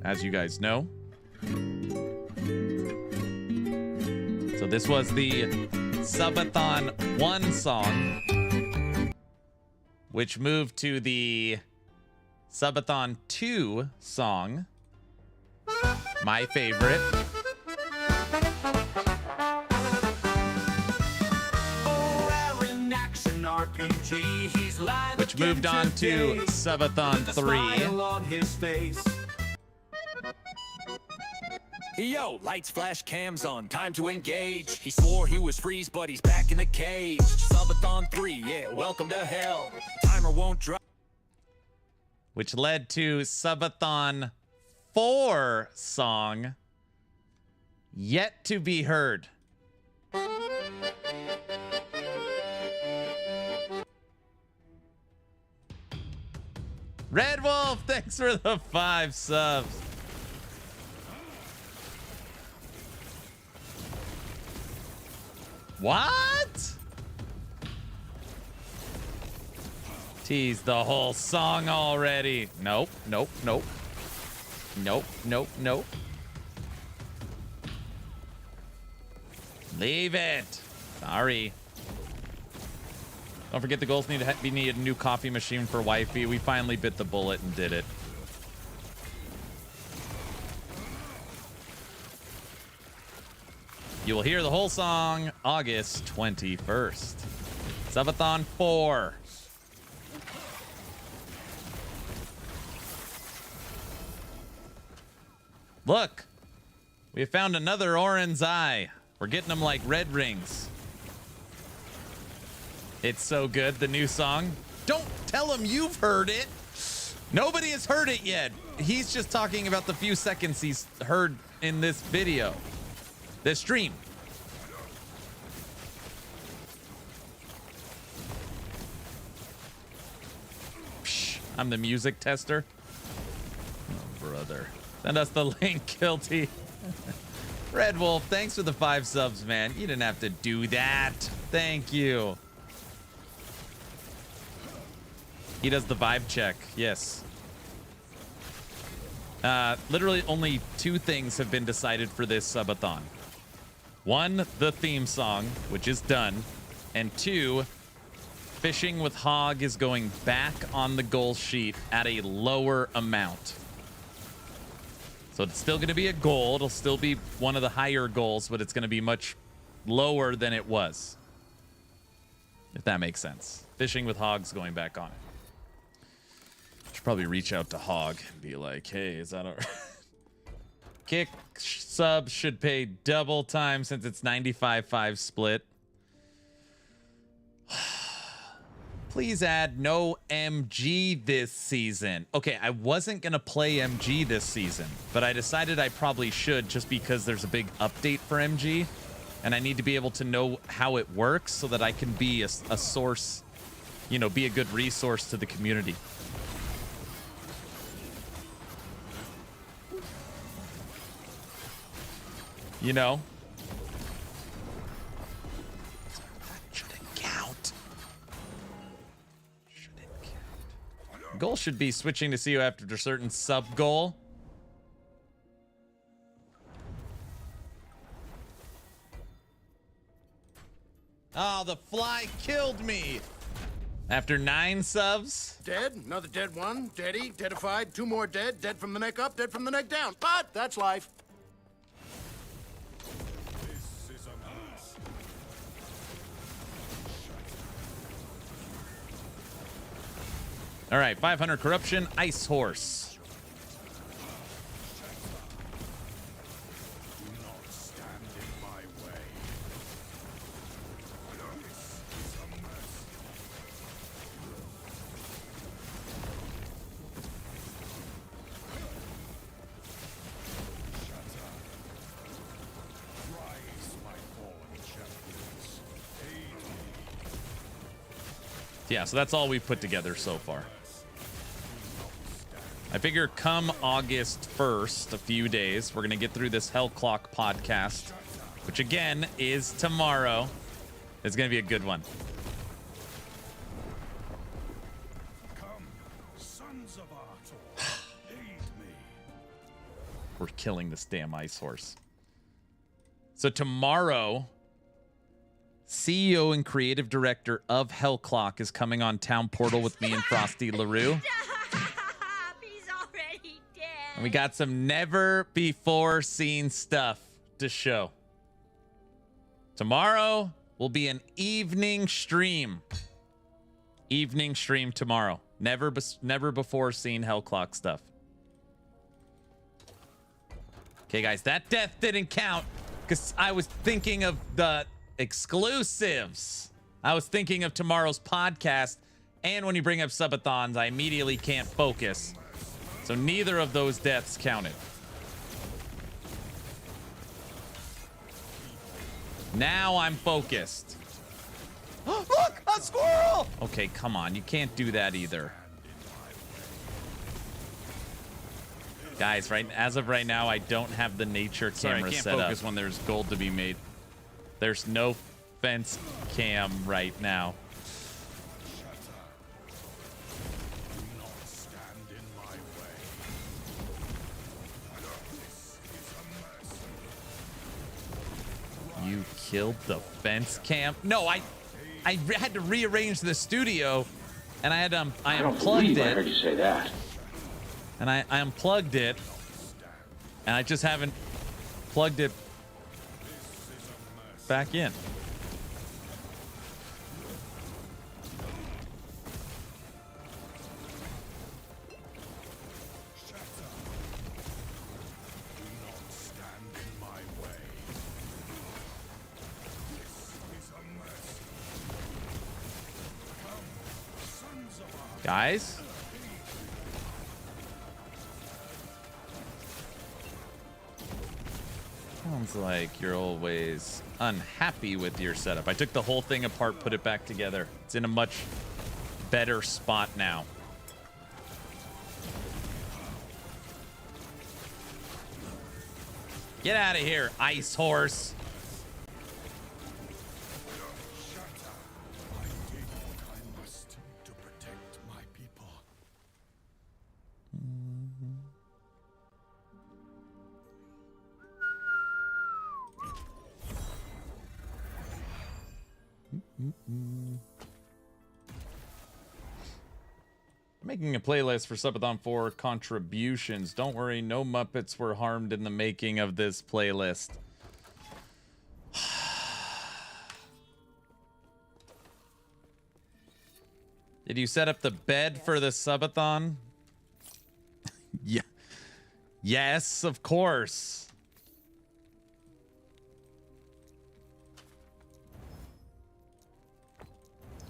As you guys know. So this was the Subathon 1 song, which moved to the Subathon 2 song, my favorite. Which moved on to Subathon 3. Yo, lights, flash, cams on, time to engage. He swore he was freeze, but he's back in the cage. Subathon 3, yeah, welcome to hell. Timer won't drop. Which led to Subathon 4 song, Yet to Be Heard. Red Wolf, thanks for the 5 subs. What? Tease the whole song already. Nope, nope, nope. Nope, nope, nope. Leave it. Sorry. Don't forget the goals need a new coffee machine for wifey. We finally bit the bullet and did it. You will hear the whole song August 21st. Subathon 4. Look, we have found another Orin's Eye. We're getting them like red rings. It's so good, the new song. Don't tell him you've heard it. Nobody has heard it yet. He's just talking about the few seconds he's heard in this video. This stream. Psh, I'm the music tester. Oh, brother. Send us the link, Guilty. Red Wolf, thanks for the 5 subs, man. You didn't have to do that. Thank you. He does the vibe check. Yes. Literally only 2 things have been decided for this subathon. 1, the theme song, which is done. And 2, Fishing with Hog is going back on the goal sheet at a lower amount. So it's still going to be a goal. It'll still be one of the higher goals, but it's going to be much lower than it was. If that makes sense. Fishing with Hog's going back on it. Should probably reach out to Hog and be like, hey, is that our... Kick subs should pay double time since it's 95-5 split. Please add no MG this season. Okay, I wasn't going to play MG this season, but I decided I probably should just because there's a big update for MG, and I need to be able to know how it works so that I can be a source, you know, be a good resource to the community. You know? Shouldn't count. Goal should be switching to CO after a certain sub goal. Oh, the fly killed me. After 9 subs. Dead, another dead one, deady, deadified, 2 more dead, dead from the neck up, dead from the neck down. But that's life. This is a mess. All right, 500 corruption, Ice Horse. Do not stand in my way. This is a mess. Rise, my fallen champions. Aid me. Yeah, so that's all we've put together so far. I figure come August 1st, a few days, we're going to get through this Hell Clock podcast, which again is tomorrow. It's going to be a good one. Come, sons of Artor. Aid me. We're killing this damn Ice Horse. So tomorrow, CEO and creative director of Hell Clock is coming on Town Portal with me and Frosty LaRue. He's already dead. And we got some never before seen stuff to show. Tomorrow will be an evening stream. Evening stream tomorrow. Never before seen Hell Clock stuff. Okay, guys, that death didn't count because I was thinking of the exclusives. I was thinking of tomorrow's podcast, and when you bring up subathons, I immediately can't focus. So neither of those deaths counted. Now I'm focused. Look, a squirrel! Okay, come on, you can't do that either. Guys, as of right now, I don't have the nature camera set up. I can't focus when there's gold to be made. There's no fence cam right now. killed the fence cam. No, I had to rearrange the studio, and I unplugged it. I heard you say that. And I unplugged it, and I just haven't plugged it back in. Guys? Sounds like you're always unhappy with your setup. I took the whole thing apart, put it back together. It's in a much better spot now. Get out of here, ice horse. Making a playlist for Subathon 4 contributions. Don't worry, no Muppets were harmed in the making of this playlist. Did you set up the bed for the Subathon? Yeah. Yes, of course.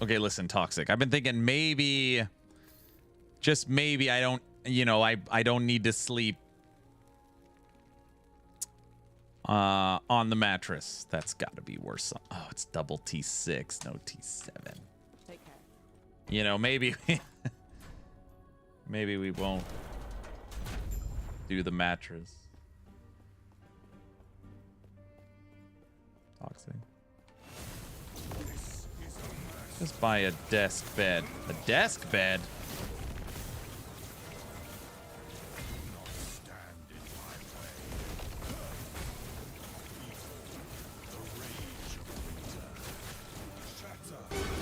Okay, listen, Toxic. I've been thinking maybe, just maybe I don't, you know, I don't need to sleep on the mattress. That's got to be worse. Oh, it's double T6, no T7. Take care. You know, maybe maybe we won't do the mattress. Toxic. Just buy a desk bed. A desk bed?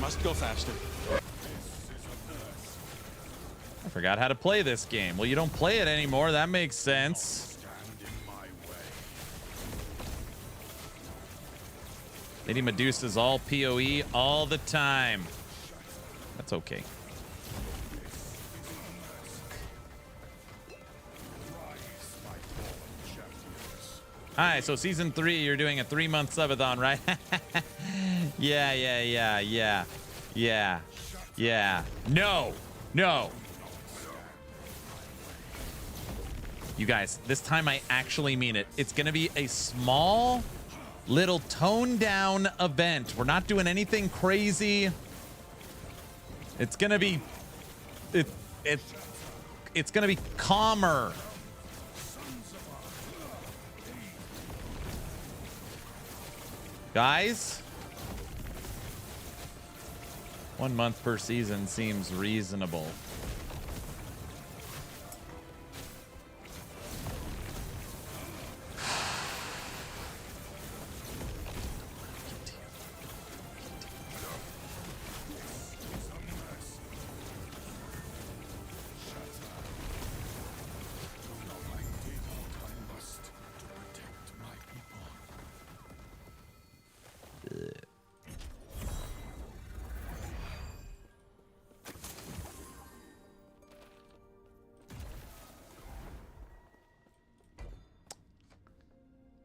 Must go faster. I forgot how to play this game. Well, you don't play it anymore. That makes sense. Lady Medusa's all PoE all the time. That's okay. Alright, so season 3, you're doing a 3-month subathon, right? Yeah. No. You guys, this time I actually mean it. It's gonna be a small, little toned down event. We're not doing anything crazy. It's gonna be it's gonna be calmer. Guys, 1 month per season seems reasonable.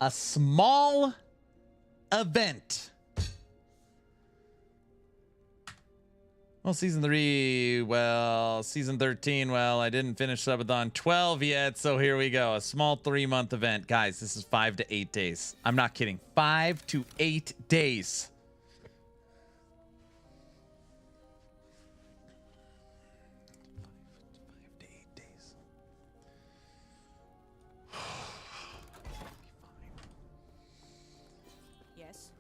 A small event. Well, season 3, well, season 13, well, I didn't finish Subathon 12 yet, so here we go. A small 3-month event. Guys, this is 5 to 8 days. I'm not kidding. 5 to 8 days. Yes.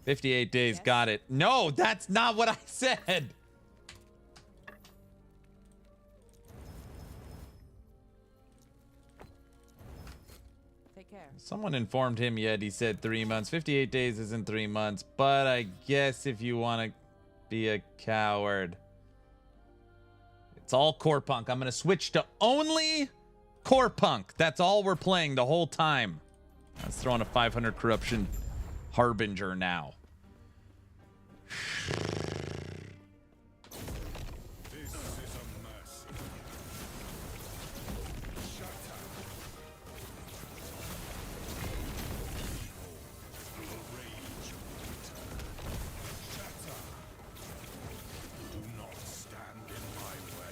58 days, got it. No, that's not what I said. Someone informed him yet. He said 3 months. 58 days isn't 3 months. But I guess if you want to be a coward. It's all core punk. I'm going to switch to only core punk. That's all we're playing the whole time. Let's throw in a 500 corruption harbinger now. This is a mercy. Shatter. Behold the rage of winter. Shatter. Do not stand in my way.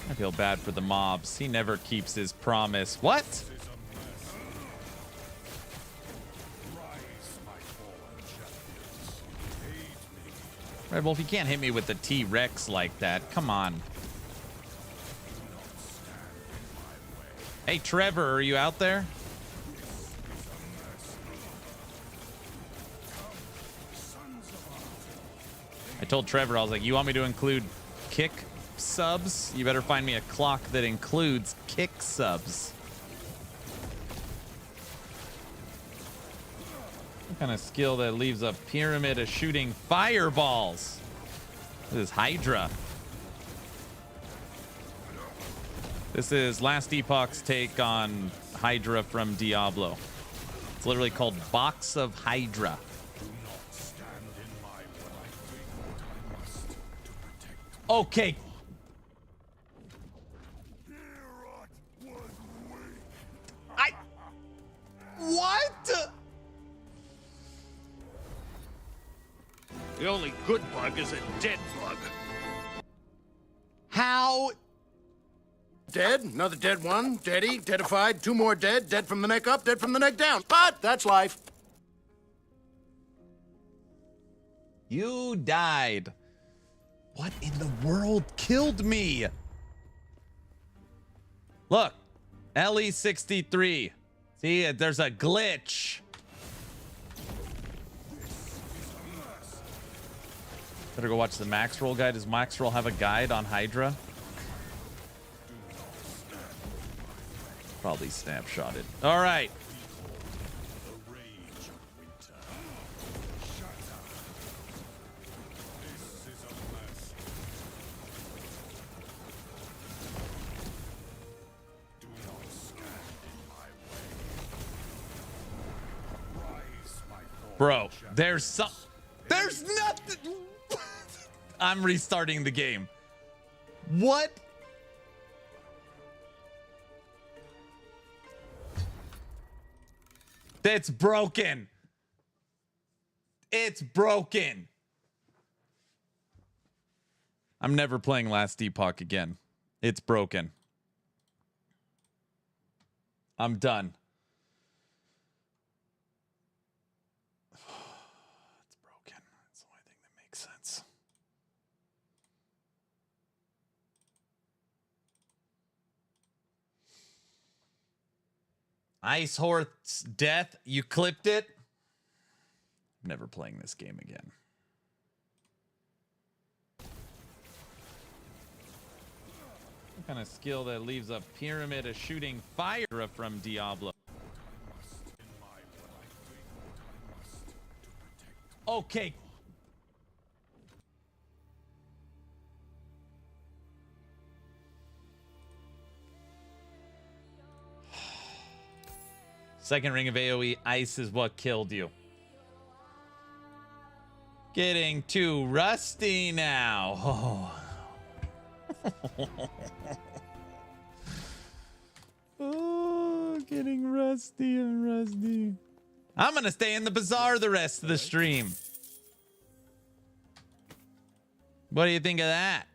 I feel bad for the mobs. He never keeps his promise. What? This is a mercy. Rise, my fallen champions. Aid me. Red Wolf, you can't hit me with the T-Rex like that. Come on. Hey, Trevor, are you out there? I told Trevor, I was like, you want me to include kick subs? You better find me a clock that includes kick subs. What kind of skill that leaves a pyramid of shooting fireballs? This is Hydra. This is Last Epoch's take on Hydra from Diablo. It's literally called Box of Hydra. Okay. What? The only good bug is a dead bug. How? Dead, another dead one, deady, deadified, 2 more dead, dead from the neck up, dead from the neck down. But that's life. You died. What in the world killed me? Look, LE63. See, there's a glitch. Better go watch the Max Roll guide. Does Max Roll have a guide on Hydra? Probably snapshotted. All right. The rage of winter. Shatter. This is a mercy. Do not stand in my way. Rise, my fallen Bro, champions. there's nothing. I'm restarting the game. What? That's broken. It's broken. I'm never playing Last Epoch again. It's broken. I'm done. It's broken. That's the only thing that makes sense. Ice Horse Death, you clipped it? I'm never playing this game again. What kind of skill that leaves a pyramid of shooting fire from Diablo? Okay. Second ring of AoE, ice is what killed you. Getting too rusty now. Oh. Oh, getting rusty and rusty. I'm gonna stay in the bazaar the rest of the stream. What do you think of that?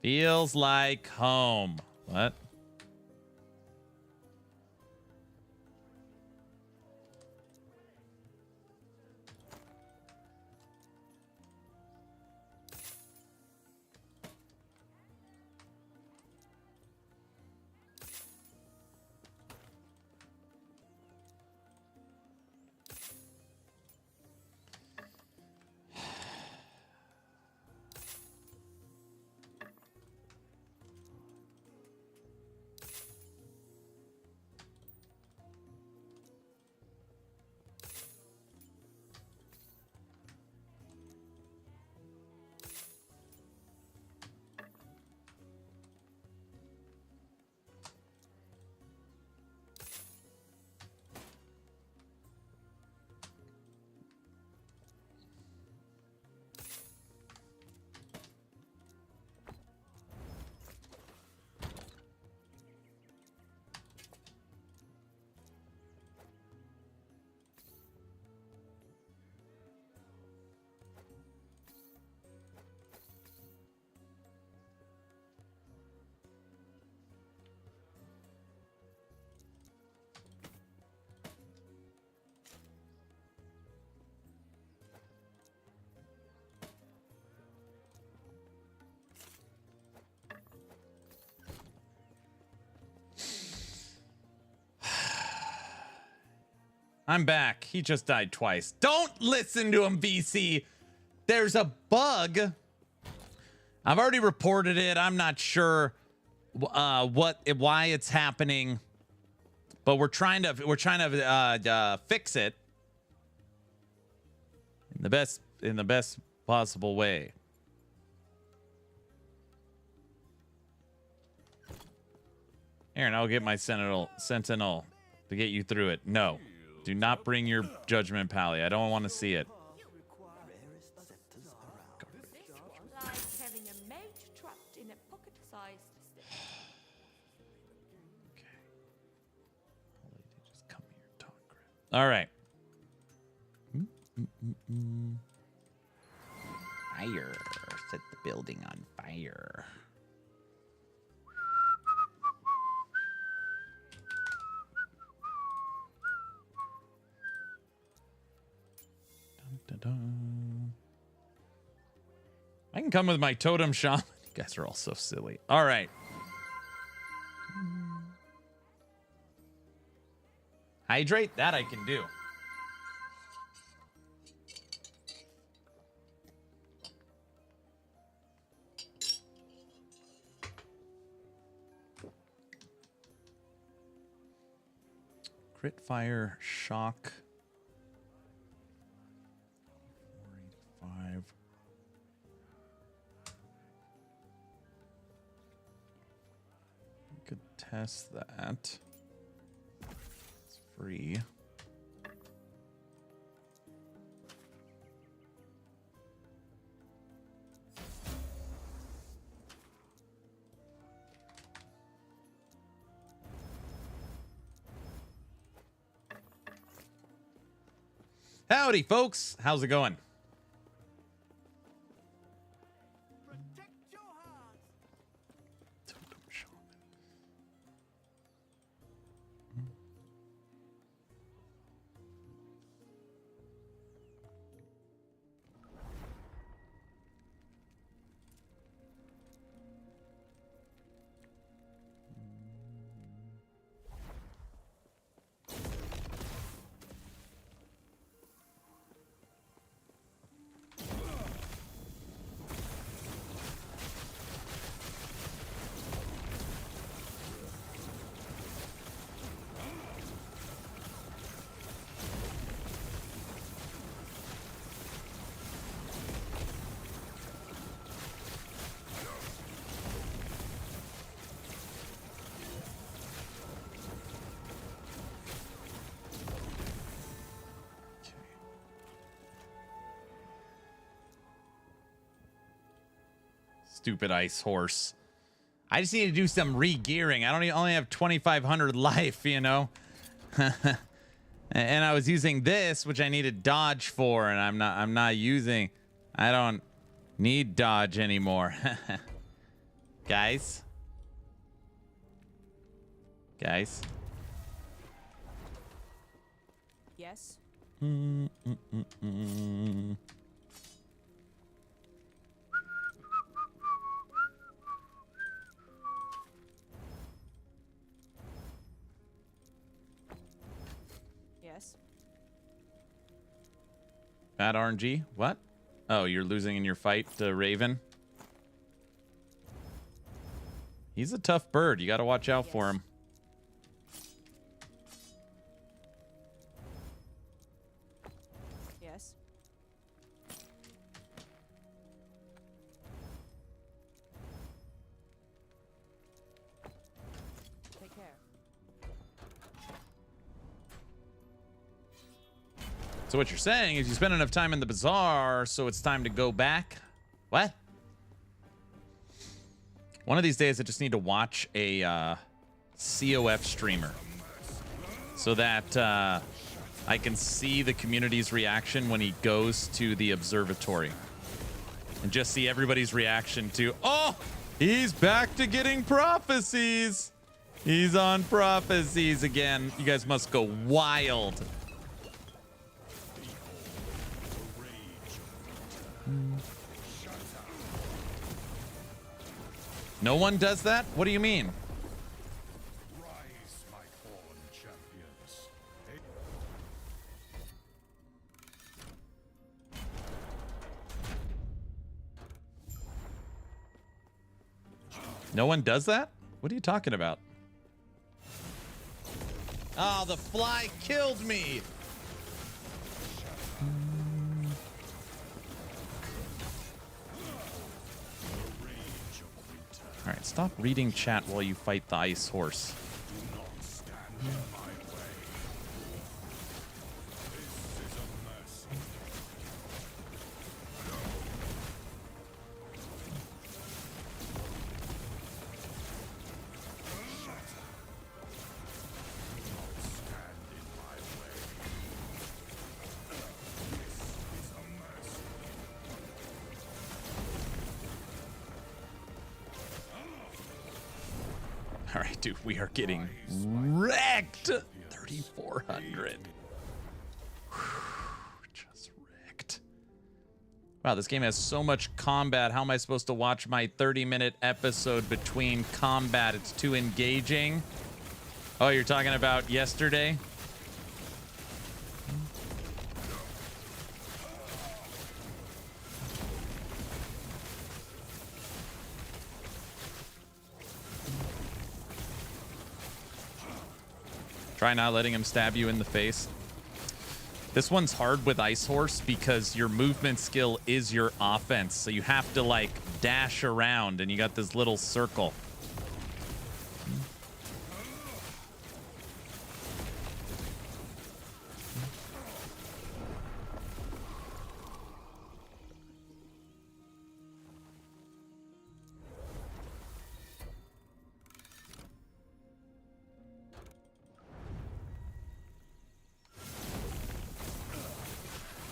Feels like home. What? I'm back. He just died twice. Don't listen to him, VC. There's a bug. I've already reported it. I'm not sure why it's happening, but we're trying to fix it in the best possible way. Aaron, I'll get my Sentinel to get you through it. No, do not bring your judgment pally. I don't want to see it. Like having a mage trapped in a pocket-sized stick. Okay. Just come here, talk crap. All right. Fire. Set the building on fire. Dun, dun, dun. I can come with my totem shaman. You guys are all so silly. All right. Hydrate? That I can do. Crit fire, shock. 485. We could test that. It's free. Howdy, folks. How's it going? Totem shaman. Stupid ice horse. I just need to do some re-gearing. I only have 2,500 life, you know. And I was using this, which I needed dodge for, and I'm not using. I don't need dodge anymore. Guys. Yes. Yes. Bad RNG? What? Oh, you're losing in your fight to Raven? He's a tough bird. You got to watch out for him. Yes. Take care. So what you're saying is you spend enough time in the bazaar, so it's time to go back? What? One of these days, I just need to watch a COF streamer so that I can see the community's reaction when he goes to the observatory. And just see everybody's reaction to, oh, he's back to getting prophecies. He's on prophecies again. You guys must go wild. No one does that? What do you mean? Rise, my fallen champions. No one does that? What are you talking about? Oh, the fly killed me. All right, stop reading chat while you fight the ice horse. All right, dude, we are getting wrecked. 3,400. Just wrecked. Wow, this game has so much combat. How am I supposed to watch my 30-minute episode between combat? It's too engaging. Oh, you're talking about yesterday? Try not letting him stab you in the face. This one's hard with Ice Horse because your movement skill is your offense. So you have to like dash around and you got this little circle.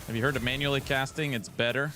Have you heard of manually casting? It's better.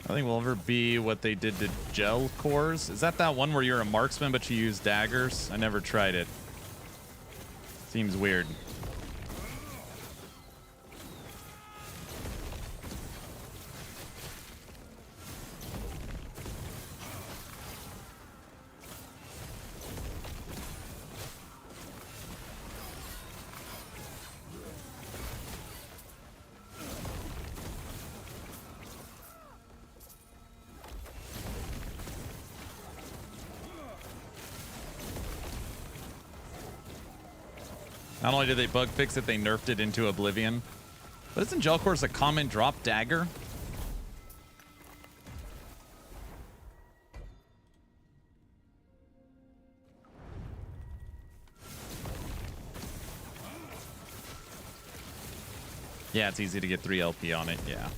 I think we'll ever be what they did to gel cores. Is that one where you're a marksman but you use daggers? I never tried it. Seems weird. Not only did they bug fix it, they nerfed it into oblivion. But isn't Gelcor's a common drop dagger? Yeah, it's easy to get 3 LP on it, yeah.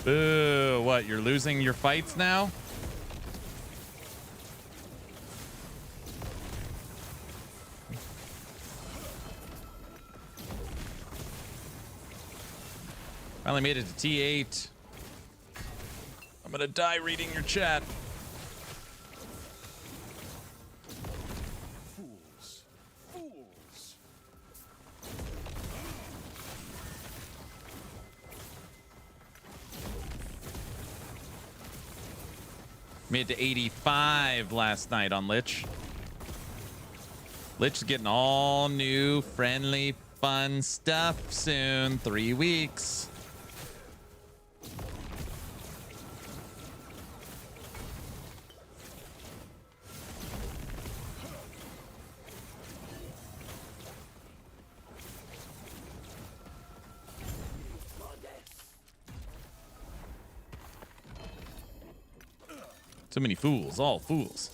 Boo, what, you're losing your fights now? Finally made it to T8. I'm gonna die reading your chat. Fools. Fools. Made to 85 last night on Lich. Lich is getting all new, friendly, fun stuff soon. 3 weeks. Too many fools, all fools.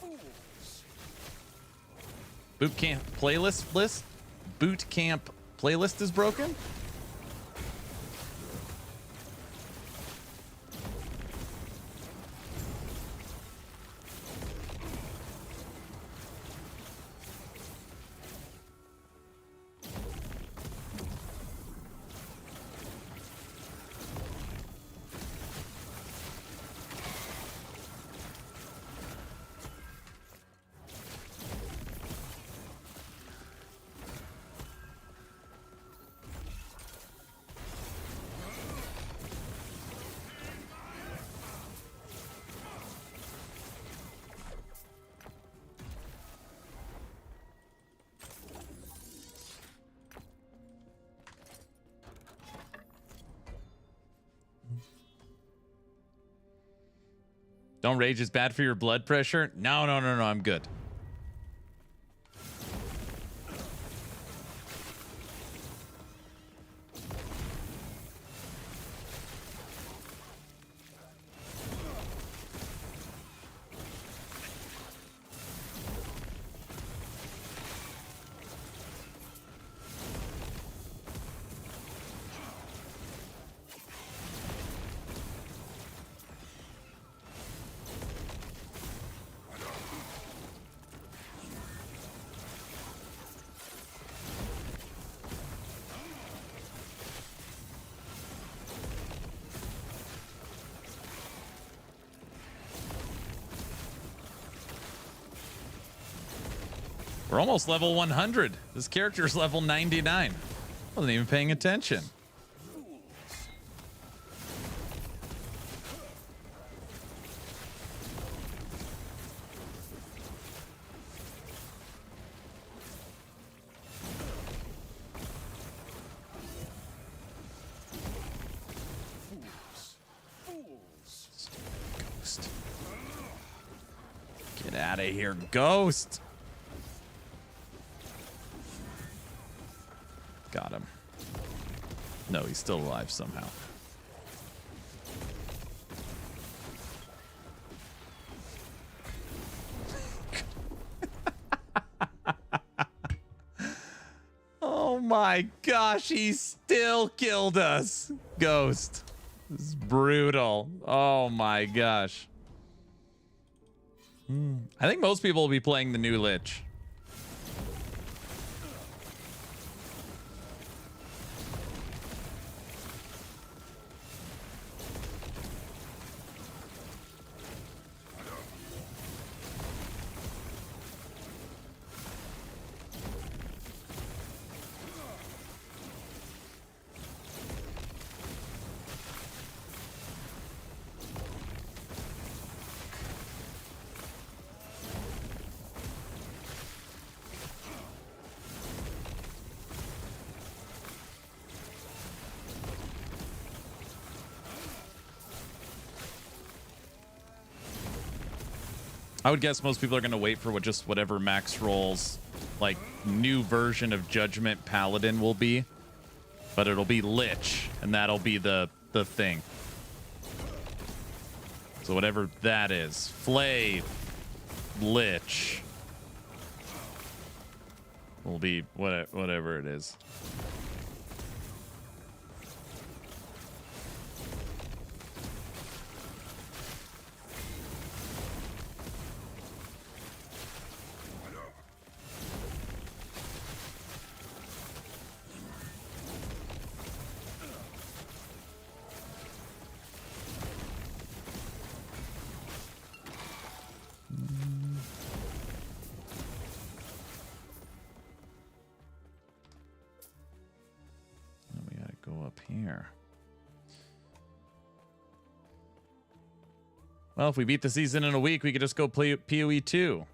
Fools. Boot camp playlist list? Boot camp playlist is broken? Don't rage is bad for your blood pressure? No, I'm good. We're almost level 100. This character's level 99. Wasn't even paying attention. Ghost. Get out of here, Ghost. Got him. No, he's still alive somehow. Oh my gosh, he still killed us. Ghost. This is brutal. Oh my gosh. I think most people will be playing the new Lich. I would guess most people are going to wait for whatever Max rolls, like, new version of Judgment Paladin will be. But it'll be Lich, and that'll be the thing. So whatever that is. Flay Lich will be whatever it is. Here. Well, if we beat the season in a week, we could just go play PoE 2.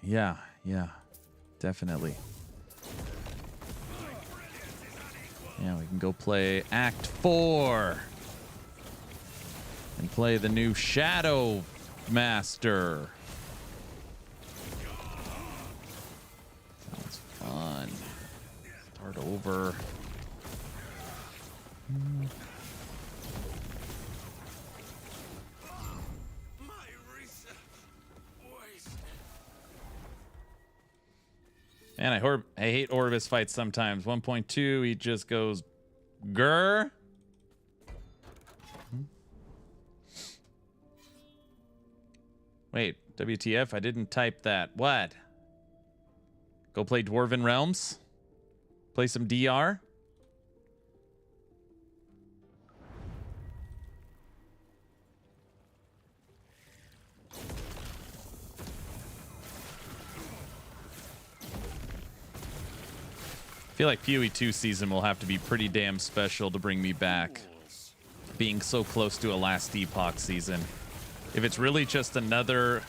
Yeah, definitely. Yeah, we can go play Act 4 and play the new Shadow Master. Sounds fun. Start over. Man, I hate Orvis fights sometimes. 1.2, he just goes grr. Wait, WTF? I didn't type that. What? Go play Dwarven Realms? Play some DR? I feel like PoE 2 season will have to be pretty damn special to bring me back. Being so close to a last Epoch season. If it's really just another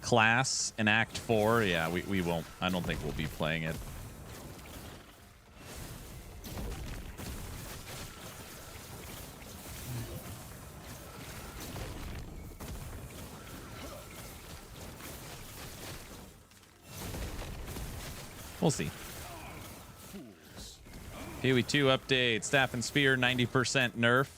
class in Act 4, yeah, we won't. I don't think we'll be playing it. We'll see. PoE 2 update. Staff and Spear, 90% nerf.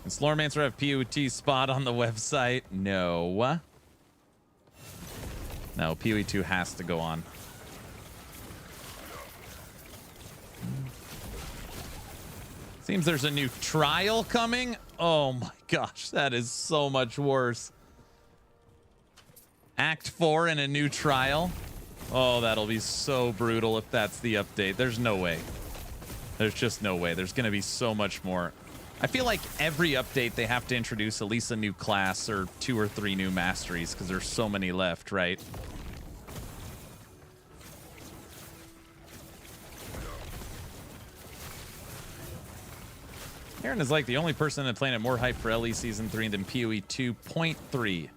Does Loremancer have PoE spot on the website? No. No, PoE 2 has to go on. Seems there's a new trial coming. Oh my gosh, that is so much worse. Act 4 in a new trial. Oh, that'll be so brutal if that's the update. There's no way. There's just no way. There's going to be so much more. I feel like every update they have to introduce at least a new class or 2 or 3 new masteries because there's so many left, right? Aaron is like the only person in the planet more hyped for LE Season 3 than PoE 2.3.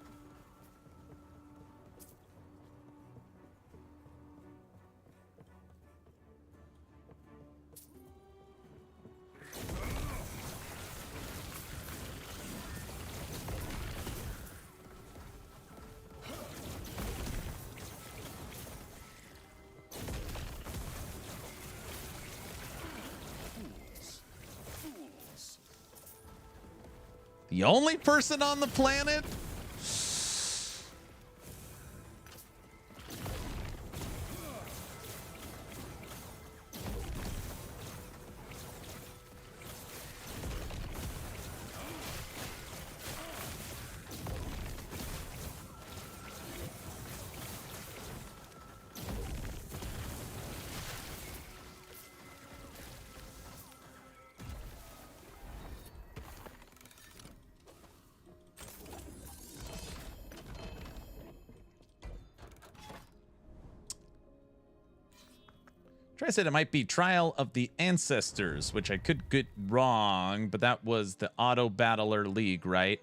The only person on the planet? I said it might be Trial of the Ancestors, which I could get wrong, but that was the Auto Battler League, right?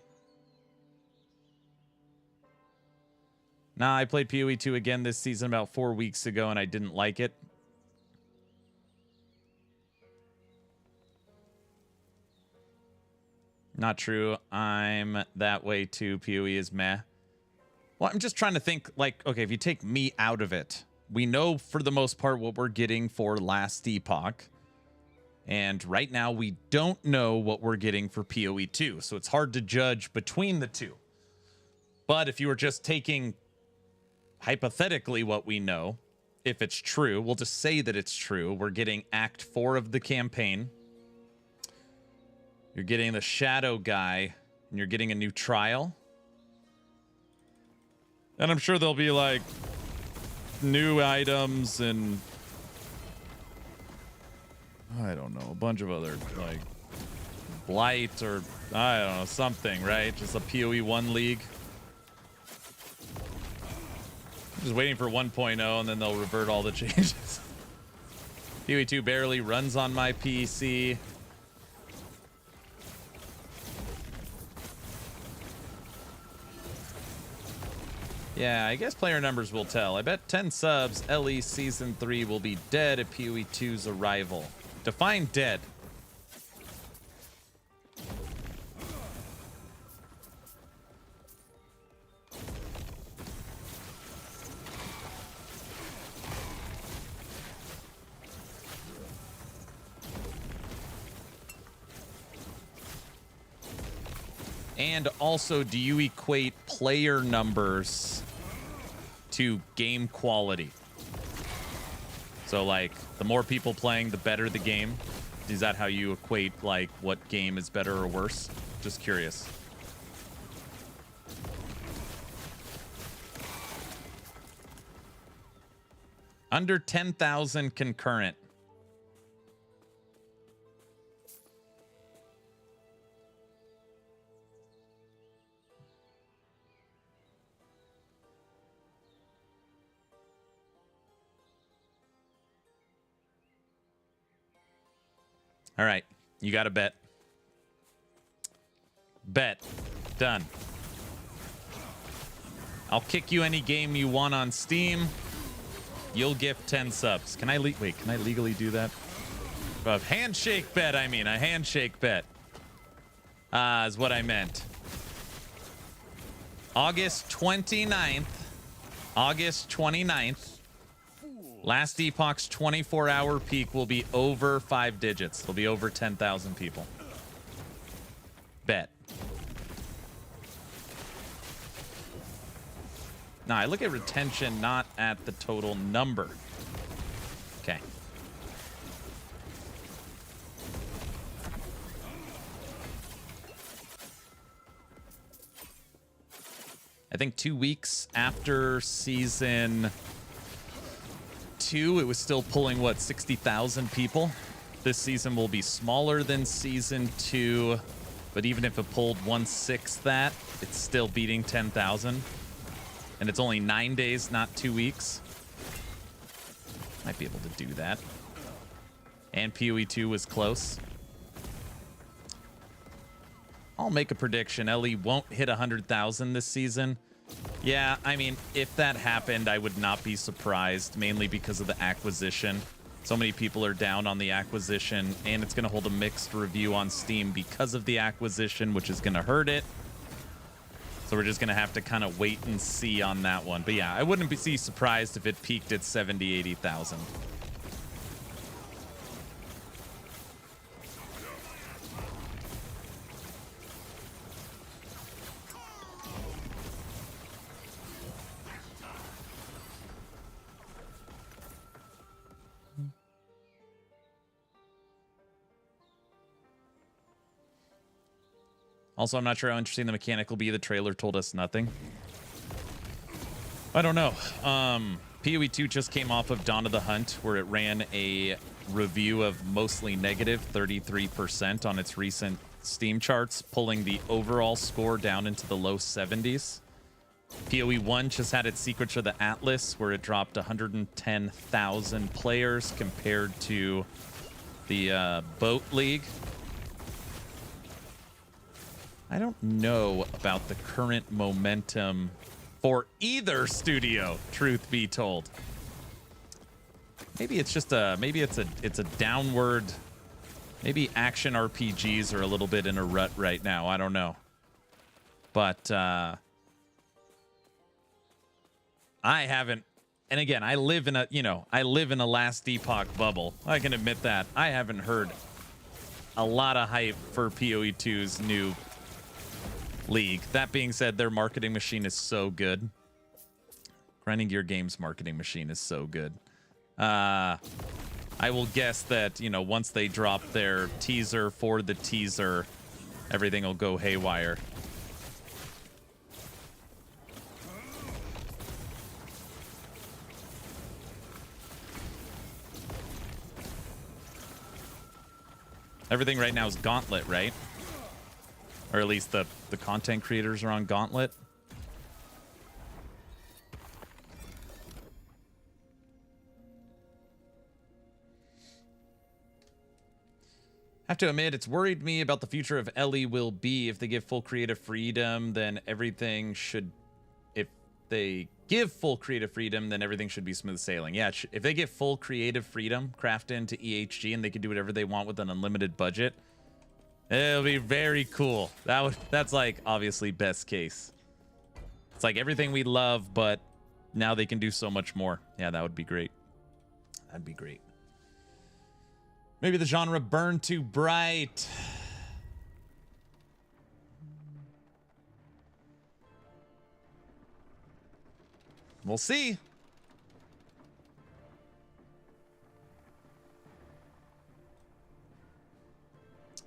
Nah, I played PoE 2 again this season about 4 weeks ago, and I didn't like it. Not true. I'm that way too. PoE is meh. Well, I'm just trying to think, like, okay, if you take me out of it, we know for the most part what we're getting for last Epoch. And right now we don't know what we're getting for PoE 2. So it's hard to judge between the two. But if you were just taking hypothetically what we know, if it's true, we'll just say that it's true. We're getting Act 4 of the campaign. You're getting the Shadow guy, and you're getting a new trial. And I'm sure there'll be like new items and I don't know, a bunch of other like blight or I don't know, something, right? Just a PoE 1 league. Just waiting for 1.0 and then they'll revert all the changes. PoE 2 barely runs on my PC. Yeah, I guess player numbers will tell. I bet 10 subs, LE Season 3 will be dead at PoE 2's arrival. Define dead. And also, do you equate player numbers to game quality? So, like, the more people playing, the better the game. Is that how you equate, like, what game is better or worse? Just curious. Under 10,000 concurrent. All right, you got to bet. Bet. Done. I'll kick you any game you want on Steam. You'll gift 10 subs. Can I wait, can I legally do that? A handshake bet, I mean. A handshake bet. Is what I meant. August 29th. August 29th. Last Epoch's 24-hour peak will be over 5 digits. It'll be over 10,000 people. Bet. Nah, I look at retention, not at the total number. Okay. I think 2 weeks after season 2, it was still pulling, what, 60,000 people? This season will be smaller than season 2, but even if it pulled 1/6 that, it's still beating 10,000. And it's only 9 days, not 2 weeks. Might be able to do that. And PoE 2 was close. I'll make a prediction. LE won't hit 100,000 this season. Yeah, I mean, if that happened, I would not be surprised, mainly because of the acquisition. So many people are down on the acquisition, and it's going to hold a mixed review on Steam because of the acquisition, which is going to hurt it. So we're just going to have to kind of wait and see on that one. But yeah, I wouldn't be surprised if it peaked at 70, 80,000. Also, I'm not sure how interesting the mechanic will be. The trailer told us nothing. I don't know. PoE 2 just came off of Dawn of the Hunt, where it ran a review of mostly negative 33% on its recent Steam charts, pulling the overall score down into the low 70s. PoE 1 just had its Secrets of the Atlas, where it dropped 110,000 players compared to the Boat League. I don't know about the current momentum for either studio, truth be told. Maybe it's just it's a downward. Maybe action RPGs are a little bit in a rut right now. I don't know. But I haven't, and again, I live in a last Epoch bubble. I can admit that. I haven't heard a lot of hype for PoE 2's new league. That being said, their marketing machine is so good. Grinding Gear Games marketing machine is so good. I will guess that, once they drop their teaser for the teaser, everything will go haywire. Everything right now is Gauntlet, right? Or at least the content creators are on Gauntlet. Have to admit, it's worried me about the future of Ellie will be. If they give full creative freedom, then everything should... If they give full creative freedom, then everything should be smooth sailing. Yeah, if they give full creative freedom, Crafton to EHG, and they can do whatever they want with an unlimited budget, it'll be very cool. That's like obviously best case. It's like everything we love, but now they can do so much more. Yeah, that would be great. That'd be great. Maybe the genre burned too bright. We'll see.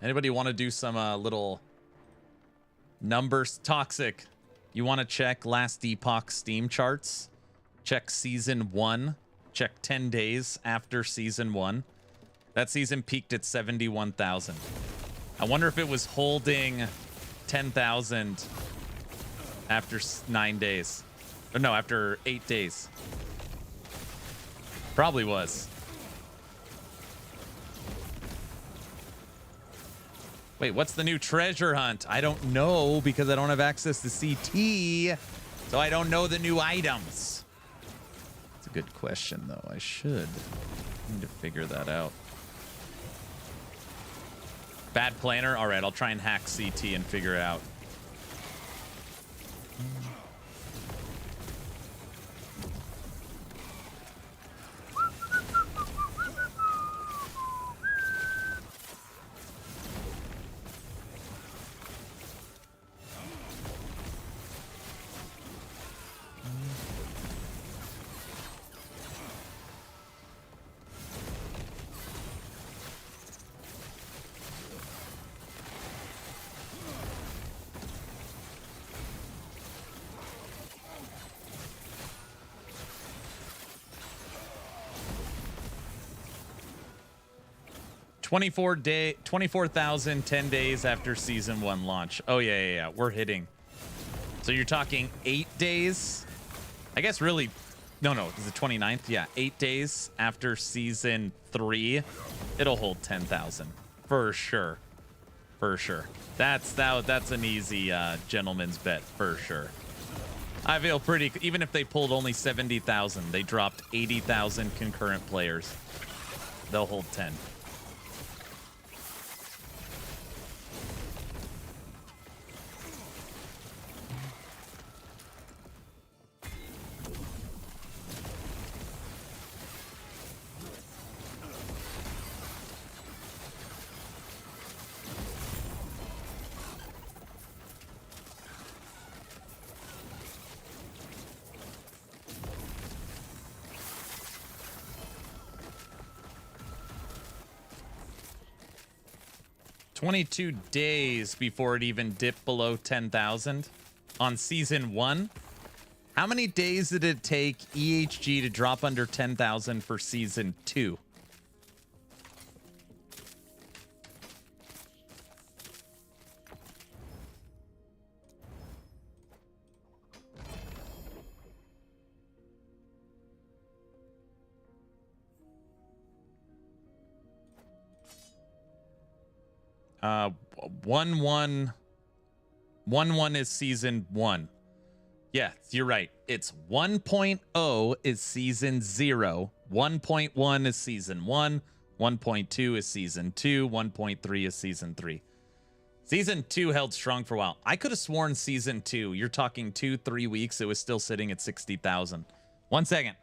Anybody want to do some little numbers? Toxic. You want to check last Epoch Steam charts? Check season 1. Check 10 days after season 1. That season peaked at 71,000. I wonder if it was holding 10,000 after 9 days. Or no, after 8 days. Probably was. Wait, what's the new treasure hunt? I don't know because I don't have access to CT, so I don't know the new items. It's a good question, though. I need to figure that out. Bad planner? All right, I'll try and hack CT and figure it out. $24,000, 10 days after season 1 launch. Oh yeah. We're hitting. So you're talking 8 days? I guess really, no, is it 29th? Yeah, 8 days after season 3, it'll hold 10,000 for sure. For sure. That's an easy gentleman's bet for sure. I feel pretty, even if they pulled only 70,000, they dropped 80,000 concurrent players. They'll hold 10. 22 days before it even dipped below 10,000 on season 1. How many days did it take EHG to drop under 10,000 for season 2? Uh, 1-1 is season 1. Yeah, you're right. It's 1.0 is season 0. 1.1 is season 1. 1.2 is season 2. 1.3 is season 3. Season 2 held strong for a while. I could have sworn season 2, you're talking 2-3 weeks, it was still sitting at 60,000. 1 second.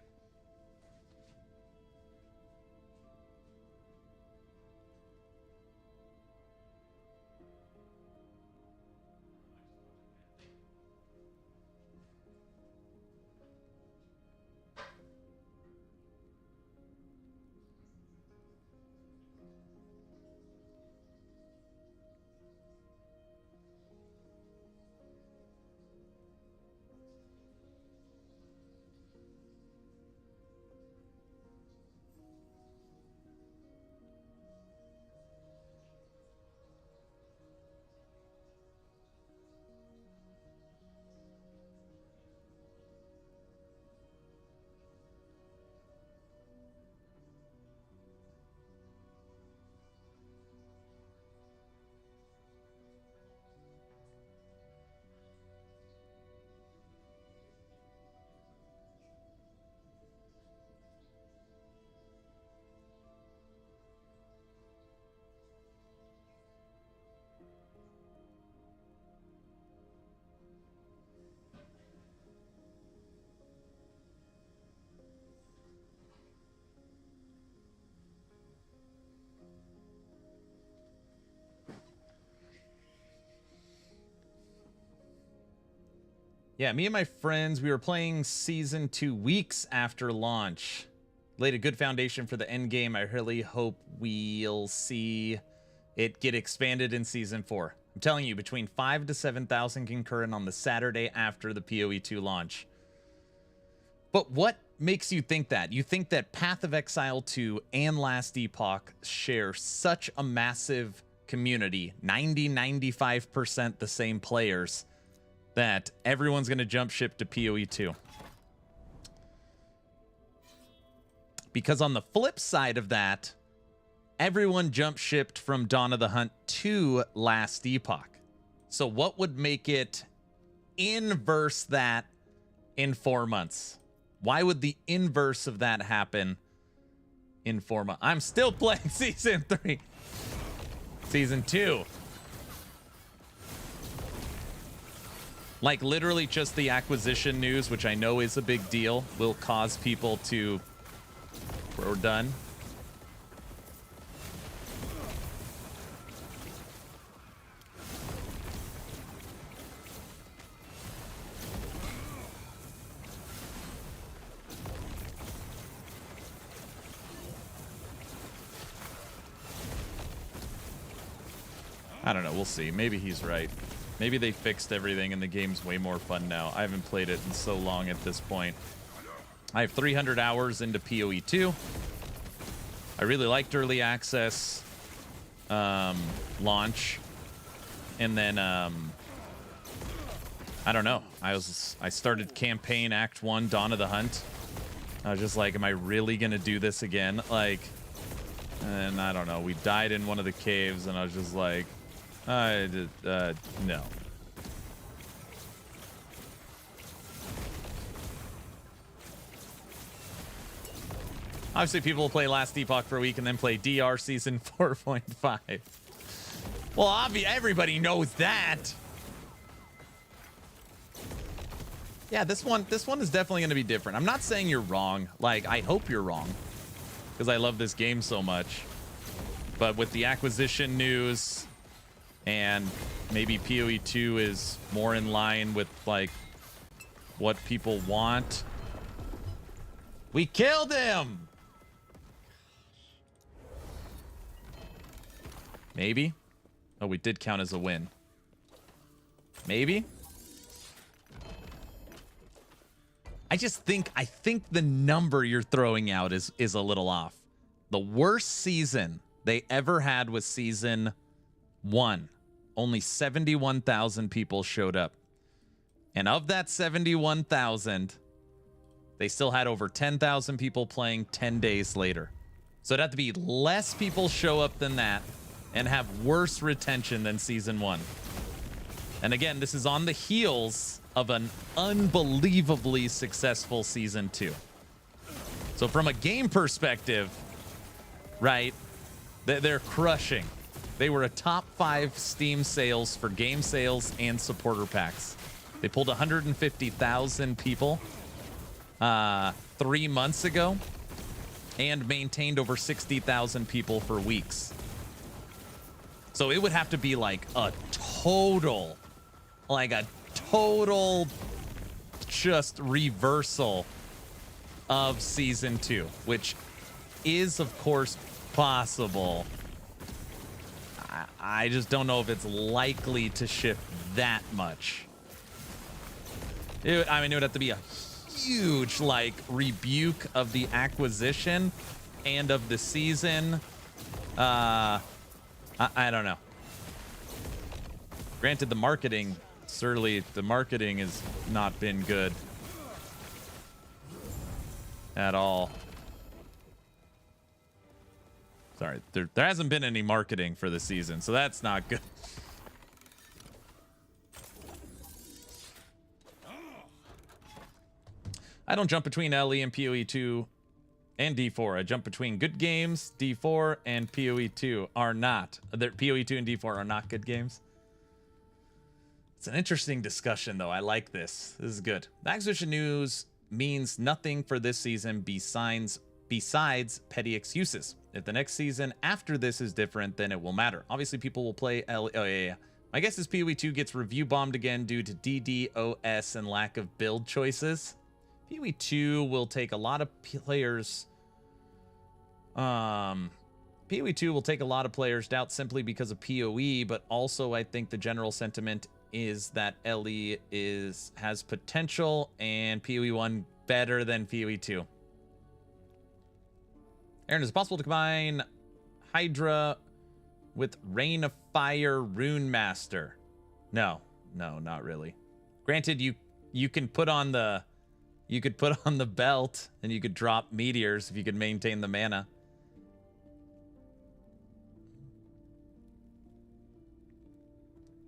Yeah, me and my friends, we were playing season 2 weeks after launch. Laid a good foundation for the endgame. I really hope we'll see it get expanded in season 4. I'm telling you, between 5,000 to 7,000 concurrent on the Saturday after the PoE2 launch. But what makes you think that? You think that Path of Exile 2 and Last Epoch share such a massive community, 90-95% the same players, that everyone's going to jump ship to PoE2. Because on the flip side of that, everyone jump shipped from Dawn of the Hunt to Last Epoch. So what would make it inverse that in 4 months? Why would the inverse of that happen in 4 months? I'm still playing season 3. Season 2. Like, literally just the acquisition news, which I know is a big deal, will cause people to... We're done. I don't know. We'll see. Maybe he's right. Maybe they fixed everything and the game's way more fun now. I haven't played it in so long at this point. I have 300 hours into PoE2. I really liked early access launch. And then, I don't know. I started campaign Act 1, Dawn of the Hunt. I was just like, am I really going to do this again? Like, and I don't know. We died in one of the caves and I was just like, no. Obviously, people will play Last Epoch for a week and then play DR Season 4.5. Well, everybody knows that. Yeah, this one is definitely going to be different. I'm not saying you're wrong. Like, I hope you're wrong, because I love this game so much. But with the acquisition news, and maybe PoE2 is more in line with, like, what people want. We killed him! Maybe. Oh, we did count as a win. Maybe? I think the number you're throwing out is a little off. The worst season they ever had was season 1. Only 71,000 people showed up. And of that 71,000, they still had over 10,000 people playing 10 days later. So it'd have to be less people show up than that and have worse retention than season 1. And again, this is on the heels of an unbelievably successful season 2. So from a game perspective, right, they're crushing. They were a top 5 Steam sales for game sales and supporter packs. They pulled 150,000 people 3 months ago and maintained over 60,000 people for weeks. So it would have to be like a total just reversal of season 2, which is of course possible. I just don't know if it's likely to shift that much. It would have to be a huge rebuke of the acquisition and of the season. I don't know. Granted, the marketing has not been good at all. Sorry, there hasn't been any marketing for the season, so that's not good. I don't jump between LE and PoE 2 and D4. I jump between good games. D4 and PoE 2 are not. PoE 2 and D4 are not good games. It's an interesting discussion, though. I like this. This is good. The acquisition news means nothing for this season besides petty excuses. If the next season after this is different, then it will matter. Obviously, people will play LE. Oh, yeah. My guess is PoE 2 gets review bombed again due to DDoS and lack of build choices. PoE 2 will take a lot of players. PoE 2 will take a lot of players' doubt simply because of PoE, but also I think the general sentiment is that LE has potential and PoE 1 better than PoE 2. Aaron, is it possible to combine Hydra with Rain of Fire Runemaster? No, not really. Granted, you can put on the belt and you could drop meteors if you could maintain the mana.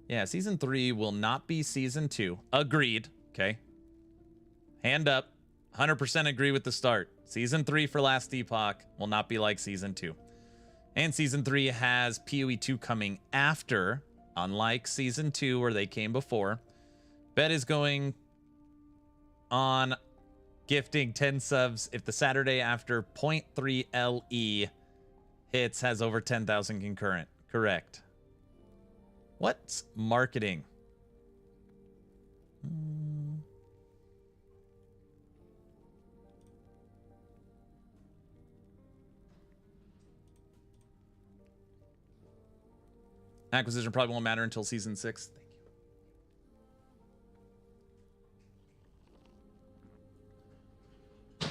Yeah, season 3 will not be season 2. Agreed. Okay. Hand up. 100% agree with the start. Season 3 for Last Epoch will not be like season 2. And season 3 has PoE 2 coming after, unlike season 2 where they came before. Bet is going on gifting 10 subs if the Saturday after 0.3 LE hits has over 10,000 concurrent. Correct. What's marketing? Acquisition probably won't matter until season 6. Thank you.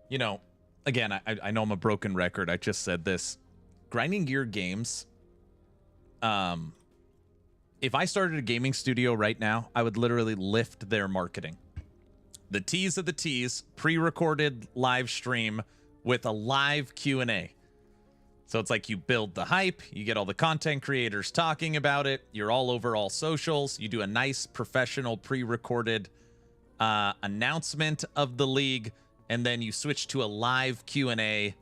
You know, again, I know I'm a broken record. I just said this. Grinding Gear Games, if I started a gaming studio right now, I would literally lift their marketing. The tease of the tease, pre-recorded live stream with a live Q&A. So it's like you build the hype, you get all the content creators talking about it, you're all over all socials, you do a nice professional pre-recorded announcement of the league, and then you switch to a live Q&A,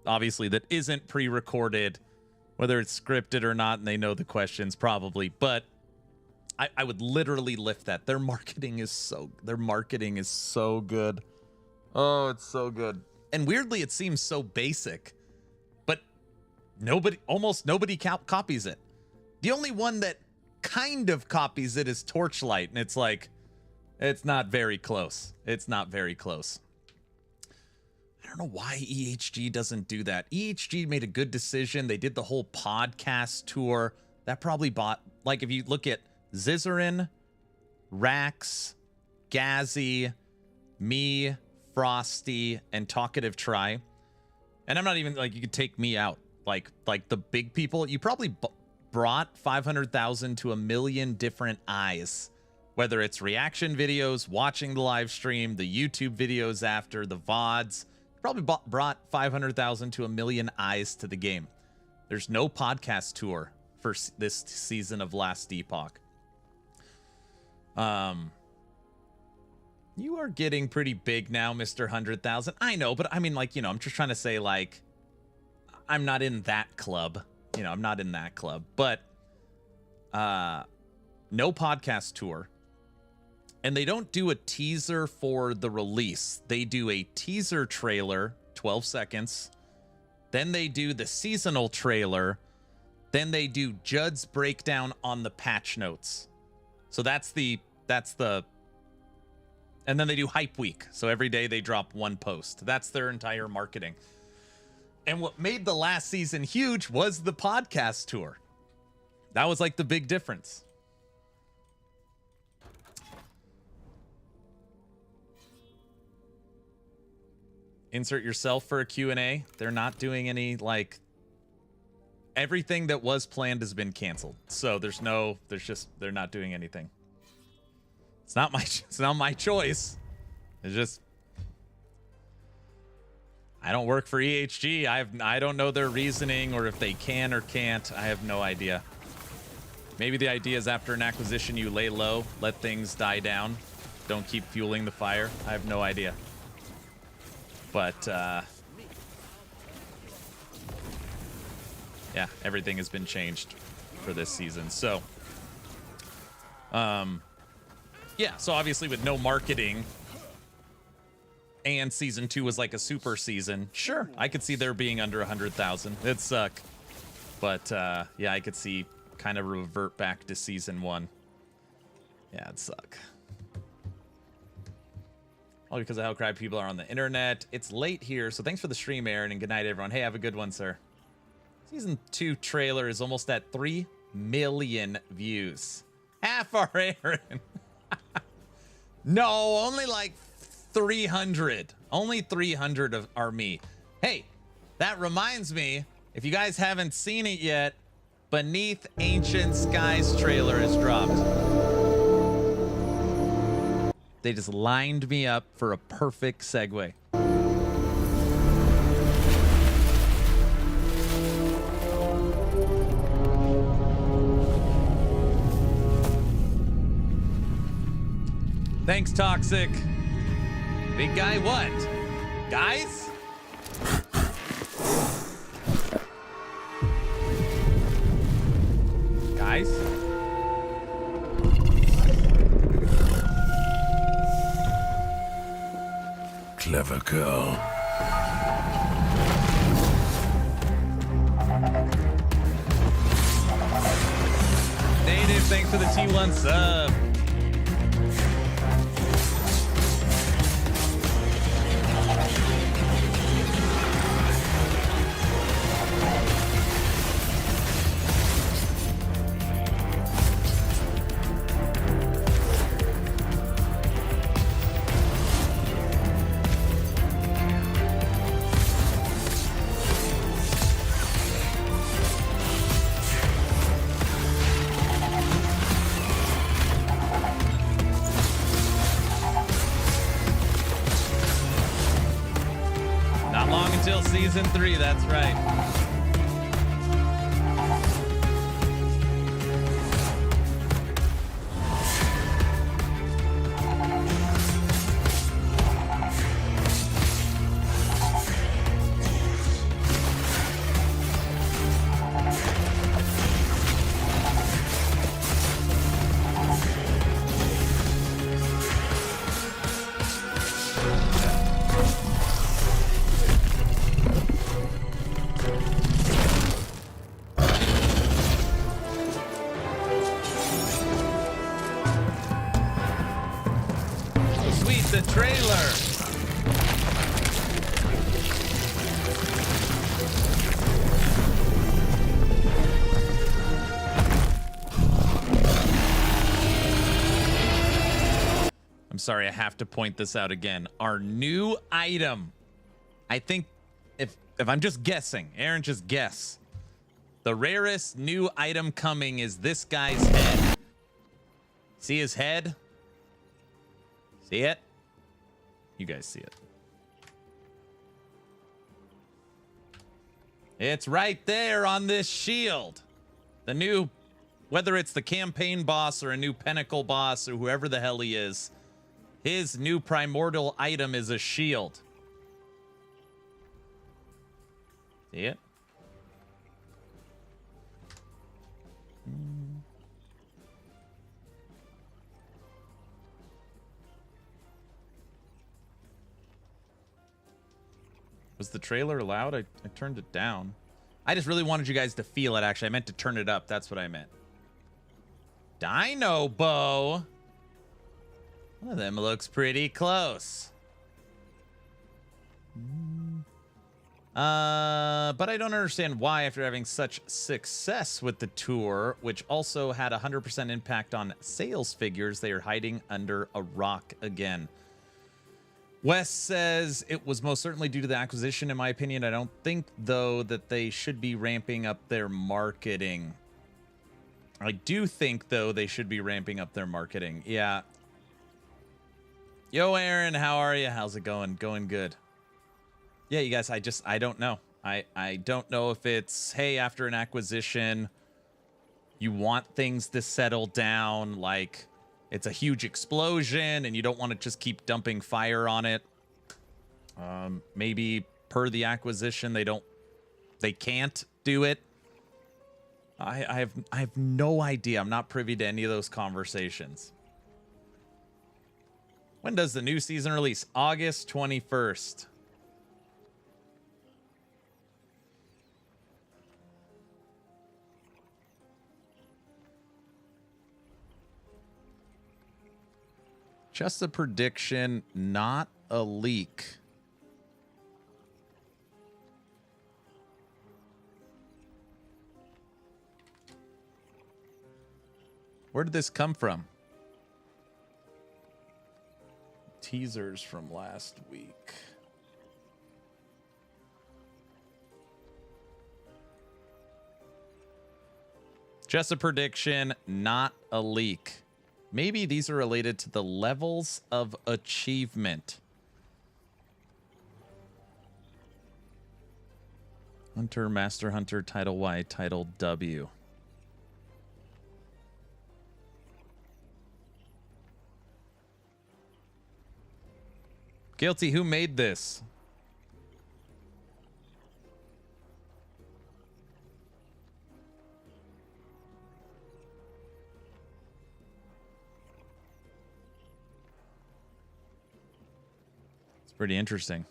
obviously that isn't pre-recorded, whether it's scripted or not, and they know the questions probably, but I would literally lift that. Their marketing is so good. Oh, it's so good. And weirdly, it seems so basic, but almost nobody copies it. The only one that kind of copies it is Torchlight, and it's like, it's not very close. It's not very close. I don't know why EHG doesn't do that. EHG made a good decision. They did the whole podcast tour. That probably bought, like, if you look at Zizarin, Rax, Gazzy, me, Frosty, and Talkative Try. And I'm not even, like, you could take me out. Like the big people, you probably brought 500,000 to 1 million different eyes. Whether it's reaction videos, watching the live stream, the YouTube videos after, the VODs. Probably brought 500,000 to 1 million eyes to the game. There's no podcast tour for this season of Last Epoch. You are getting pretty big now, Mr. 100,000. I know, but I mean, like, you know, I'm just trying to say, like, I'm not in that club. You know, I'm not in that club. But no podcast tour. And they don't do a teaser for the release. They do a teaser trailer, 12 seconds. Then they do the seasonal trailer. Then they do Judd's breakdown on the patch notes. So that's the and then they do hype week. So every day they drop one post. That's their entire marketing. And what made the last season huge was the podcast tour. That was like the big difference. Insert yourself for a Q&A. They're not doing any, like, everything that was planned has been canceled. So they're not doing anything. It's not my choice. It's just, I don't work for EHG. I don't know their reasoning or if they can or can't. I have no idea. Maybe the idea is after an acquisition, you lay low, let things die down. Don't keep fueling the fire. I have no idea. But, yeah, everything has been changed for this season. So, yeah, so obviously with no marketing and season 2 was like a super season, sure, I could see there being under 100,000. It'd suck. But, yeah, I could see kind of revert back to season 1. Yeah, it'd suck. All because of how crowded people are on the internet. It's late here, so thanks for the stream, Aaron, and good night, everyone. Hey, have a good one, sir. Season 2 trailer is almost at 3 million views. Half our Aaron. No, only like 300. Only 300 are me. Hey, that reminds me, if you guys haven't seen it yet, Beneath Ancient Skies trailer has dropped. They just lined me up for a perfect segue. Thanks, Toxic. Big guy what? Guys? Guys? Clever girl. Native, thanks for the T1 sub. Season 3, that's right. I'm sorry, I have to point this out again. Our new item. I think if I'm just guessing, Aaron, just guess. The rarest new item coming is this guy's head. See his head? See it? You guys see it. It's right there on this shield. The new, whether it's the campaign boss or a new pinnacle boss or whoever the hell he is, his new primordial item is a shield. See it? Was the trailer loud? I turned it down. I just really wanted you guys to feel it, actually. I meant to turn it up. That's what I meant. Dino bow. One of them looks pretty close. But I don't understand why, after having such success with the tour, which also had 100% impact on sales figures, they are hiding under a rock again. Wes says it was most certainly due to the acquisition, in my opinion. I don't think, though, that they should be ramping up their marketing. I do think, though, they should be ramping up their marketing. Yeah. Yo, Aaron, how are you? How's it going? Going good. Yeah, you guys, I don't know. I don't know if it's, hey, after an acquisition, you want things to settle down, like it's a huge explosion and you don't want to just keep dumping fire on it. Maybe per the acquisition, they can't do it. I have no idea. I'm not privy to any of those conversations. When does the new season release? August 21st. Just a prediction, not a leak. Where did this come from? Teasers from last week. Just a prediction, not a leak. Maybe these are related to the levels of achievement. Hunter, Master Hunter, Title Y, Title W. Guilty, who made this? It's pretty interesting.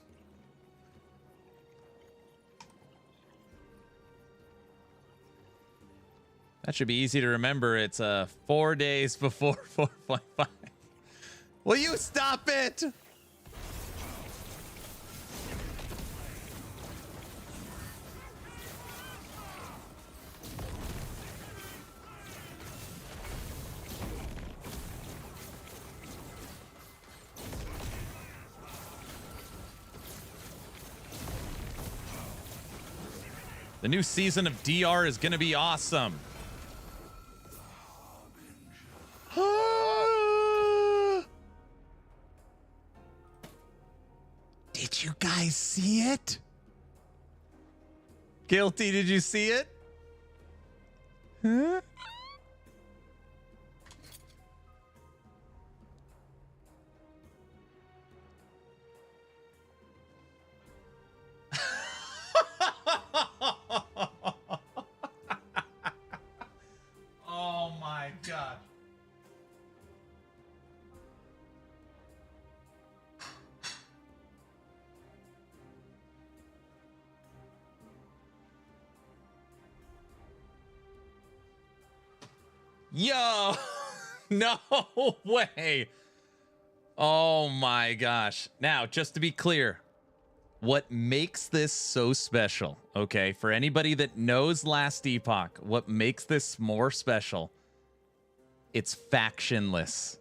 That should be easy to remember. It's 4 days before 4.5. Will you stop it? The new season of DR is going to be awesome. Did you guys see it? Guilty, did you see it? Huh? Oh my God. Yo, no way. Oh my gosh. Now, just to be clear, what makes this so special, okay, for anybody that knows Last Epoch, what makes this more special, it's factionless.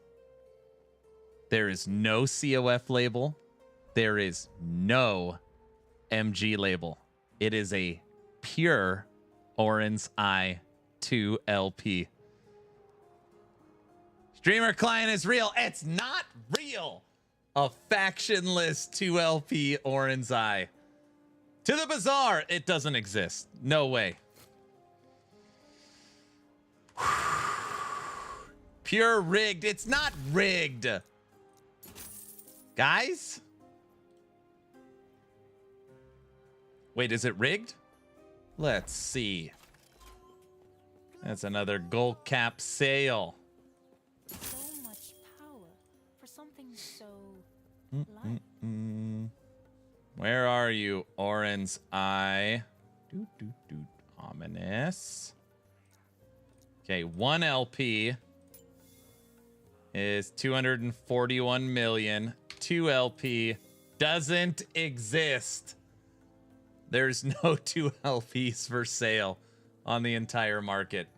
There is no COF label. There is no MG label. It is a pure Orin's Eye 2 LP. Streamer client is real. It's not real. A factionless 2 LP Orin's Eye. To the bazaar, it doesn't exist. No way. Pure rigged. It's not rigged. Guys? Wait, is it rigged? Let's see. That's another gold cap sale. So much power for something so light. Where are you, Orin's Eye? Ominous. Okay, 1 LP is 241 million. 2 LP doesn't exist. There's no 2 LPs for sale on the entire market.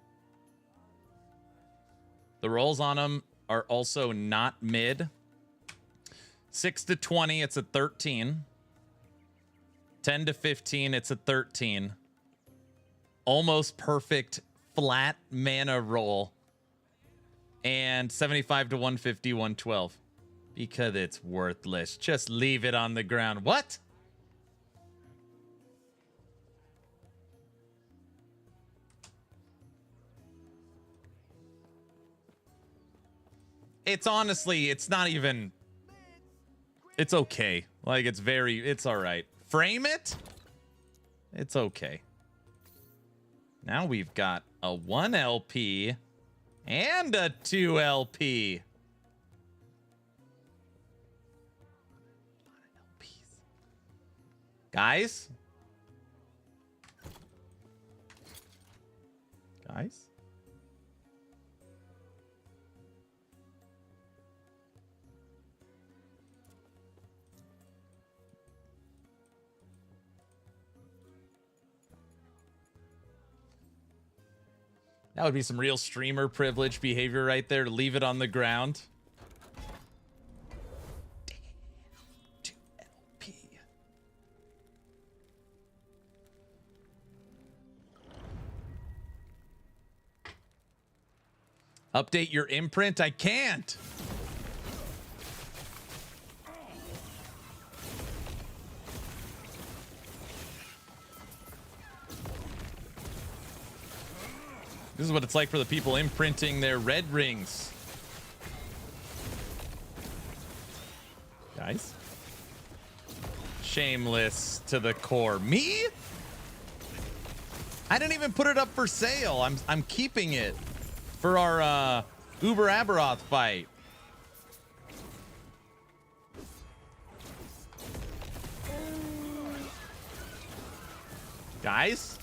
The rolls on them are also not mid. 6 to 20, it's a 13. 10 to 15, it's a 13. Almost perfect flat mana roll. And 75 to 150, 112. Because it's worthless. Just leave it on the ground. What? It's honestly, it's not even... It's okay. Like, it's all right. Frame it? It's okay. Now we've got a 1 LP and a 2 LP. Guys? Guys? That would be some real streamer privilege behavior right there, to leave it on the ground. Damn. 2 LP. Update your imprint? I can't. This is what it's like for the people imprinting their red rings. Guys? Shameless to the core. Me? I didn't even put it up for sale. I'm keeping it for our Uber Aberoth fight. Guys?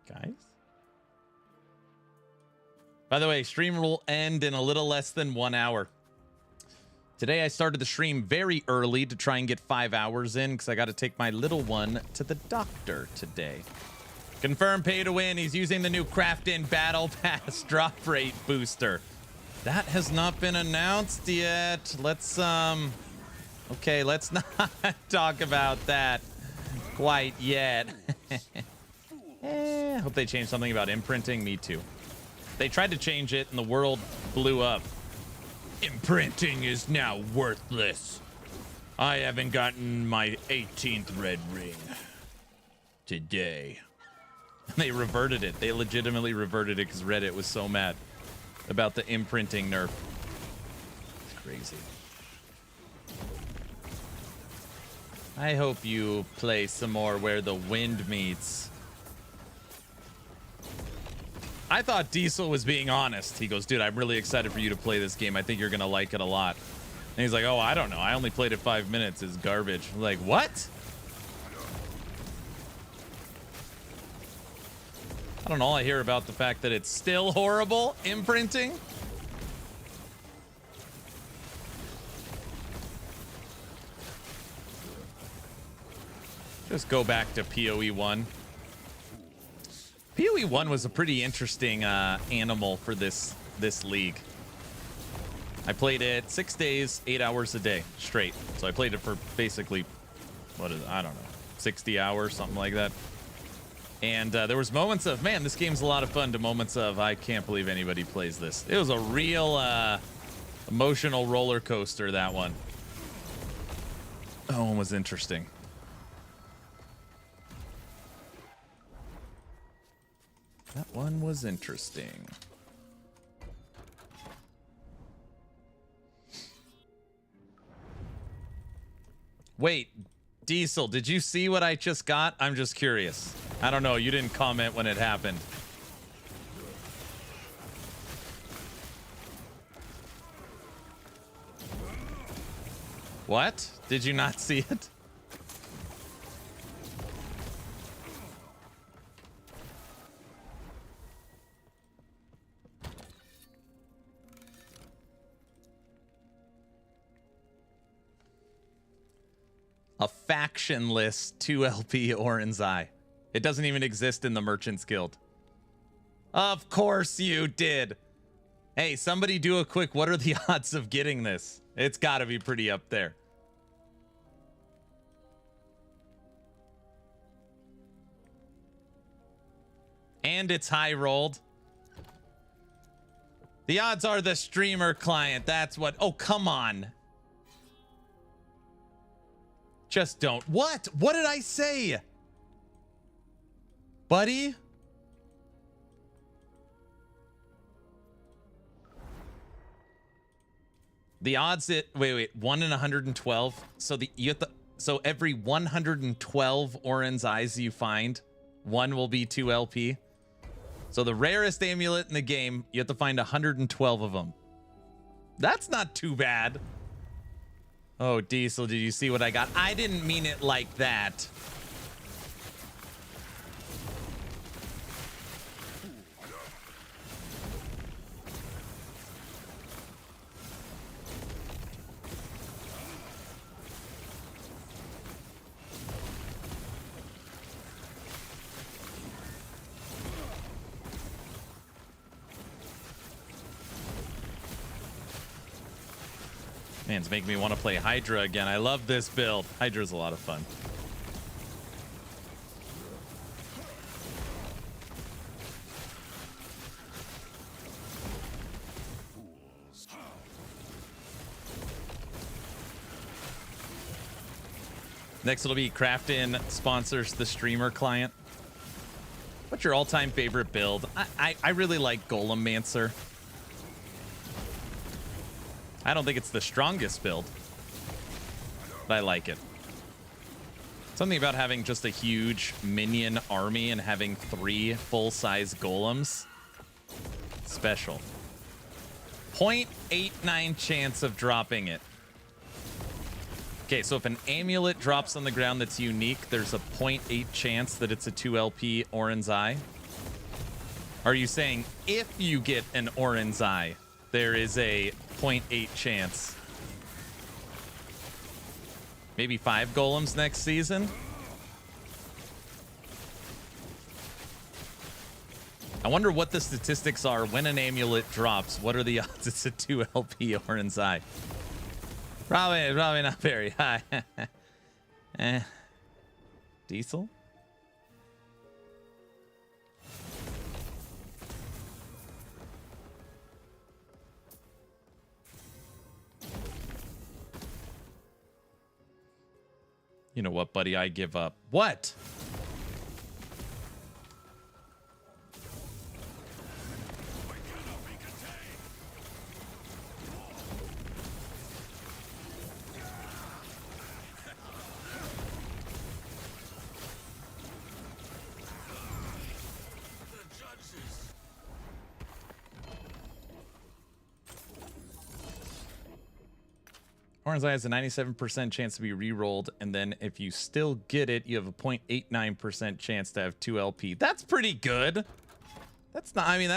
Guys? By the way, stream will end in a little less than 1 hour. Today I started the stream very early to try and get 5 hours in because I got to take my little one to the doctor today. Confirm pay to win. He's using the new Craft In Battle Pass drop rate booster. That has not been announced yet. Let's okay, let's not talk about that quite yet. Hope they changed something about imprinting. Me too. They tried to change it and the world blew up. Imprinting is now worthless. I haven't gotten my 18th red ring today. They reverted it. They legitimately reverted it because Reddit was so mad about the imprinting nerf. It's crazy. I hope you play some more Where the Wind Meets. I thought Diesel was being honest. He goes, dude, I'm really excited for you to play this game. I think you're going to like it a lot. And he's like, oh, I don't know. I only played it 5 minutes. It's garbage. I'm like, what? I don't know. I hear about the fact that it's still horrible imprinting. Just go back to PoE 1. PoE 1 was a pretty interesting animal for this league. I played it 6 days, 8 hours a day straight. So I played it for basically, what is it? I don't know, 60 hours, something like that. And there was moments of, man, this game's a lot of fun, to moments of, I can't believe anybody plays this. It was a real emotional roller coaster, that one. That one was interesting. That one was interesting. Wait, Diesel, did you see what I just got? I'm just curious. I don't know. You didn't comment when it happened. What? Did you not see it? A factionless 2LP Oran's Eye. It doesn't even exist in the Merchants Guild. Of course you did. Hey, somebody do a quick, what are the odds of getting this? It's got to be pretty up there. And it's high rolled. The odds are the streamer client. That's what. Oh, come on. Just don't. What? What did I say? Buddy? The odds it wait, 1 in 112. So so every 112 Oran's Eyes you find, one will be 2LP. So the rarest amulet in the game, you have to find 112 of them. That's not too bad. Oh, Diesel, did you see what I got? I didn't mean it like that. Man, it's making me want to play Hydra again. I love this build. Hydra's a lot of fun. Next, it'll be Craftin sponsors the streamer client. What's your all-time favorite build? I really like Golemmancer. I don't think it's the strongest build, but I like it. Something about having just a huge minion army and having 3 full-size golems. Special. 0.89 chance of dropping it. Okay, so if an amulet drops on the ground that's unique, there's a 0.8 chance that it's a 2LP Oran's Eye. Are you saying if you get an Oran's Eye, there is a 0.8 chance? Maybe 5 golems next season? I wonder what the statistics are when an amulet drops. What are the odds it's a 2LP Oran's Eye? Probably not very high. Diesel? You know what, buddy? I give up. What? Oran's Eye has a 97% chance to be re-rolled, and then if you still get it, you have a 0.89% chance to have 2LP. That's pretty good. That's not, I mean,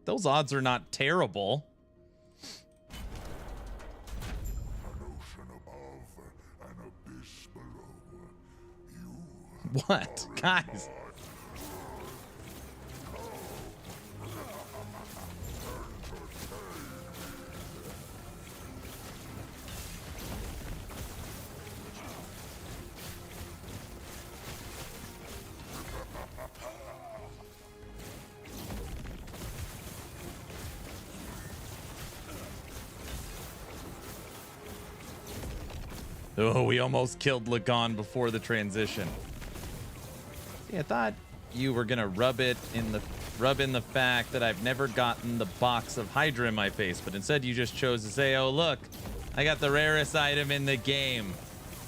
those odds are not terrible. An ocean above, an abyss below. You What? Guys. Oh, we almost killed Lagon before the transition. See, I thought you were gonna rub in the fact that I've never gotten the box of Hydra in my face, but instead you just chose to say, oh look, I got the rarest item in the game.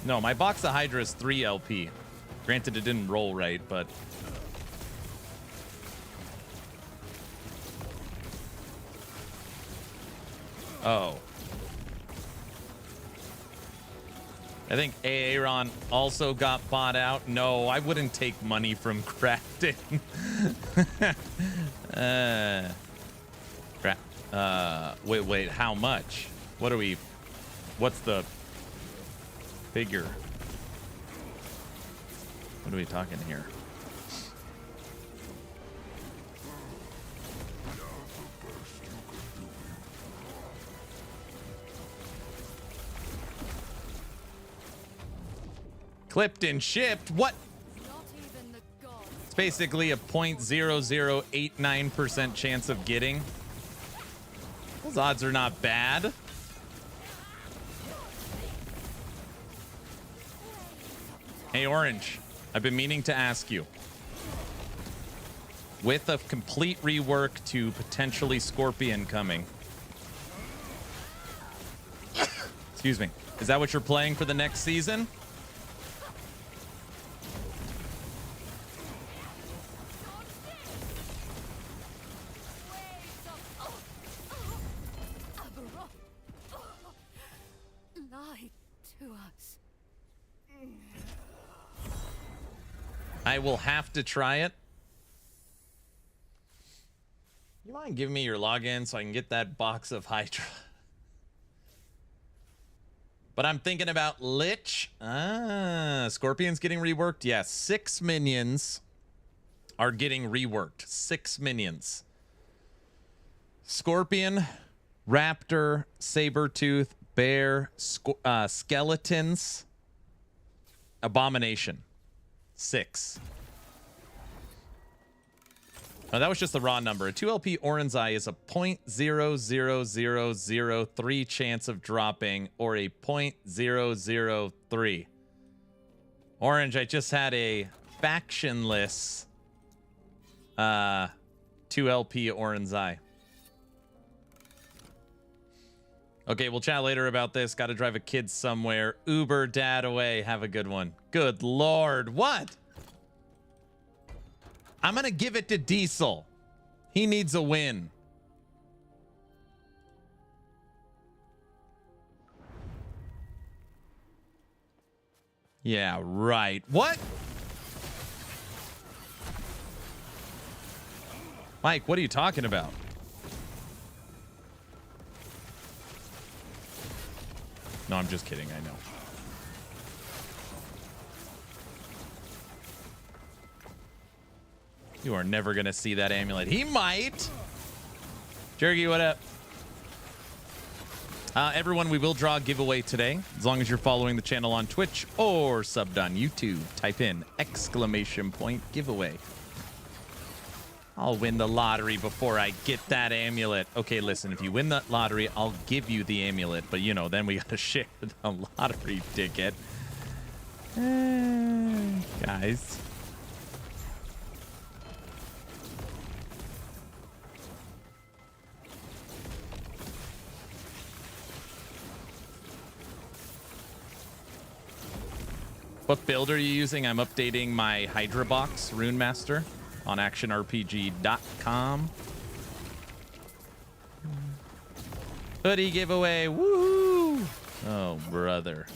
No, my box of Hydra is 3 LP. Granted, it didn't roll right, but... Oh. I think Aaron also got bought out. No, I wouldn't take money from crafting. Wait, how much? What are we... What's the figure? What are we talking here? Clipped and shipped? What? Not even the gods. It's basically a 0.0089% chance of getting. Those odds are not bad. Hey, Orange, I've been meaning to ask you. With a complete rework to potentially Scorpion coming. Excuse me. Is that what you're playing for the next season? Lie to us. I will have to try it. You mind giving me your login so I can get that box of Hydra? But I'm thinking about Lich. Scorpion's getting reworked. Yes, 6 minions are getting reworked. 6 minions. Scorpion, Raptor, Sabertooth, Bear, Skeletons, Abomination. 6. Oh, that was just the raw number. A 2LP Oran's Eye is a 0.00003 chance of dropping, or a 0.003. Orange, I just had a factionless 2LP Oran's Eye. Okay, we'll chat later about this. Got to drive a kid somewhere. Uber dad away. Have a good one. Good Lord. What? I'm going to give it to Diesel. He needs a win. Yeah, right. What? Mike, what are you talking about? No, I'm just kidding. I know. You are never going to see that amulet. He might. Jergy, what up? Everyone, we will draw a giveaway today. As long as you're following the channel on Twitch or subbed on YouTube, type in ! giveaway. I'll win the lottery before I get that amulet. Okay, listen, if you win the lottery, I'll give you the amulet. But, you know, then we got to share the lottery ticket. Guys. What build are you using? I'm updating my Hydra box, Runemaster, on actionrpg.com. Hoodie giveaway. Woohoo! Oh, brother.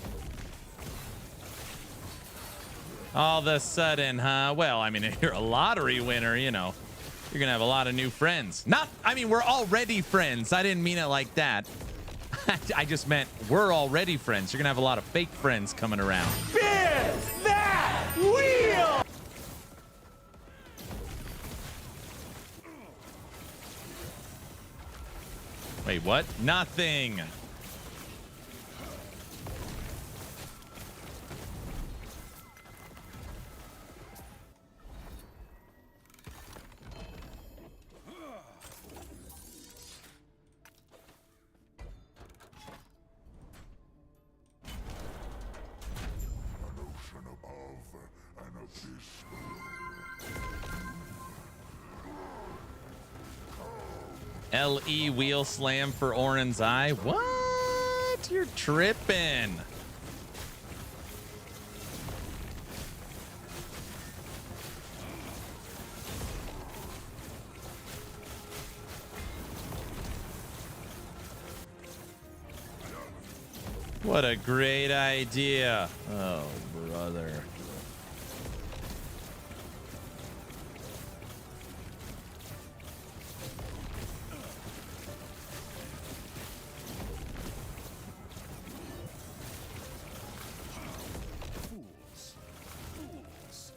All of a sudden, huh? Well, I mean, if you're a lottery winner, you know, you're going to have a lot of new friends. I mean, we're already friends. I didn't mean it like that. I just meant we're already friends. You're going to have a lot of fake friends coming around. Spin that wheel! Wait, what? Nothing. LE wheel slam for Orin's eye. What? You're tripping. What a great idea. Oh, brother. Fools. Fools.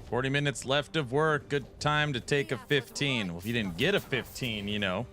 40 minutes left of work. Good time to take a 15. Well, if you didn't get a 15, you know.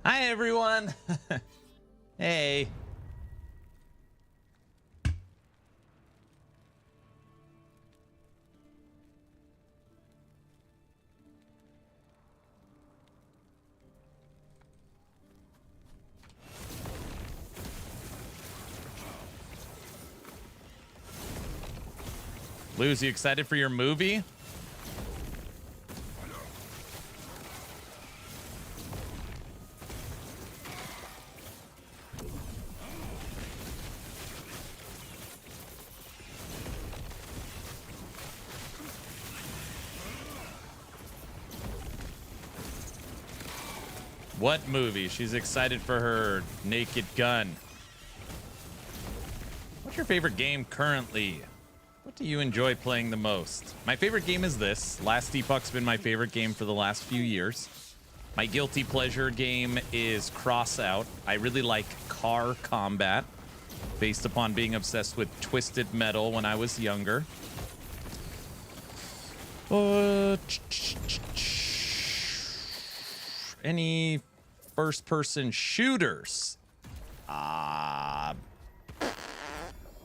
Hi, everyone. Hey. Luz, you excited for your movie? What movie? She's excited for her Naked Gun. What's your favorite game currently? What do you enjoy playing the most? My favorite game is this. Last Epoch's been my favorite game for the last few years. My guilty pleasure game is Crossout. I really like car combat, based upon being obsessed with Twisted Metal when I was younger. Any first-person shooters?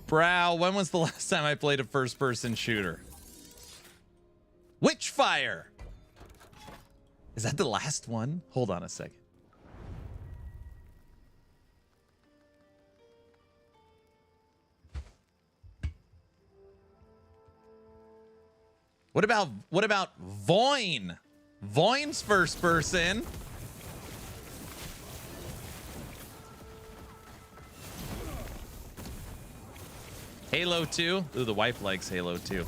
Brow, when was the last time I played a first-person shooter? Witchfire! Is that the last one? Hold on a second. What about Voin? Voin's first person. Halo 2. Ooh, the wife likes Halo 2.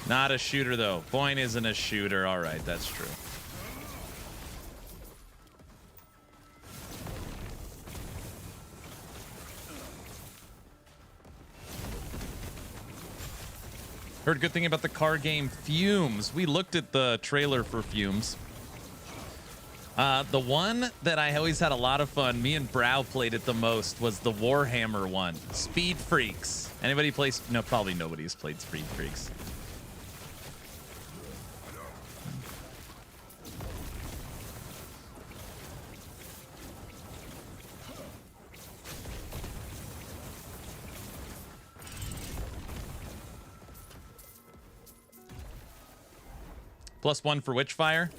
Not a shooter, though. Voin isn't a shooter. All right, that's true. Heard good thing about the car game Fumes. We looked at the trailer for Fumes. The one that I always had a lot of fun, me and Brow played it the most, was the Warhammer one. Speed Freaks. Anybody plays? No, probably nobody's played Speed Freaks. +1 for Witchfire.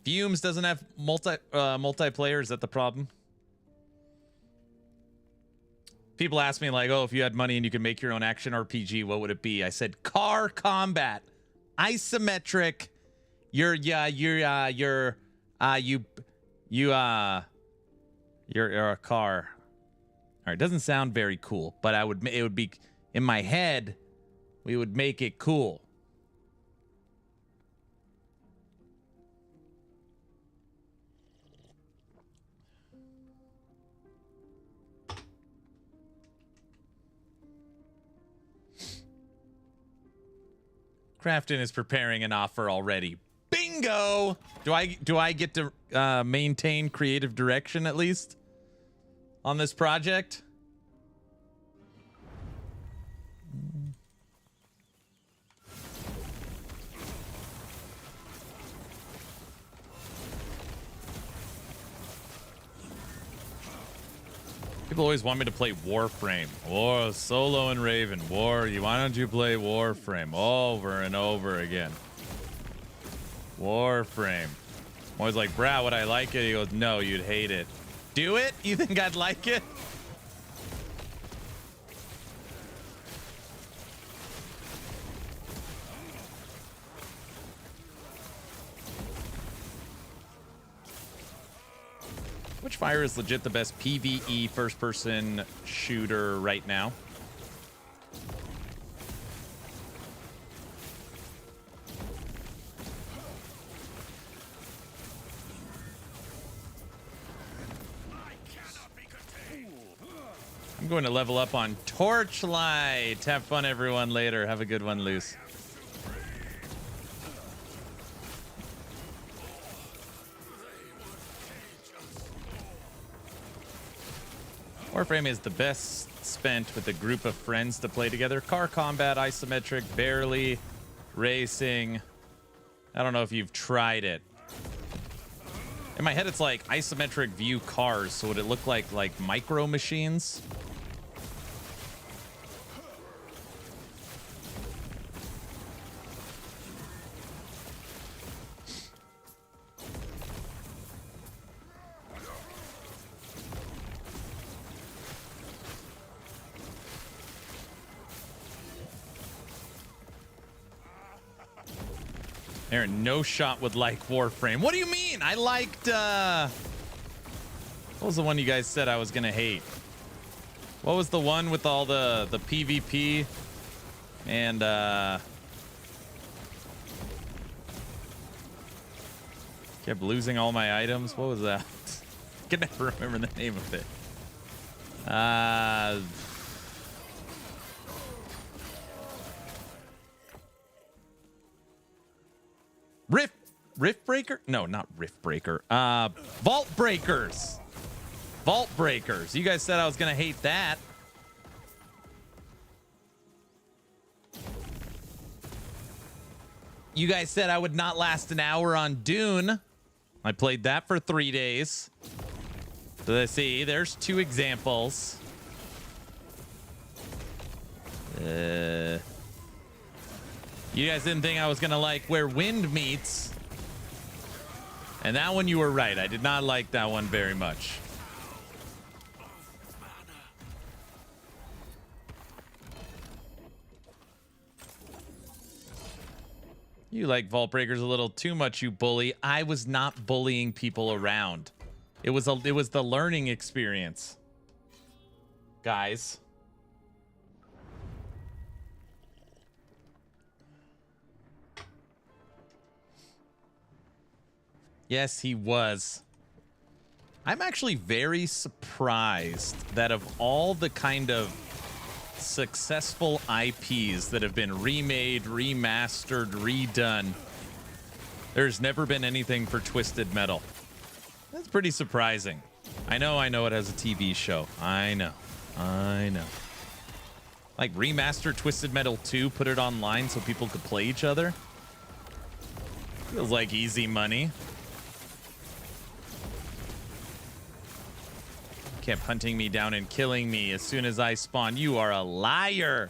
Fumes doesn't have multiplayer. Is that the problem? People ask me like, "Oh, if you had money and you could make your own action RPG, what would it be?" I said, "Car combat, isometric. You're a car." All right, doesn't sound very cool, but it would be in my head. We would make it cool. Crafton is preparing an offer already. Bingo! Do I get to maintain creative direction at least on this project? People always want me to play Warframe. War, Solo and Raven. Why don't you play Warframe over and over again? Warframe. I'm always like, Brad, would I like it? He goes, no, you'd hate it. Do it? You think I'd like it? Witchfire is legit the best PvE first-person shooter right now. I'm going to level up on Torchlight. Have fun, everyone, later. Have a good one, Luce. Warframe is the best spent with a group of friends to play together. Car combat, isometric, barely, racing. I don't know if you've tried it. In my head, it's like isometric view cars. So would it look like micro machines? Aaron, no shot would like Warframe. What do you mean? I liked, what was the one you guys said I was gonna hate? What was the one with all the PvP and, kept losing all my items? What was that? I can never remember the name of it. Rift Breaker? No, not Rift Breaker. Vault Breakers. Vault Breakers. You guys said I was gonna hate that. You guys said I would not last an hour on Dune. I played that for 3 days. So let's see, there's 2 examples. You guys didn't think I was gonna like Where Wind Meets. And that one you were right. I did not like that one very much. You like Vault Breakers a little too much, you bully. I was not bullying people around. It was the learning experience. Guys. Yes, he was. I'm actually very surprised that of all the kind of successful IPs that have been remade, remastered, redone, there's never been anything for Twisted Metal. That's pretty surprising. I know it has a TV show. I know. Like remaster Twisted Metal 2, put it online so people could play each other. Feels like easy money. Kept hunting me down and killing me as soon as I spawned. You are a liar.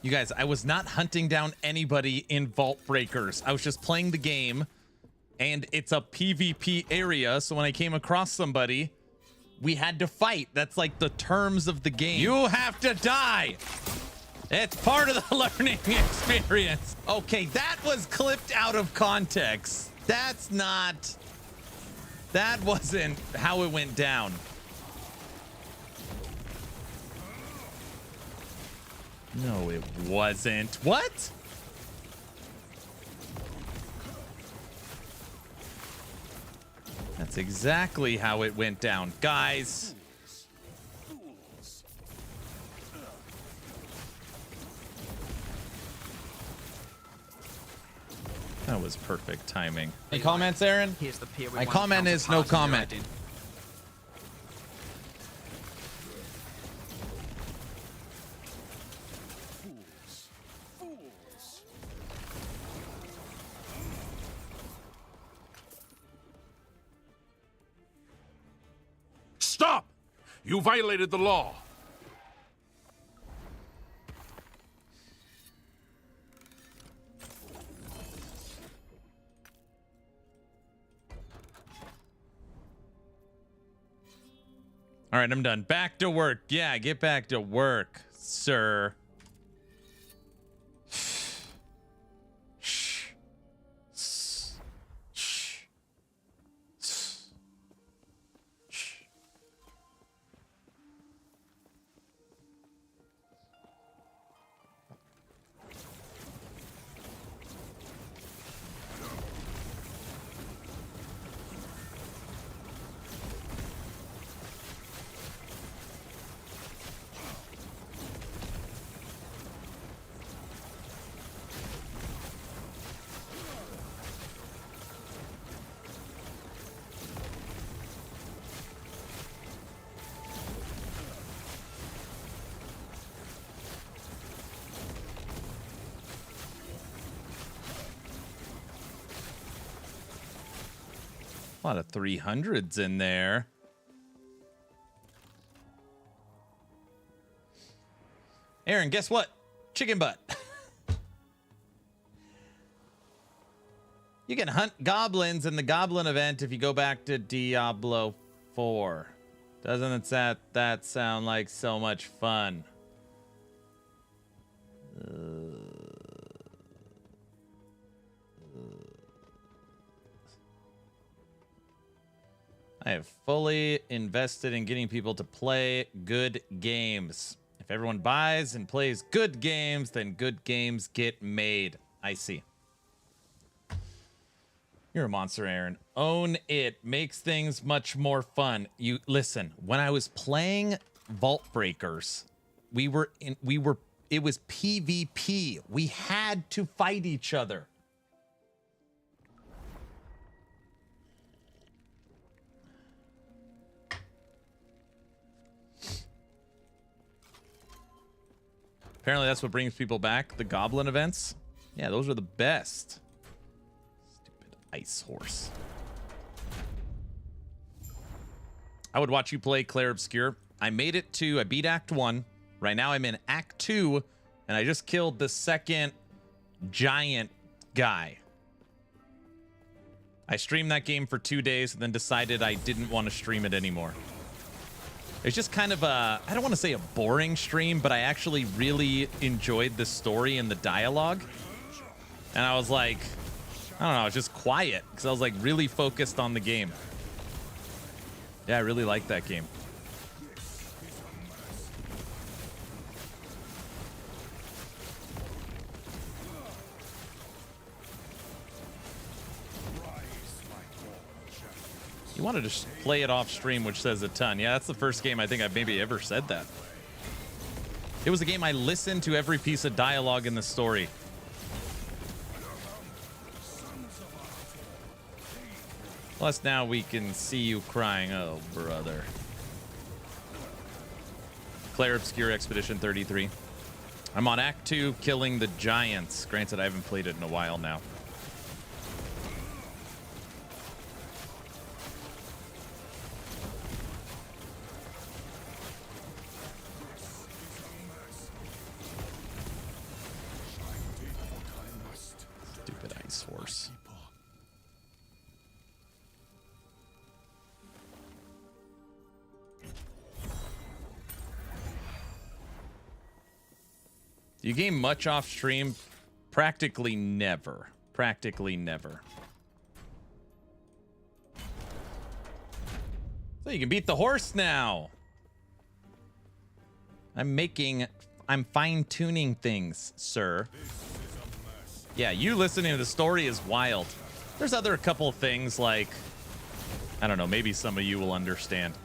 You guys, I was not hunting down anybody in Vault Breakers. I was just playing the game, and it's a PvP area, so when I came across somebody, we had to fight. That's like the terms of the game. You have to die! It's part of the learning experience. Okay, that was clipped out of context. That wasn't how it went down. No, it wasn't. What? That's exactly how it went down. Guys. That was perfect timing. Any comments, Aaron? Here's the peer we My want comment is no comment. counterparty. Stop! You violated the law. All right, I'm done. Back to work. Yeah, get back to work, sir. A lot of 300s in there. Aaron, guess what? Chicken butt. You can hunt goblins in the goblin event if you go back to Diablo 4. Doesn't that sound like so much fun? I have fully invested in getting people to play good games. If everyone buys and plays good games, then good games get made. I see. You're a monster, Aaron. Own it. Makes things much more fun. You listen, when I was playing Vault Breakers, it was PvP. We had to fight each other. Apparently that's what brings people back. The goblin events. Yeah, those are the best. Stupid ice horse. I would watch you play Claire Obscure. I beat Act 1. Right now I'm in Act 2, and I just killed the second giant guy. I streamed that game for 2 days and then decided I didn't want to stream it anymore. It's just kind of a, I don't want to say a boring stream, but I actually really enjoyed the story and the dialogue. And I was like, I don't know, it's just quiet because I was like really focused on the game. Yeah, I really liked that game. You wanted to just play it off stream, which says a ton. Yeah, that's the first game I think I've maybe ever said that. It was a game I listened to every piece of dialogue in the story. Plus now we can see you crying. Oh, brother. Claire Obscure Expedition 33. I'm on Act 2, killing the giants. Granted, I haven't played it in a while now. Stupid ice horse. Do you game much off stream? Practically never. Practically never. So you can beat the horse now. I'm fine-tuning things, sir. Yeah, you listening to the story is wild. There's a couple of things like, I don't know, maybe some of you will understand.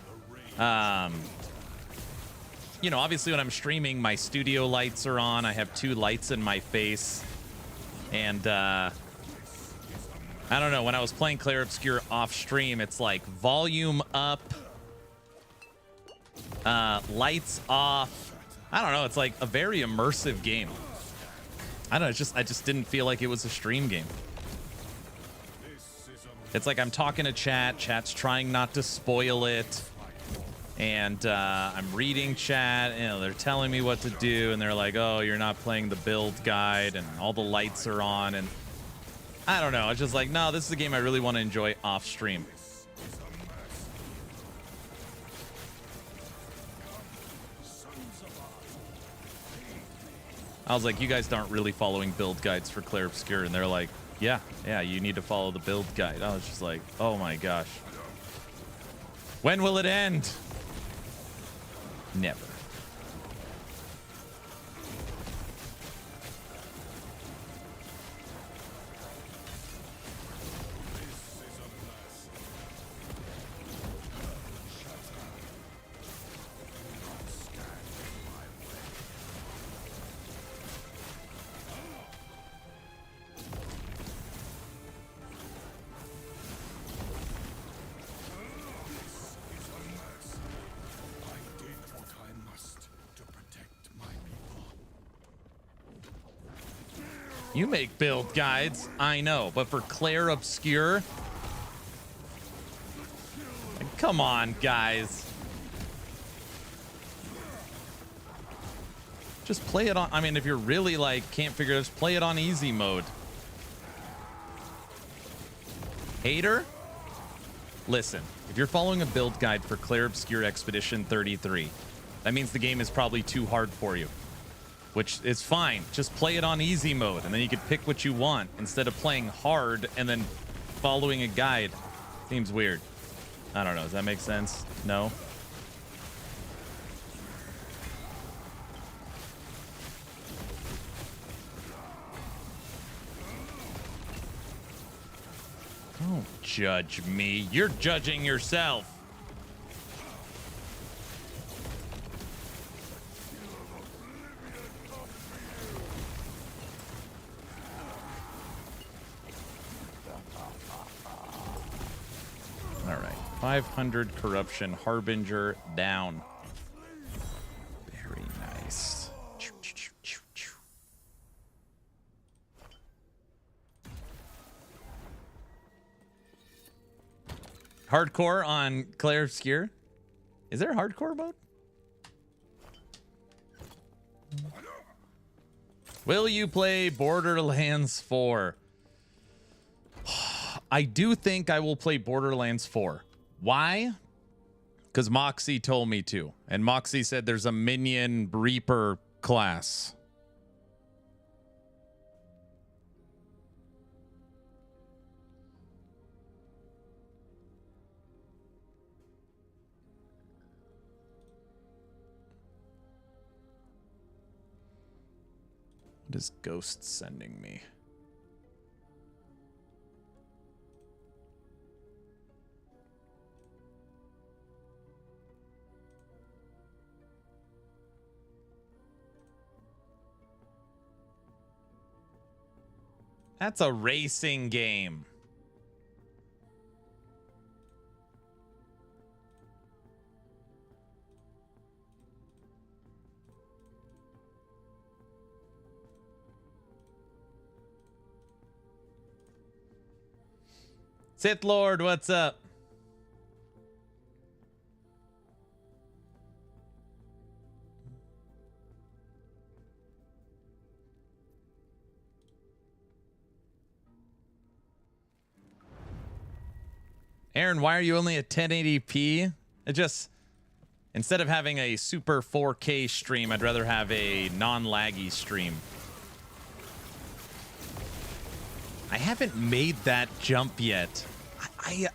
You know, obviously when I'm streaming, my studio lights are on. I have 2 lights in my face. And, I don't know, when I was playing Claire Obscure off stream, it's like volume up, lights off. I don't know, it's like a very immersive game. I don't know, I just didn't feel like it was a stream game. It's like I'm talking to chat's trying not to spoil it. And I'm reading chat, you know, they're telling me what to do, and they're like, oh, you're not playing the build guide, and all the lights are on, and I don't know. It's just like, no, this is a game I really want to enjoy off stream. I was like, you guys aren't really following build guides for Claire Obscure, and they're like, yeah, you need to follow the build guide. I was just like, oh my gosh. When will it end? Never. You make build guides, I know, but for Claire Obscure? Like, come on, guys. Just play it on, I mean, if you're really like, can't figure it out, just play it on easy mode. Hater? Listen, if you're following a build guide for Claire Obscure Expedition 33, that means the game is probably too hard for you. Which is fine. Just play it on easy mode, and then you could pick what you want instead of playing hard and then following a guide. Seems weird. I don't know. Does that make sense? No? Don't judge me. You're judging yourself. All right. 500 corruption. Harbinger down. Very nice. Hardcore on Claire Obscure? Is there a hardcore mode? Will you play Borderlands 4? I do think I will play Borderlands 4. Why? Because Moxie told me to. And Moxie said there's a minion Reaper class. What is Ghost sending me? That's a racing game. Sith Lord, what's up? Aaron, why are you only at 1080p? It just, instead of having a super 4K stream, I'd rather have a non-laggy stream. I haven't made that jump yet.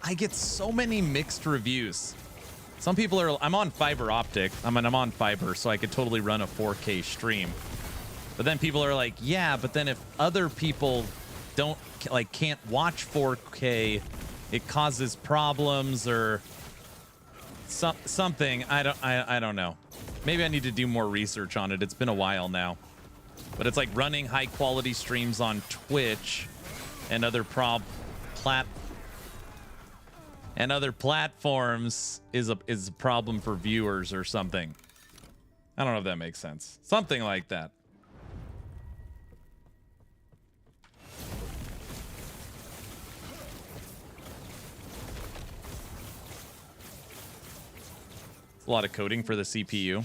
I get so many mixed reviews. Some people are, I'm on fiber optic. I'm on fiber, so I could totally run a 4K stream. But then people are like, yeah, but then if other people don't, like, can't watch 4K, it causes problems or something. I don't know. Maybe I need to do more research on it. It's been a while now. But it's like running high quality streams on Twitch and other platforms is a problem for viewers or something. I don't know if that makes sense. Something like that. It's a lot of coding for the CPU.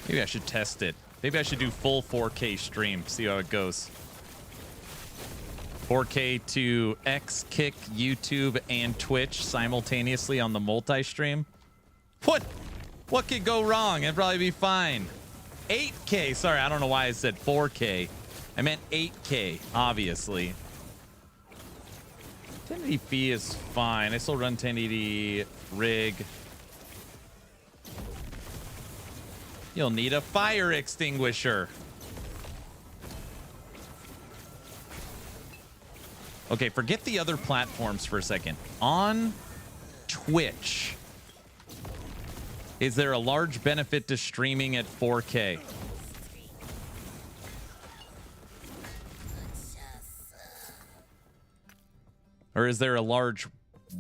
Maybe I should test it. Maybe I should do full 4K stream, see how it goes. 4K to X, Kick, YouTube, and Twitch simultaneously on the multi-stream. What could go wrong? It'd probably be fine. 8K. Sorry, I don't know why I said 4K. I meant 8K, obviously. 1080p is fine. I still run 1080 rig. You'll need a fire extinguisher. Okay, forget the other platforms for a second. On Twitch, is there a large benefit to streaming at 4K? Or is there a large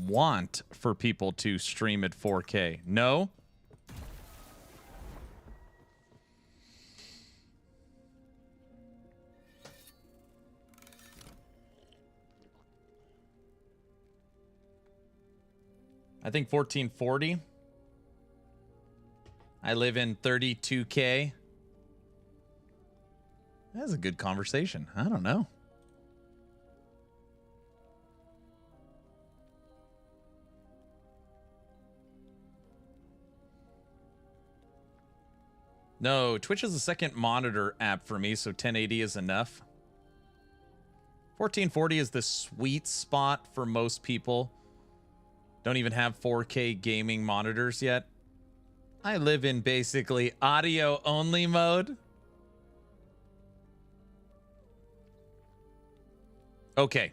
want for people to stream at 4K? No? I think 1440. I live in 32K. That's a good conversation. I don't know. No, Twitch is the second monitor app for me, so 1080 is enough. 1440 is the sweet spot for most people. Don't even have 4K gaming monitors yet. I live in basically audio only mode. Okay.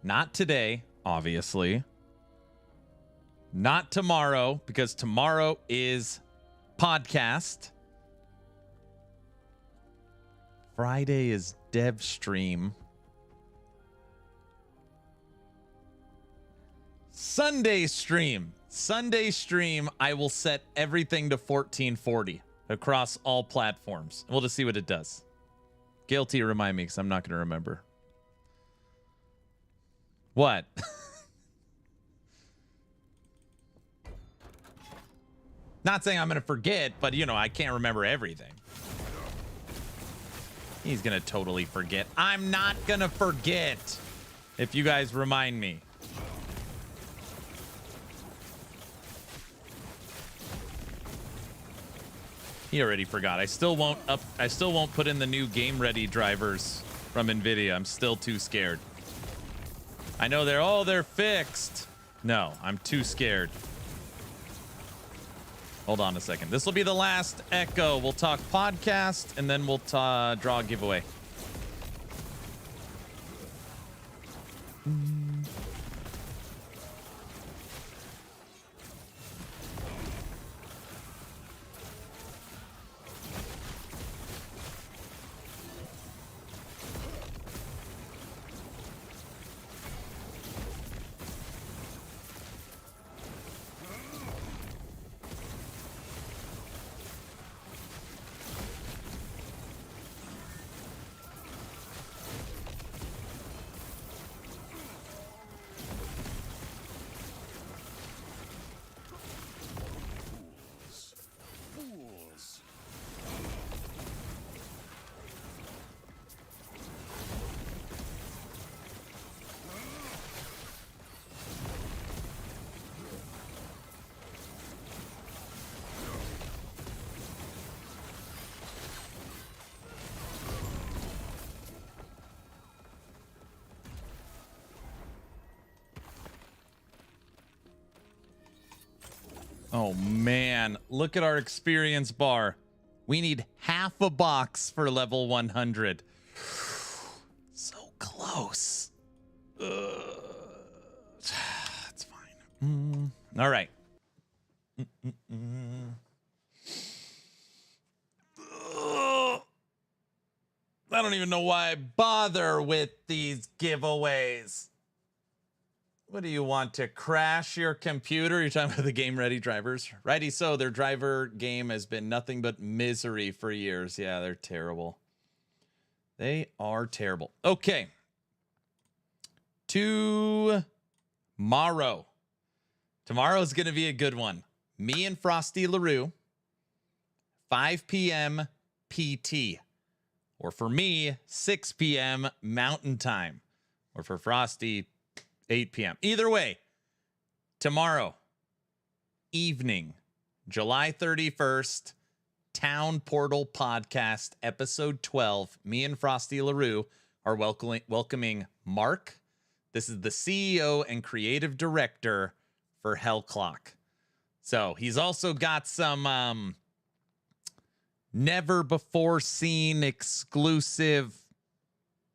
Not today, obviously. Not tomorrow, because tomorrow is podcast. Friday is dev stream. Sunday stream. Sunday stream, I will set everything to 1440 across all platforms. We'll just see what it does. Guilty, remind me, because I'm not going to remember. What? Not saying I'm going to forget, but, you know, I can't remember everything. He's going to totally forget. I'm not going to forget if you guys remind me. He already forgot. I still won't put in the new game ready drivers from Nvidia. I'm still too scared. I know they're fixed. No, I'm too scared. Hold on a second. This will be the last Echo. We'll talk podcast and then we'll draw a giveaway. Oh, man. Look at our experience bar. We need half a box for level 100. So close. It's fine. All right. I don't even know why I bother with these giveaways. What do you want, to crash your computer? You're talking about the game ready drivers. Righty so, their driver game has been nothing but misery for years. Yeah, they're terrible. They are terrible. Okay. Tomorrow. Tomorrow's going to be a good one. Me and Frosty LaRue, 5 p.m. PT. Or for me, 6 p.m. Mountain Time. Or for Frosty, 8 p.m. Either way, tomorrow evening, July 31st, Town Portal Podcast, episode 12. Me and Frosty LaRue are welcoming Mark. This is the CEO and creative director for Hell Clock. So he's also got some never before seen exclusive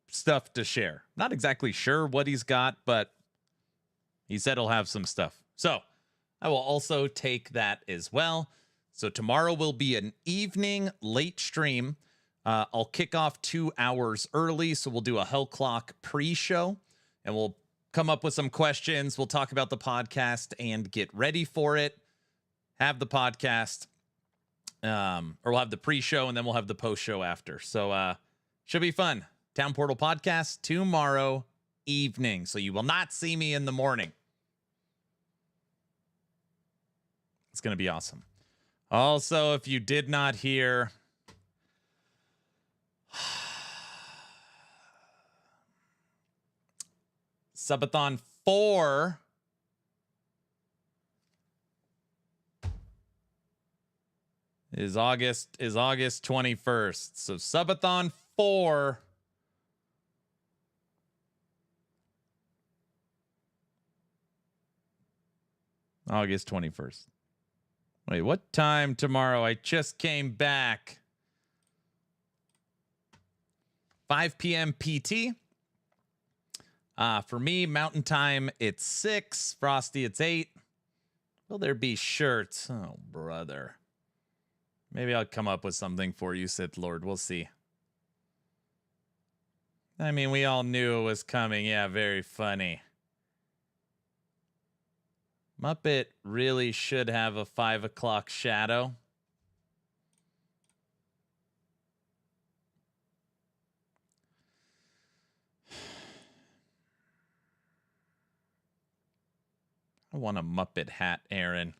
stuff to share. Not exactly sure what he's got, but he said he'll have some stuff. So I will also take that as well. So tomorrow will be an evening late stream. I'll kick off 2 hours early. So we'll do a Hell Clock pre-show and we'll come up with some questions. We'll talk about the podcast and get ready for it. Have the podcast, or we'll have the pre-show and then we'll have the post-show after. So should be fun. Town Portal Podcast tomorrow evening. So you will not see me in the morning. It's going to be awesome. Also, if you did not hear, Subathon 4 is August 21st. So Subathon 4 August 21st. Wait, what time tomorrow? I just came back. 5 p.m. PT. For me, Mountain Time, it's 6. Frosty, it's 8. Will there be shirts? Oh, brother. Maybe I'll come up with something for you, Sith Lord. We'll see. I mean, we all knew it was coming. Yeah, very funny. Muppet really should have a 5 o'clock shadow. I want a Muppet hat, Aaron.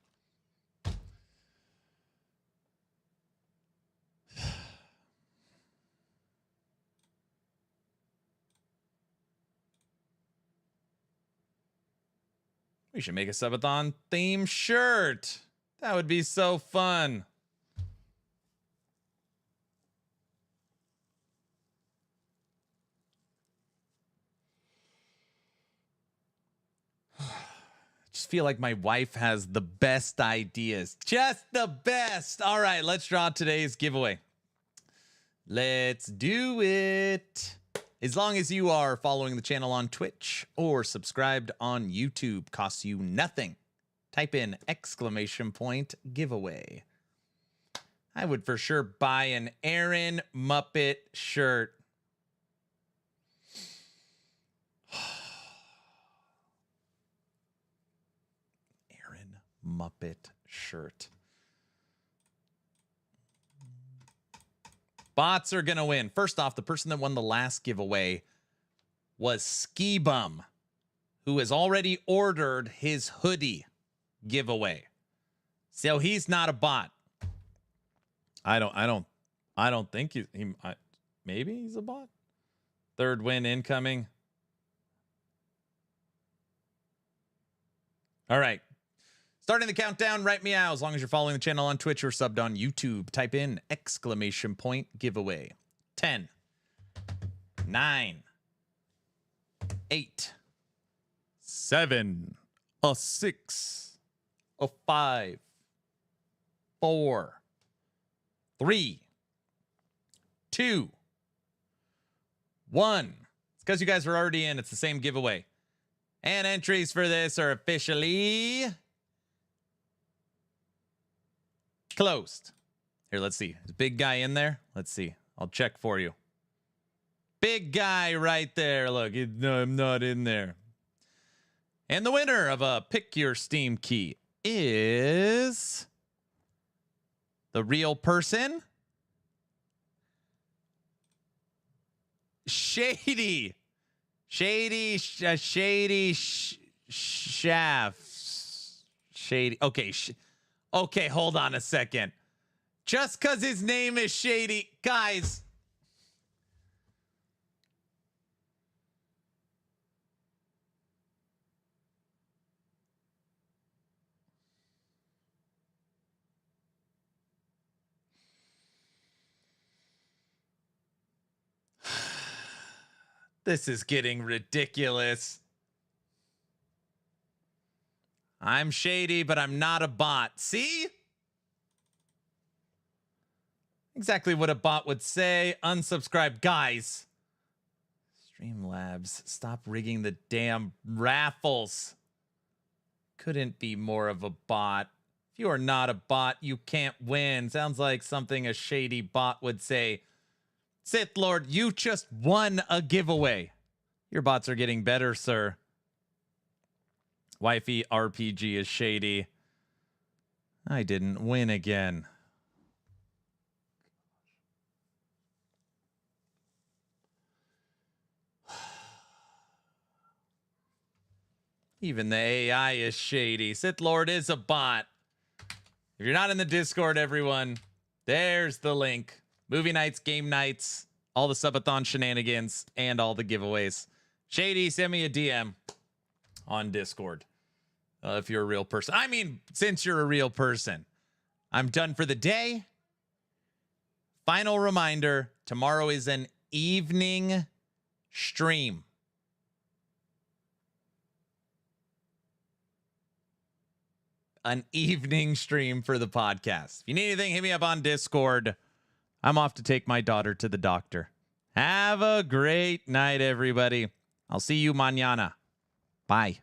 We should make a Subathon theme shirt. That would be so fun. I just feel like my wife has the best ideas. Just the best. All right, let's draw today's giveaway. Let's do it. As long as you are following the channel on Twitch or subscribed on YouTube, costs you nothing. Type in !giveaway. I would for sure buy an Aaron Muppet shirt. Aaron Muppet shirt. Bots are going to win. First off, the person that won the last giveaway was Ski Bum, who has already ordered his hoodie giveaway. So he's not a bot. I don't think maybe he's a bot. Third win incoming. All right. Starting the countdown, right meow. As long as you're following the channel on Twitch or subbed on YouTube, type in !giveaway. 10, 9, 8, 7, a 6, a 5, 4, 3, 2, 1. It's because you guys are already in. It's the same giveaway. And entries for this are officially closed. Here, let's see. Is big guy in there? Let's see. I'll check for you. Big guy right there. Look, no, I'm not in there. And the winner of a Pick Your Steam Key is the real person, Shady. Shady Shafts. Shady. Okay. Okay, hold on a second. Just because his name is Shady. Guys. This is getting ridiculous. I'm shady, but I'm not a bot. See? Exactly what a bot would say. Unsubscribe. Guys. Streamlabs, stop rigging the damn raffles. Couldn't be more of a bot. If you are not a bot, you can't win. Sounds like something a shady bot would say. Sith Lord, you just won a giveaway. Your bots are getting better, sir. Wifey RPG is shady. I didn't win again. Even the AI is shady. Sith Lord is a bot. If you're not in the Discord, everyone, there's the link. Movie nights, game nights, all the subathon shenanigans, and all the giveaways. Shady, send me a DM on Discord if you're a real person. I mean, since you're a real person. I'm done for the day. Final reminder, tomorrow is an evening stream. An evening stream for the podcast. If you need anything, hit me up on Discord. I'm off to take my daughter to the doctor. Have a great night, everybody. I'll see you mañana. Bye.